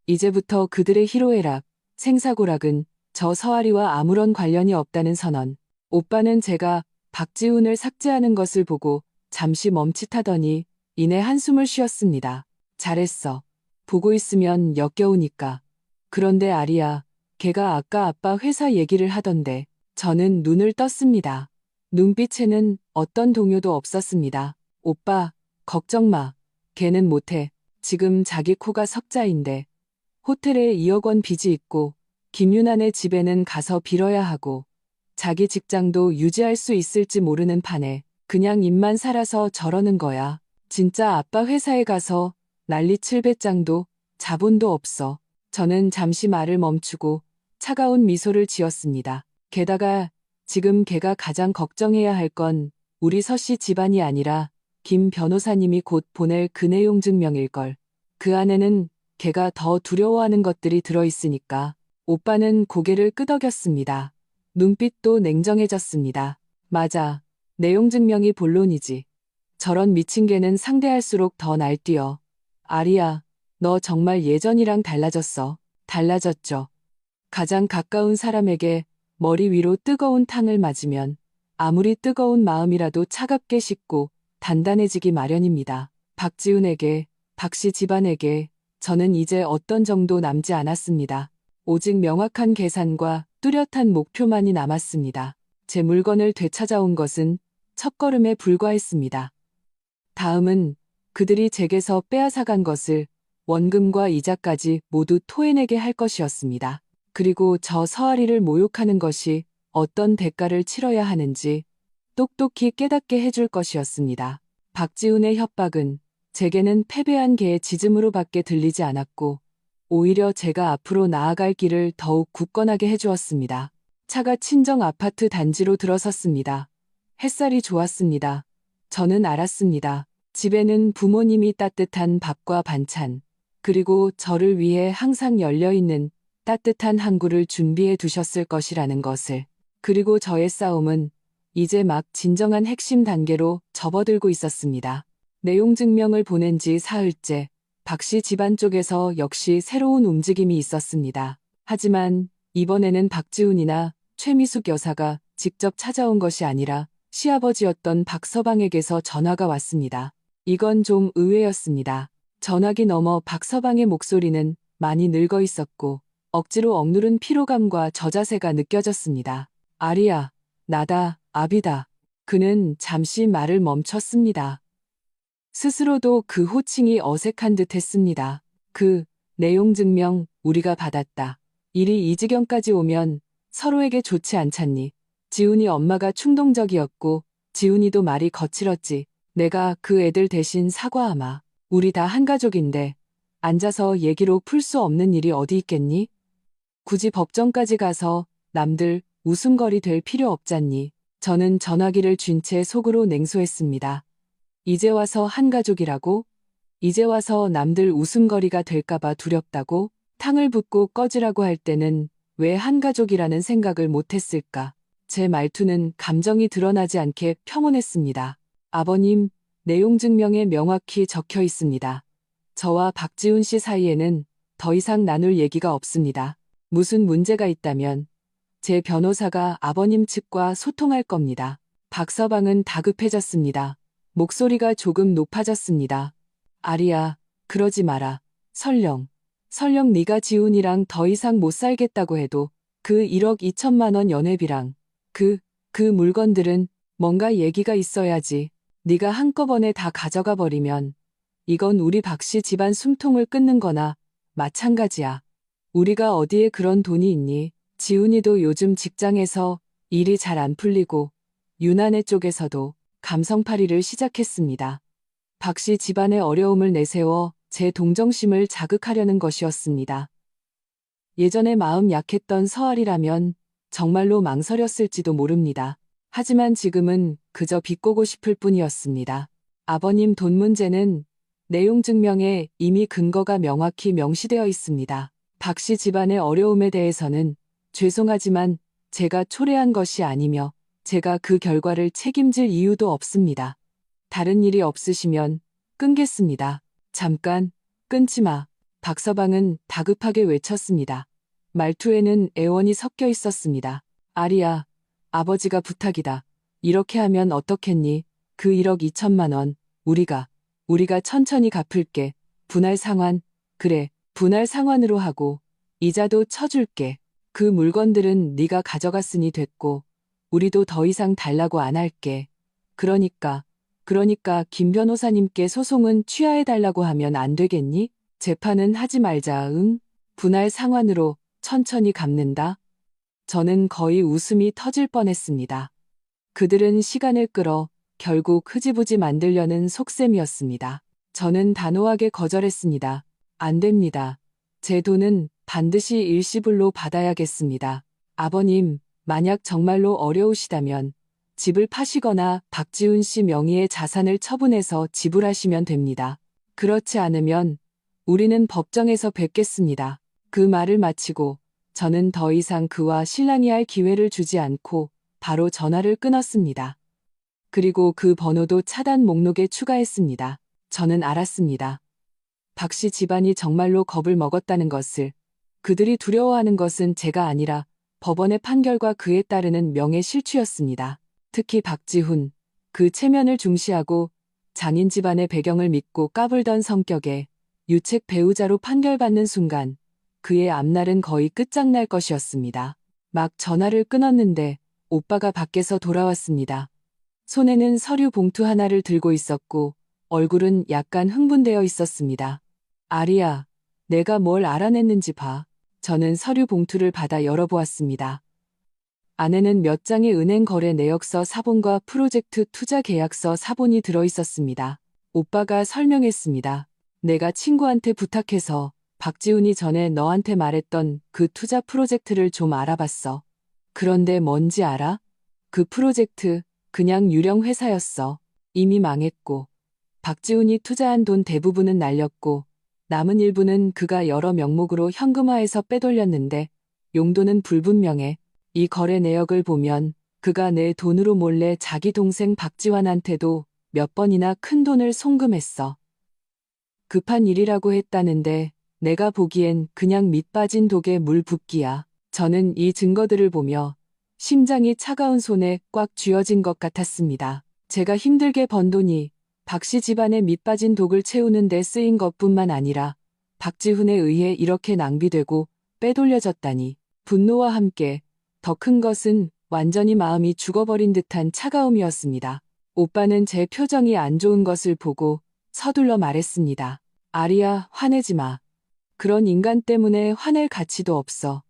이제부터 그들의 희로애락, 생사고락은 저 서아리와 아무런 관련이 없다는 선언. 오빠는 제가 박지훈을 삭제하는 것을 보고 잠시 멈칫하더니 이내 한숨을 쉬었습니다. 잘했어. 보고 있으면 역겨우니까. 그런데 아리야, 걔가 아까 아빠 회사 얘기를 하던데. 저는 눈을 떴습니다. 눈빛에는 어떤 동요도 없었습니다. 오빠, 걱정 마. 걔는 못해. 지금 자기 코가 석자인데. 호텔에 2억 원 빚이 있고 김윤환의 집에는 가서 빌어야 하고 자기 직장도 유지할 수 있을지 모르는 판에 그냥 입만 살아서 저러는 거야. 진짜 아빠 회사에 가서 난리 칠 배짱도 자본도 없어. 저는 잠시 말을 멈추고 차가운 미소를 지었습니다. 게다가 지금 걔가 가장 걱정해야 할 건 우리 서씨 집안이 아니라 김 변호사님이 곧 보낼 그 내용 증명일걸. 그 안에는 걔가 더 두려워하는 것들이 들어있으니까. 오빠는 고개를 끄덕였습니다. 눈빛도 냉정해졌습니다. 맞아. 내용 증명이 본론이지. 저런 미친 개는 상대할수록 더 날뛰어. 아리야, 너 정말 예전이랑 달라졌어. 달라졌죠. 가장 가까운 사람에게 머리 위로 뜨거운 탕을 맞으면 아무리 뜨거운 마음이라도 차갑게 식고 단단해지기 마련입니다. 박지훈에게, 박씨 집안에게 저는 이제 어떤 정도 남지 않았습니다. 오직 명확한 계산과 뚜렷한 목표만이 남았습니다. 제 물건을 되찾아온 것은 첫걸음에 불과했습니다. 다음은 그들이 제게서 빼앗아간 것을 원금과 이자까지 모두 토해내게 할 것이었습니다. 그리고 저 서아리를 모욕하는 것이 어떤 대가를 치러야 하는지 똑똑히 깨닫게 해줄 것이었습니다. 박지훈의 협박은 제게는 패배한 개의 짖음으로밖에 들리지 않았고 오히려 제가 앞으로 나아갈 길을 더욱 굳건하게 해주었습니다. 차가 친정 아파트 단지로 들어섰습니다. 햇살이 좋았습니다. 저는 알았습니다. 집에는 부모님이 따뜻한 밥과 반찬, 그리고 저를 위해 항상 열려있는 따뜻한 항구를 준비해 두셨을 것이라는 것을. 그리고 저의 싸움은 이제 막 진정한 핵심 단계로 접어들고 있었습니다. 내용 증명을 보낸 지 사흘째, 박씨 집안 쪽에서 역시 새로운 움직임이 있었습니다. 하지만 이번에는 박지훈이나 최미숙 여사가 직접 찾아온 것이 아니라 시아버지였던 박서방에게서 전화가 왔습니다. 이건 좀 의외였습니다. 전화기 너머 박서방의 목소리는 많이 늙어 있었고 억지로 억누른 피로감과 저자세가 느껴졌습니다. 아리야, 나다, 아비다. 그는 잠시 말을 멈췄습니다. 스스로도 그 호칭이 어색한 듯 했습니다. 내용 증명 우리가 받았다. 일이 이 지경까지 오면 서로에게 좋지 않잖니. 지훈이 엄마가 충동적이었고 지훈이도 말이 거칠었지. 내가 그 애들 대신 사과하마. 우리 다 한 가족인데 앉아서 얘기로 풀 수 없는 일이 어디 있겠니? 굳이 법정까지 가서 남들 웃음거리 될 필요 없잖니. 저는 전화기를 쥔 채 속으로 냉소했습니다. 이제 와서 한 가족이라고? 이제 와서 남들 웃음거리가 될까봐 두렵다고? 탕을 붓고 꺼지라고 할 때는 왜 한 가족이라는 생각을 못했을까? 제 말투는 감정이 드러나지 않게 평온했습니다. 아버님, 내용 증명에 명확히 적혀 있습니다. 저와 박지훈 씨 사이에는 더 이상 나눌 얘기가 없습니다. 무슨 문제가 있다면 제 변호사가 아버님 측과 소통할 겁니다. 박서방은 다급해졌습니다. 목소리가 조금 높아졌습니다. 아리야, 그러지 마라. 설령 네가 지훈이랑 더 이상 못 살겠다고 해도 그 1억 2천만 원 연회비랑 그 물건들은 뭔가 얘기가 있어야지. 네가 한꺼번에 다 가져가 버리면 이건 우리 박씨 집안 숨통을 끊는 거나 마찬가지야. 우리가 어디에 그런 돈이 있니? 지훈이도 요즘 직장에서 일이 잘 안 풀리고 유난의 쪽에서도 감성팔이를 시작했습니다. 박 씨 집안의 어려움을 내세워 제 동정심을 자극하려는 것이었습니다. 예전에 마음 약했던 서아리라면 정말로 망설였을지도 모릅니다. 하지만 지금은 그저 비꼬고 싶을 뿐이었습니다. 아버님 돈 문제는 내용 증명에 이미 근거가 명확히 명시되어 있습니다. 박 씨 집안의 어려움에 대해서는 죄송하지만 제가 초래한 것이 아니며 제가 그 결과를 책임질 이유도 없습니다. 다른 일이 없으시면 끊겠습니다. 잠깐, 끊지 마. 박서방은 다급하게 외쳤습니다. 말투에는 애원이 섞여 있었습니다. 아리야, 아버지가 부탁이다. 이렇게 하면 어떻겠니? 그 1억 2천만 원, 우리가 천천히 갚을게. 분할 상환, 그래, 분할 상환으로 하고, 이자도 쳐줄게. 그 물건들은 네가 가져갔으니 됐고, 우리도 더 이상 달라고 안 할게. 그러니까 김 변호사님께 소송은 취하해달라고 하면 안 되겠니? 재판은 하지 말자, 응? 분할 상환으로 천천히 갚는다. 저는 거의 웃음이 터질 뻔했습니다. 그들은 시간을 끌어 결국 흐지부지 만들려는 속셈이었습니다. 저는 단호하게 거절했습니다. 안 됩니다. 제 돈은 반드시 일시불로 받아야겠습니다. 아버님, 만약 정말로 어려우시다면 집을 파시거나 박지훈 씨 명의의 자산을 처분해서 지불하시면 됩니다. 그렇지 않으면 우리는 법정에서 뵙겠습니다. 그 말을 마치고 저는 더 이상 그와 실랑이 할 기회를 주지 않고 바로 전화를 끊었습니다. 그리고 그 번호도 차단 목록에 추가했습니다. 저는 알았습니다. 박 씨 집안이 정말로 겁을 먹었다는 것을. 그들이 두려워하는 것은 제가 아니라 법원의 판결과 그에 따르는 명예 실추였습니다. 특히 박지훈, 그 체면을 중시하고 장인 집안의 배경을 믿고 까불던 성격에 유책 배우자로 판결받는 순간 그의 앞날은 거의 끝장날 것이었습니다. 막 전화를 끊었는데 오빠가 밖에서 돌아왔습니다. 손에는 서류 봉투 하나를 들고 있었고 얼굴은 약간 흥분되어 있었습니다. 아리야, 내가 뭘 알아냈는지 봐. 저는 서류 봉투를 받아 열어보았습니다. 안에는 몇 장의 은행 거래 내역서 사본과 프로젝트 투자 계약서 사본이 들어있었습니다. 오빠가 설명했습니다. 내가 친구한테 부탁해서 박지훈이 전에 너한테 말했던 그 투자 프로젝트를 좀 알아봤어. 그런데 뭔지 알아? 그 프로젝트 그냥 유령 회사였어. 이미 망했고 박지훈이 투자한 돈 대부분은 날렸고 남은 일부는 그가 여러 명목으로 현금화해서 빼돌렸는데 용도는 불분명해. 이 거래 내역을 보면 그가 내 돈으로 몰래 자기 동생 박지환한테도 몇 번이나 큰 돈을 송금했어. 급한 일이라고 했다는데 내가 보기엔 그냥 밑빠진 독에 물 붓기야. 저는 이 증거들을 보며 심장이 차가운 손에 꽉 쥐어진 것 같았습니다. 제가 힘들게 번 돈이 박 씨 집안의 밑빠진 독을 채우는 데 쓰인 것뿐만 아니라 박지훈에 의해 이렇게 낭비되고 빼돌려졌다니. 분노와 함께 더 큰 것은 완전히 마음이 죽어버린 듯한 차가움이었습니다. 오빠는 제 표정이 안 좋은 것을 보고 서둘러 말했습니다. 아리야, 화내지 마. 그런 인간 때문에 화낼 가치도 없어.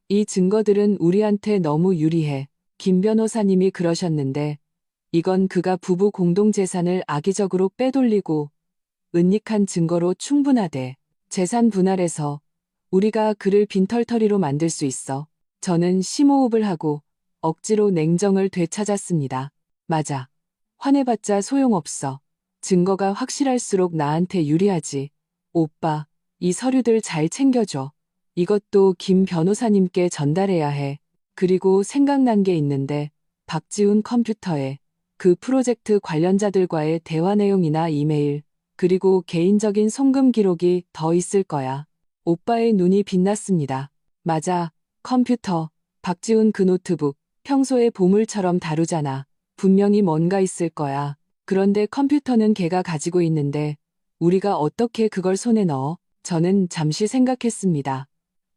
이 증거들은 우리한테 너무 유리해. 김 변호사님이 그러셨는데 이건 그가 부부 공동재산을 악의적으로 빼돌리고 은닉한 증거로 충분하대. 재산 분할해서 우리가 그를 빈털터리로 만들 수 있어. 저는 심호흡을 하고 억지로 냉정을 되찾았습니다. 맞아. 화내봤자 소용없어. 증거가 확실할수록 나한테 유리하지. 오빠, 이 서류들 잘 챙겨줘. 이것도 김 변호사님께 전달해야 해. 그리고 생각난 게 있는데 박지훈 컴퓨터에 그 프로젝트 관련자들과의 대화 내용이나 이메일, 그리고 개인적인 송금 기록이 더 있을 거야. 오빠의 눈이 빛났습니다. 맞아. 컴퓨터, 박지훈 그 노트북, 평소에 보물처럼 다루잖아. 분명히 뭔가 있을 거야. 그런데 컴퓨터는 걔가 가지고 있는데 우리가 어떻게 그걸 손에 넣어? 저는 잠시 생각했습니다.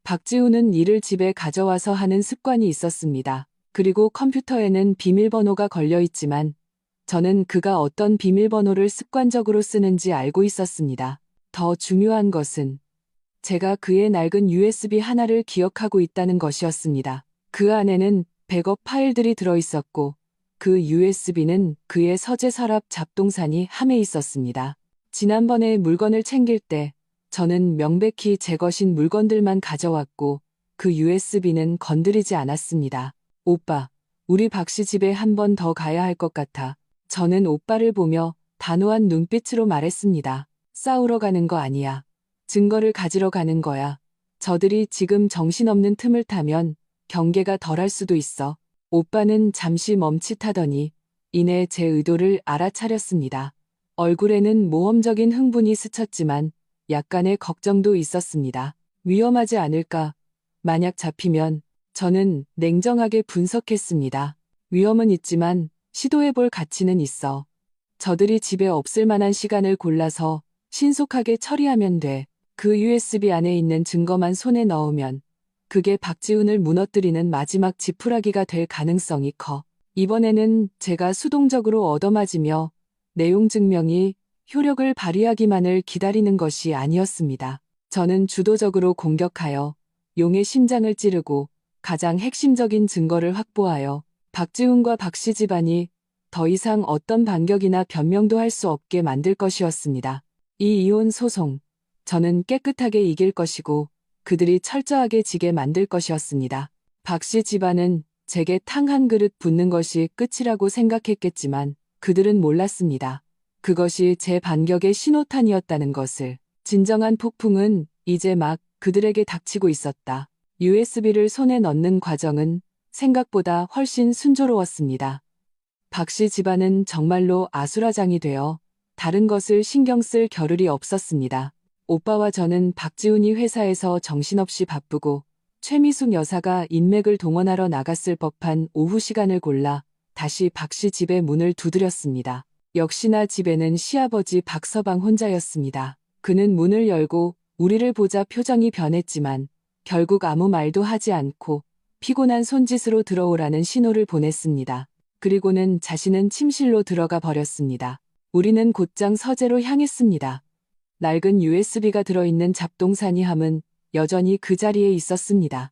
박지훈은 이를 집에 가져와서 하는 습관이 있었습니다. 그리고 컴퓨터에는 비밀번호가 걸려 있지만 저는 그가 어떤 비밀번호를 습관적으로 쓰는지 알고 있었습니다. 더 중요한 것은 제가 그의 낡은 USB 하나를 기억하고 있다는 것이었습니다. 그 안에는 백업 파일들이 들어있었고 그 USB는 그의 서재 서랍 잡동사니 함에 있었습니다. 지난번에 물건을 챙길 때 저는 명백히 제 것인 물건들만 가져왔고 그 USB는 건드리지 않았습니다. 오빠, 우리 박씨 집에 한 번 더 가야 할 것 같아. 저는 오빠를 보며 단호한 눈빛으로 말했습니다. 싸우러 가는 거 아니야. 증거를 가지러 가는 거야. 저들이 지금 정신없는 틈을 타면 경계가 덜할 수도 있어. 오빠는 잠시 멈칫하더니 이내 제 의도를 알아차렸습니다. 얼굴에는 모험적인 흥분이 스쳤지만 약간의 걱정도 있었습니다. 위험하지 않을까? 만약 잡히면 저는 냉정하게 분석했습니다. 위험은 있지만 시도해볼 가치는 있어. 저들이 집에 없을 만한 시간을 골라서 신속하게 처리하면 돼. 그 USB 안에 있는 증거만 손에 넣으면 그게 박지훈을 무너뜨리는 마지막 지푸라기가 될 가능성이 커. 이번에는 제가 수동적으로 얻어맞으며 내용 증명이 효력을 발휘하기만을 기다리는 것이 아니었습니다. 저는 주도적으로 공격하여 용의 심장을 찌르고 가장 핵심적인 증거를 확보하여 박지훈과 박씨 집안이 더 이상 어떤 반격이나 변명도 할 수 없게 만들 것이었습니다. 이 이혼 소송, 저는 깨끗하게 이길 것이고 그들이 철저하게 지게 만들 것이었습니다. 박씨 집안은 제게 탕 한 그릇 붓는 것이 끝이라고 생각했겠지만 그들은 몰랐습니다. 그것이 제 반격의 신호탄이었다는 것을. 진정한 폭풍은 이제 막 그들에게 닥치고 있었다. USB를 손에 넣는 과정은 생각보다 훨씬 순조로웠습니다. 박씨 집안은 정말로 아수라장이 되어 다른 것을 신경 쓸 겨를이 없었습니다. 오빠와 저는 박지훈이 회사에서 정신없이 바쁘고 최미숙 여사가 인맥을 동원하러 나갔을 법한 오후 시간을 골라 다시 박씨 집의 문을 두드렸습니다. 역시나 집에는 시아버지 박서방 혼자였습니다. 그는 문을 열고 우리를 보자 표정이 변했지만 결국 아무 말도 하지 않고 피곤한 손짓으로 들어오라는 신호를 보냈습니다. 그리고는 자신은 침실로 들어가 버렸습니다. 우리는 곧장 서재로 향했습니다. 낡은 USB가 들어있는 잡동사니 함은 여전히 그 자리에 있었습니다.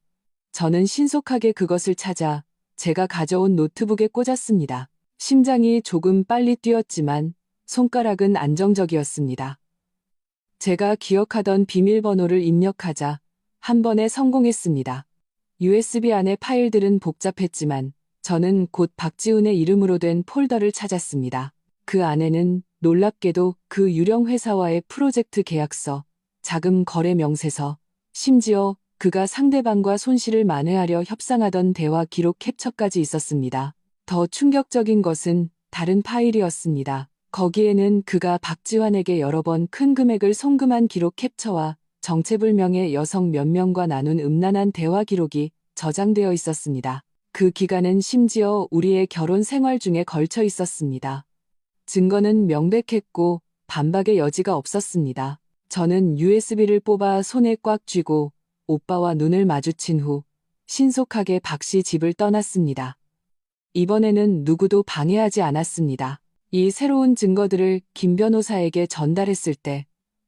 저는 신속하게 그것을 찾아 제가 가져온 노트북에 꽂았습니다. 심장이 조금 빨리 뛰었지만 손가락은 안정적이었습니다. 제가 기억하던 비밀번호를 입력하자 한 번에 성공했습니다. USB 안의 파일들은 복잡했지만 저는 곧 박지훈의 이름으로 된 폴더를 찾았습니다. 그 안에는 놀랍게도 그 유령 회사와의 프로젝트 계약서, 자금 거래 명세서, 심지어 그가 상대방과 손실을 만회하려 협상하던 대화 기록 캡처까지 있었습니다. 더 충격적인 것은 다른 파일이었습니다. 거기에는 그가 박지환에게 여러 번 큰 금액을 송금한 기록 캡처와 정체불명의 여성 몇 명과 나눈 음란한 대화 기록이 저장되어 있었습니다. 그 기간은 심지어 우리의 결혼 생활 중에 걸쳐 있었습니다. 증거는 명백했고 반박의 여지가 없었습니다. 저는 USB를 뽑아 손에 꽉 쥐고 오빠와 눈을 마주친 후 신속하게 박씨 집을 떠났습니다. 이번에는 누구도 방해하지 않았습니다. 이 새로운 증거들을 김 변호사에게 전달했을 때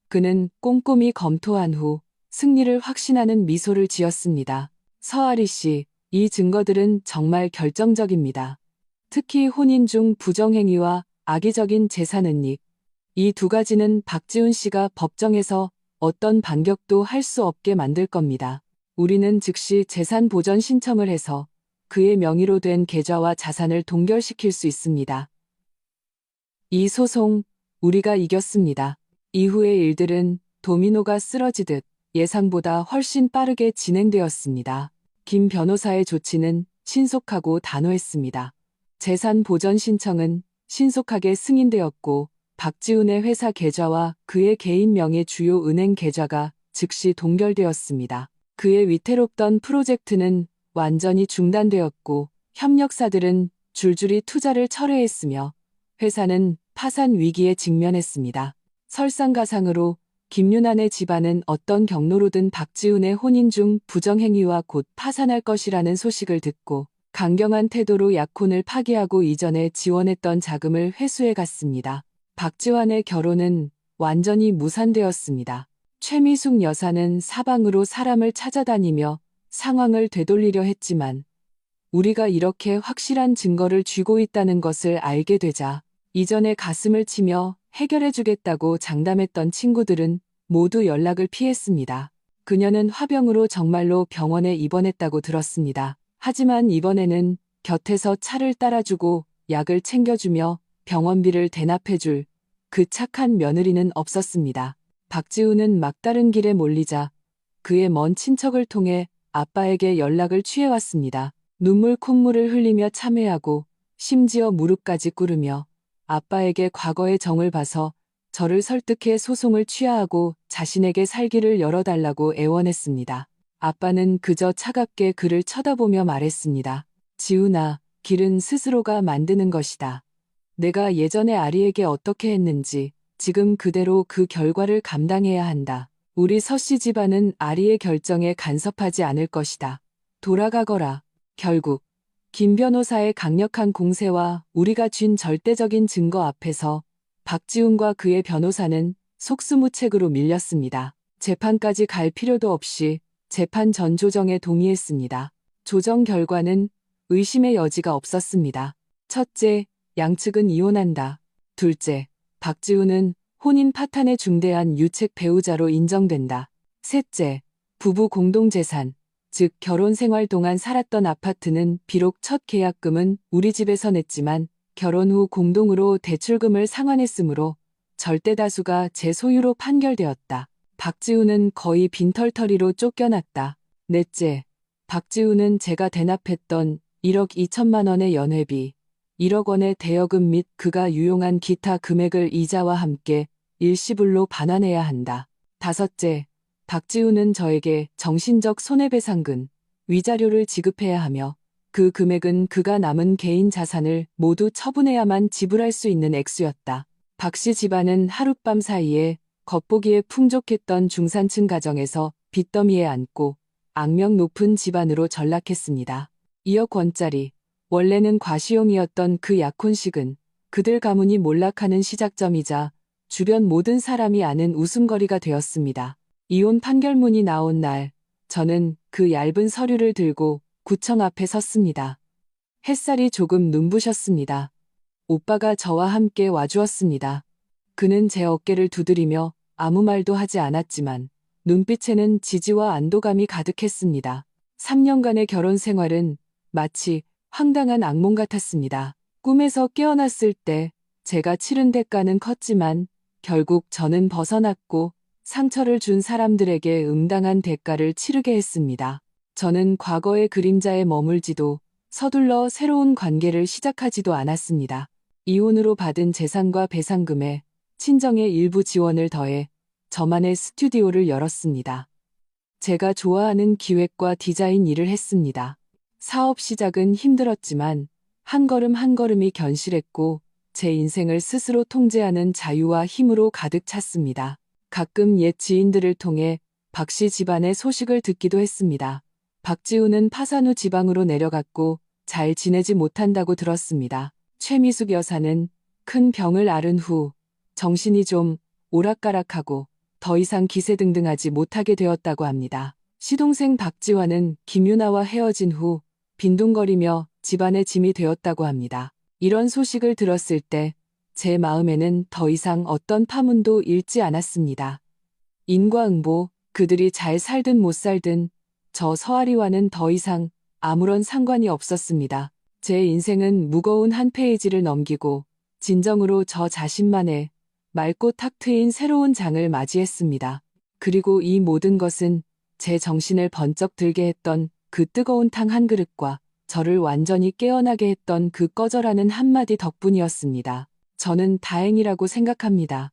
그는 꼼꼼히 검토한 후 승리를 확신하는 미소를 지었습니다. 서아리 씨, 이 증거들은 정말 결정적입니다. 특히 혼인 중 부정행위와 악의적인 재산 은닉, 이 두 가지는 박지훈 씨가 법정에서 어떤 반격도 할 수 없게 만들 겁니다. 우리는 즉시 재산 보전 신청을 해서 그의 명의로 된 계좌와 자산을 동결시킬 수 있습니다. 이 소송, 우리가 이겼습니다. 이후의 일들은 도미노가 쓰러지듯 예상보다 훨씬 빠르게 진행되었습니다. 김 변호사의 조치는 신속하고 단호했습니다. 재산 보전 신청은 신속하게 승인되었고 박지훈의 회사 계좌와 그의 개인 명의 주요 은행 계좌가 즉시 동결되었습니다. 그의 위태롭던 프로젝트는 완전히 중단되었고 협력사들은 줄줄이 투자를 철회했으며 회사는 파산 위기에 직면했습니다. 설상가상으로 김윤환의 집안은 어떤 경로로든 박지훈의 혼인 중 부정행위와 곧 파산할 것이라는 소식을 듣고 강경한 태도로 약혼을 파기하고 이전에 지원했던 자금을 회수해 갔습니다. 박지환의 결혼은 완전히 무산되었습니다. 최미숙 여사는 사방으로 사람을 찾아다니며 상황을 되돌리려 했지만 우리가 이렇게 확실한 증거를 쥐고 있다는 것을 알게 되자 이전에 가슴을 치며 해결해주겠다고 장담했던 친구들은 모두 연락을 피했습니다. 그녀는 화병으로 정말로 병원에 입원했다고 들었습니다. 하지만 이번에는 곁에서 차를 따라주고 약을 챙겨주며 병원비를 대납해줄 그 착한 며느리는 없었습니다. 박지우는 막다른 길에 몰리자 그의 먼 친척을 통해 아빠에게 연락을 취해왔습니다. 눈물 콧물을 흘리며 참회하고 심지어 무릎까지 꿇으며 아빠에게 과거의 정을 봐서 저를 설득해 소송을 취하하고 자신에게 살기를 열어달라고 애원했습니다. 아빠는 그저 차갑게 그를 쳐다보며 말했습니다. 지훈아, 길은 스스로가 만드는 것이다. 내가 예전에 아리에게 어떻게 했는지 지금 그대로 그 결과를 감당해야 한다. 우리 서씨 집안은 아리의 결정에 간섭하지 않을 것이다. 돌아가거라. 결국 김 변호사의 강력한 공세와 우리가 쥔 절대적인 증거 앞에서 박지훈과 그의 변호사는 속수무책으로 밀렸습니다. 재판까지 갈 필요도 없이 재판 전 조정에 동의했습니다. 조정 결과는 의심의 여지가 없었습니다. 첫째, 양측은 이혼한다. 둘째, 박지훈은 혼인 파탄의 중대한 유책 배우자로 인정된다. 셋째, 부부 공동재산, 즉 결혼 생활 동안 살았던 아파트는 비록 첫 계약금은 우리 집에서 냈지만 결혼 후 공동으로 대출금을 상환했으므로 절대 다수가 제 소유로 판결되었다. 박지훈은 거의 빈털터리로 쫓겨났다. 넷째, 박지훈은 제가 대납했던 1억 2천만 원의 연회비, 1억 원의 대여금 및 그가 유용한 기타 금액을 이자와 함께 일시불로 반환해야 한다. 다섯째, 박지훈은 저에게 정신적 손해배상금, 위자료를 지급해야 하며 그 금액은 그가 남은 개인 자산을 모두 처분해야만 지불할 수 있는 액수였다. 박씨 집안은 하룻밤 사이에 겉보기에 풍족했던 중산층 가정에서 빚더미에 앉고 악명 높은 집안으로 전락했습니다. 2억 원짜리, 원래는 과시용이었던 그 약혼식은 그들 가문이 몰락하는 시작점이자 주변 모든 사람이 아는 웃음거리가 되었습니다. 이혼 판결문이 나온 날, 저는 그 얇은 서류를 들고 구청 앞에 섰습니다. 햇살이 조금 눈부셨습니다. 오빠가 저와 함께 와주었습니다. 그는 제 어깨를 두드리며 아무 말도 하지 않았지만 눈빛에는 지지와 안도감이 가득했습니다. 3년간의 결혼 생활은 마치 황당한 악몽 같았습니다. 꿈에서 깨어났을 때 제가 치른 대가는 컸지만 결국 저는 벗어났고 상처를 준 사람들에게 응당한 대가를 치르게 했습니다. 저는 과거의 그림자에 머물지도 서둘러 새로운 관계를 시작하지도 않았습니다. 이혼으로 받은 재산과 배상금에 친정의 일부 지원을 더해 저만의 스튜디오를 열었습니다. 제가 좋아하는 기획과 디자인 일을 했습니다. 사업 시작은 힘들었지만 한 걸음 한 걸음이 견실했고 제 인생을 스스로 통제하는 자유와 힘으로 가득 찼습니다. 가끔 옛 지인들을 통해 박씨 집안의 소식을 듣기도 했습니다. 박지훈은 파산 후 지방으로 내려갔고 잘 지내지 못한다고 들었습니다. 최미숙 여사는 큰 병을 앓은 후 정신이 좀 오락가락하고 더 이상 기세등등하지 못하게 되었다고 합니다. 시동생 박지환은 김유나와 헤어진 후 빈둥거리며 집안의 짐이 되었다고 합니다. 이런 소식을 들었을 때 제 마음에는 더 이상 어떤 파문도 일지 않았습니다. 인과응보, 그들이 잘 살든 못 살든 저 서아리와는 더 이상 아무런 상관이 없었습니다. 제 인생은 무거운 한 페이지를 넘기고 진정으로 저 자신만의 맑고 탁 트인 새로운 장을 맞이했습니다. 그리고 이 모든 것은 제 정신을 번쩍 들게 했던 그 뜨거운 탕 한 그릇과 저를 완전히 깨어나게 했던 그 꺼져라는 한마디 덕분이었습니다. 저는 다행이라고 생각합니다.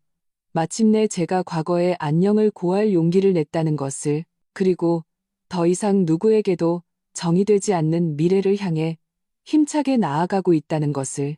마침내 제가 과거의 안녕을 고할 용기를 냈다는 것을, 그리고 더 이상 누구에게도 정의되지 않는 미래를 향해 힘차게 나아가고 있다는 것을